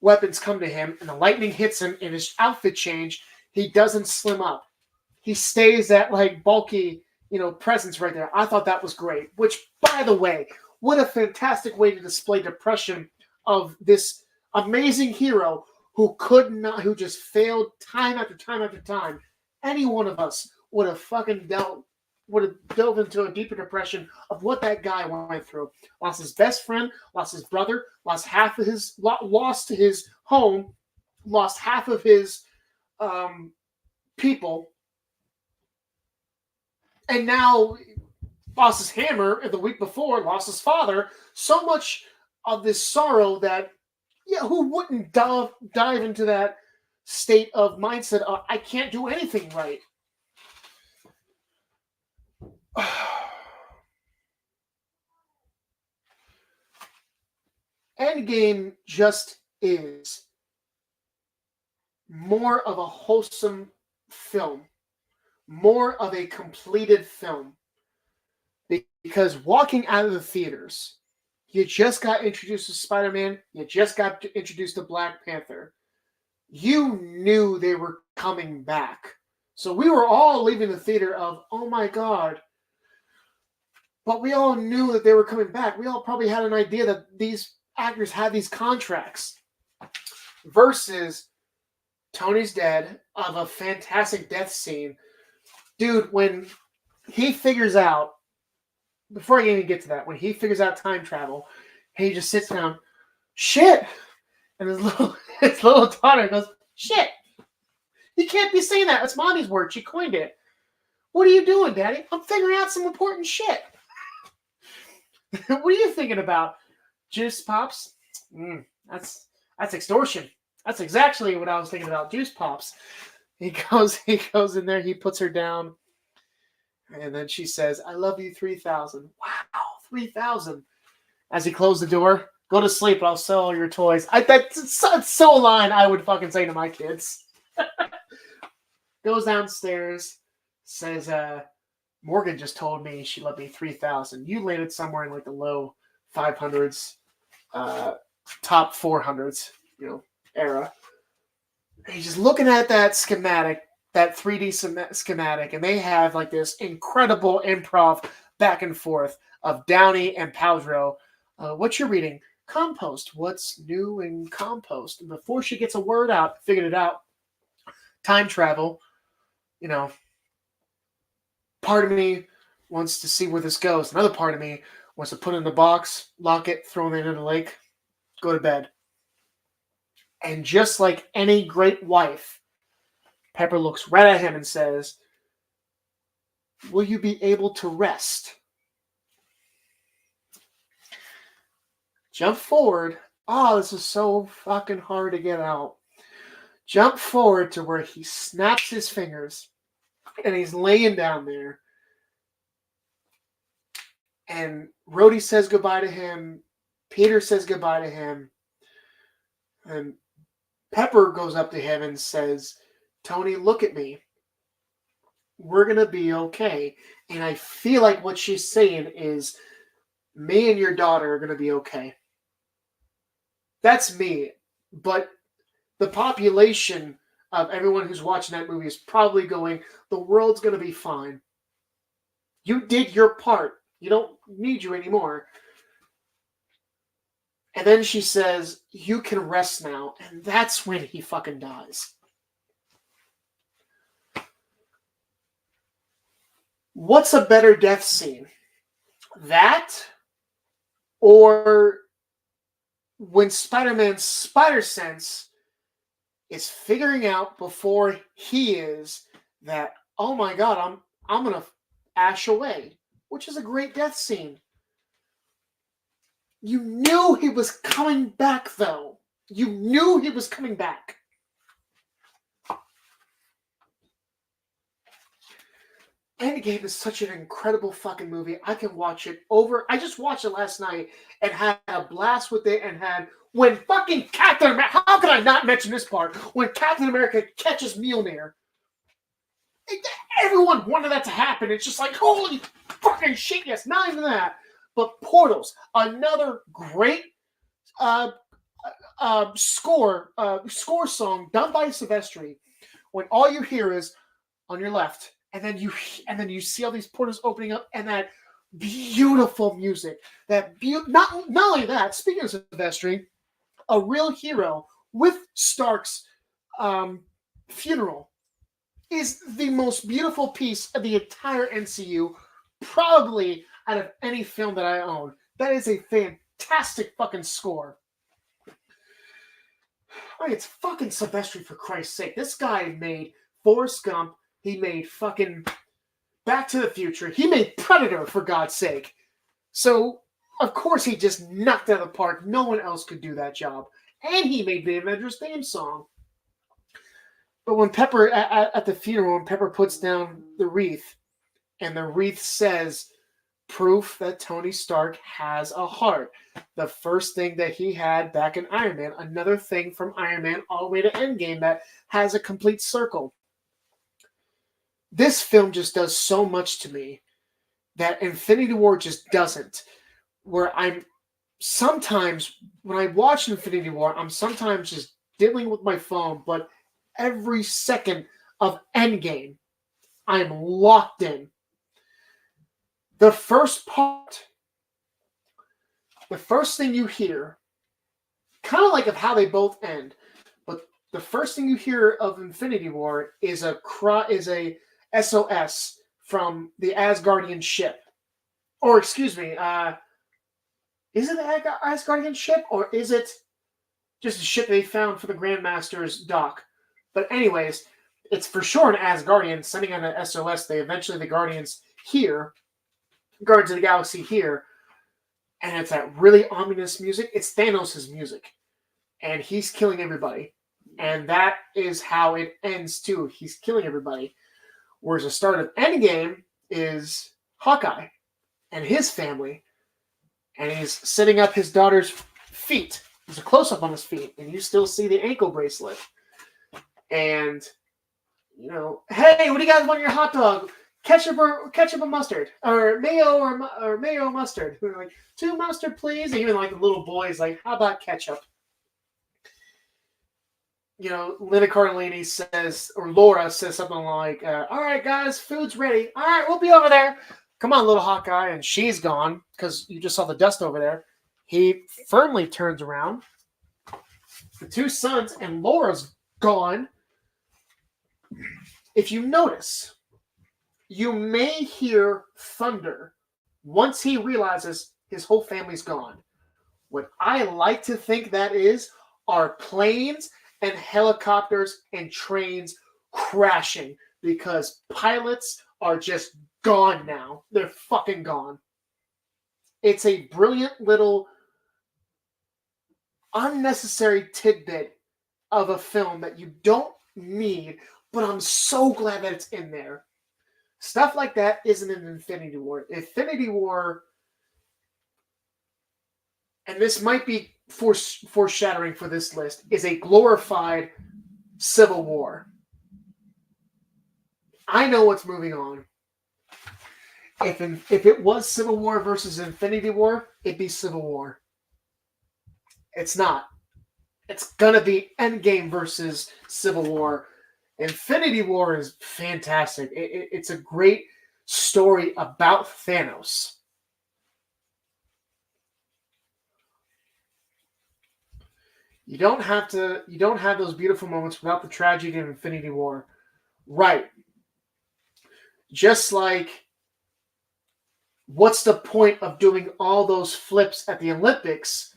weapons come to him and the lightning hits him in his outfit change, he doesn't slim up. He stays that like bulky, presence right there. I thought that was great. Which, by the way, what a fantastic way to display depression of this amazing hero who just failed time after time after time. Any one of us would have delved into a deeper depression of what that guy went through. Lost his best friend, lost his brother, lost his home, lost half of his people, and now lost his hammer the week before, lost his father. So much of this sorrow that, who wouldn't dive into that state of mindset of, I can't do anything right. Endgame just is more of a wholesome film, more of a completed film. Because walking out of the theaters, you just got introduced to Spider-Man, you just got introduced to Black Panther. You knew they were coming back. So we were all leaving the theater of, oh my God. But we all knew that they were coming back. We all probably had an idea that these actors had these contracts. Versus Tony's dead of a fantastic death scene. Dude, when he figures out, before I even get to that, when he figures out time travel, he just sits down, shit! And his little daughter goes, shit! You can't be saying that. That's Mommy's word. She coined it. What are you doing, Daddy? I'm figuring out some important shit. What are you thinking about? Juice Pops? That's extortion. That's exactly what I was thinking about. Juice Pops. He goes in there, he puts her down, and then she says, I love you 3,000. Wow, 3,000. As he closed the door, go to sleep, I'll sell all your toys. That's so a line I would fucking say to my kids. Goes downstairs, says, Morgan just told me she loved me 3,000. You landed somewhere in like the low 500s, top 400s, era. And he's just looking at that schematic, that 3D schematic, and they have like this incredible improv back and forth of Downey and Paltrow. What you're reading? Compost. What's new in Compost? And before she gets a word out, figured it out. Time travel. Part of me wants to see where this goes. Another part of me wants to put it in the box, lock it, throw it into the lake, go to bed. And just like any great wife, Pepper looks right at him and says, will you be able to rest? Jump forward. Oh, this is so fucking hard to get out. Jump forward to where he snaps his fingers and he's laying down there. And Rhodey says goodbye to him. Peter says goodbye to him. And Pepper goes up to him and says, Tony, look at me. We're going to be okay. And I feel like what she's saying is, me and your daughter are going to be okay. That's me. But the population of everyone who's watching that movie is probably going, the world's going to be fine. You did your part. You don't need you anymore. And then she says, "You can rest now." And that's when he fucking dies. What's a better death scene? That or when Spider-Man's spider sense is figuring out before he is that, oh my god, I'm gonna ash away, which is a great death scene. You knew he was coming back, though. You knew he was coming back. Endgame is such an incredible fucking movie. I can watch it over. I just watched it last night and had a blast with it and had when fucking Captain America. How could I not mention this part? When Captain America catches Mjolnir. Everyone wanted that to happen. It's just like, holy fucking shit, yes. Not even that. But Portals, another great score song done by Silvestri. When all you hear is on your left, and then you see all these portals opening up, and that beautiful music. Not only that. Speaking of Silvestri, a real hero with Stark's funeral is the most beautiful piece of the entire MCU, probably out of any film that I own. That is a fantastic fucking score. I mean, it's fucking Silvestri, for Christ's sake. This guy made Forrest Gump. He made fucking Back to the Future. He made Predator, for God's sake. So, of course, he just knocked it out of the park. No one else could do that job. And he made the Avengers theme song. But when Pepper, at the funeral, when Pepper puts down the wreath, and the wreath says, proof that Tony Stark has a heart. The first thing that he had back in Iron Man, another thing from Iron Man all the way to Endgame that has a complete circle. This film just does so much to me that Infinity War just doesn't. Where I'm sometimes, when I watch Infinity War, I'm sometimes just diddling with my phone, but every second of Endgame, I'm locked in. The first part, the first thing you hear, kind of like of how they both end, but the first thing you hear of Infinity War is a SOS from the Asgardian ship. Or, excuse me, is it an Asgardian ship, or is it just a ship they found for the Grandmaster's dock? But anyways, it's for sure an Asgardian sending out an SOS. The Guardians here, Guardians of the Galaxy here, and it's that really ominous music. It's Thanos' music, and he's killing everybody. And that is how it ends, too. He's killing everybody. Whereas the start of Endgame is Hawkeye and his family, and he's sitting up his daughter's feet. There's a close-up on his feet, and you still see the ankle bracelet. And, you know, hey, what do you guys want in your hot dog? Ketchup or mustard? Or mayo or mayo mustard? We're like, 2 mustard, please. And even like the little boy's like, how about ketchup? You know, Linda Cardellini says, or Laura says something like, all right, guys, food's ready. All right, we'll be over there. Come on, little Hawkeye. And she's gone because you just saw the dust over there. He firmly turns around. The 2 sons and Laura's gone. If you notice, you may hear thunder once he realizes his whole family's gone. What I like to think that is are planes and helicopters and trains crashing because pilots are just gone now. They're fucking gone. It's a brilliant little unnecessary tidbit of a film that you don't need, but I'm so glad that it's in there. Stuff like that isn't in Infinity War. Infinity War, and this might be foreshadowing for this list, is a glorified Civil War. I know what's moving on. If it was Civil War versus Infinity War, it'd be Civil War. It's not. It's going to be Endgame versus Civil War. Infinity War is fantastic. It's a great story about Thanos. You don't have those beautiful moments without the tragedy of Infinity War. Right. Just like, what's the point of doing all those flips at the Olympics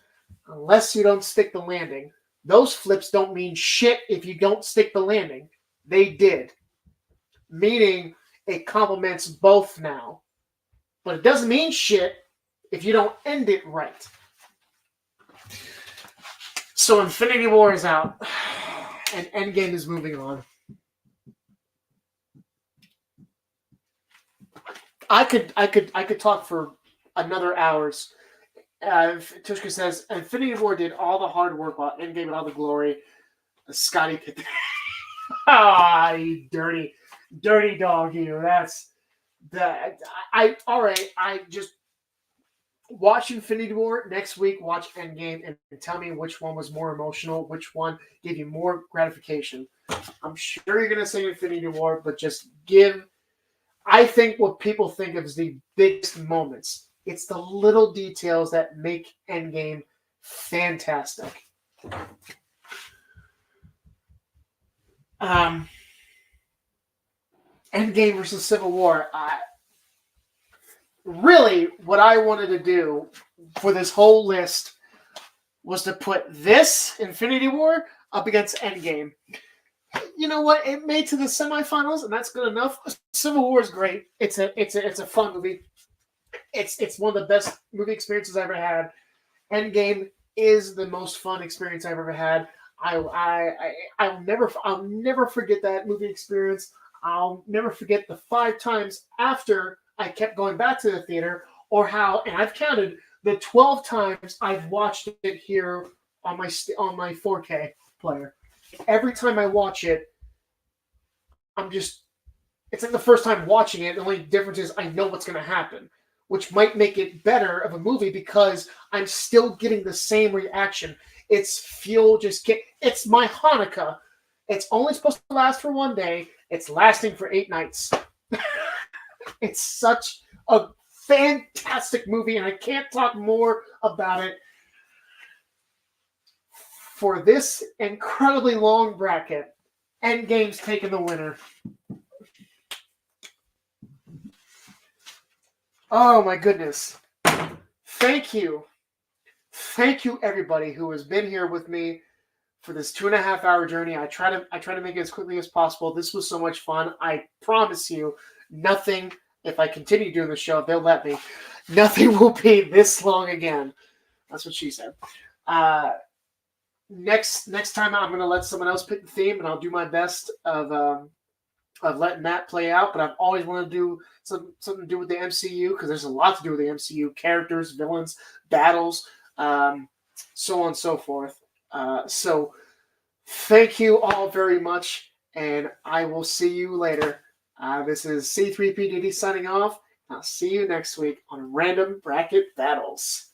unless you don't stick the landing? Those flips don't mean shit if you don't stick the landing. They did. Meaning it complements both now. But it doesn't mean shit if you don't end it right. So Infinity War is out, and Endgame is moving on. I could talk for another hours. Tushka says Infinity War did all the hard work while Endgame and all the glory. Scotty Pippen. You dirty dog, you. That's that. All right. I just watch Infinity War next week. Watch Endgame and tell me which one was more emotional. Which one gave you more gratification. I'm sure you're gonna say Infinity War, but just give. I think what people think of as the biggest moments. It's the little details that make Endgame fantastic. Endgame versus Civil War. Really, what I wanted to do for this whole list was to put this Infinity War up against Endgame. You know what? It made to the semifinals, and that's good enough. Civil War is great. It's a fun movie. It's one of the best movie experiences I ever had. Endgame is the most fun experience I've ever had. I'll never forget that movie experience. I'll never forget the 5 times after I kept going back to the theater, or how, and I've counted the 12 times I've watched it here on my 4K player. Every time I watch it, it's like the first time watching it. The only difference is I know what's going to happen, which might make it better of a movie because I'm still getting the same reaction. It's fuel, it's my Hanukkah. It's only supposed to last for 1 day. It's lasting for 8 nights. It's such a fantastic movie, and I can't talk more about it. For this incredibly long bracket, Endgame's taking the winner. Oh my goodness. Thank you. Thank you, everybody who has been here with me for this 2.5 hour journey. I try to make it as quickly as possible. This was so much fun. I promise you, nothing, if I continue doing the show, if they'll let me, nothing will be this long again. That's what she said. Next time I'm going to let someone else pick the theme, and I'll do my best of letting that play out. But I've always wanted to do something to do with the MCU, because there's a lot to do with the MCU: characters, villains, battles, so on and so forth. So thank you all very much, and I will see you later. This is C3PDD signing off. I'll see you next week on Random Bracket Battles.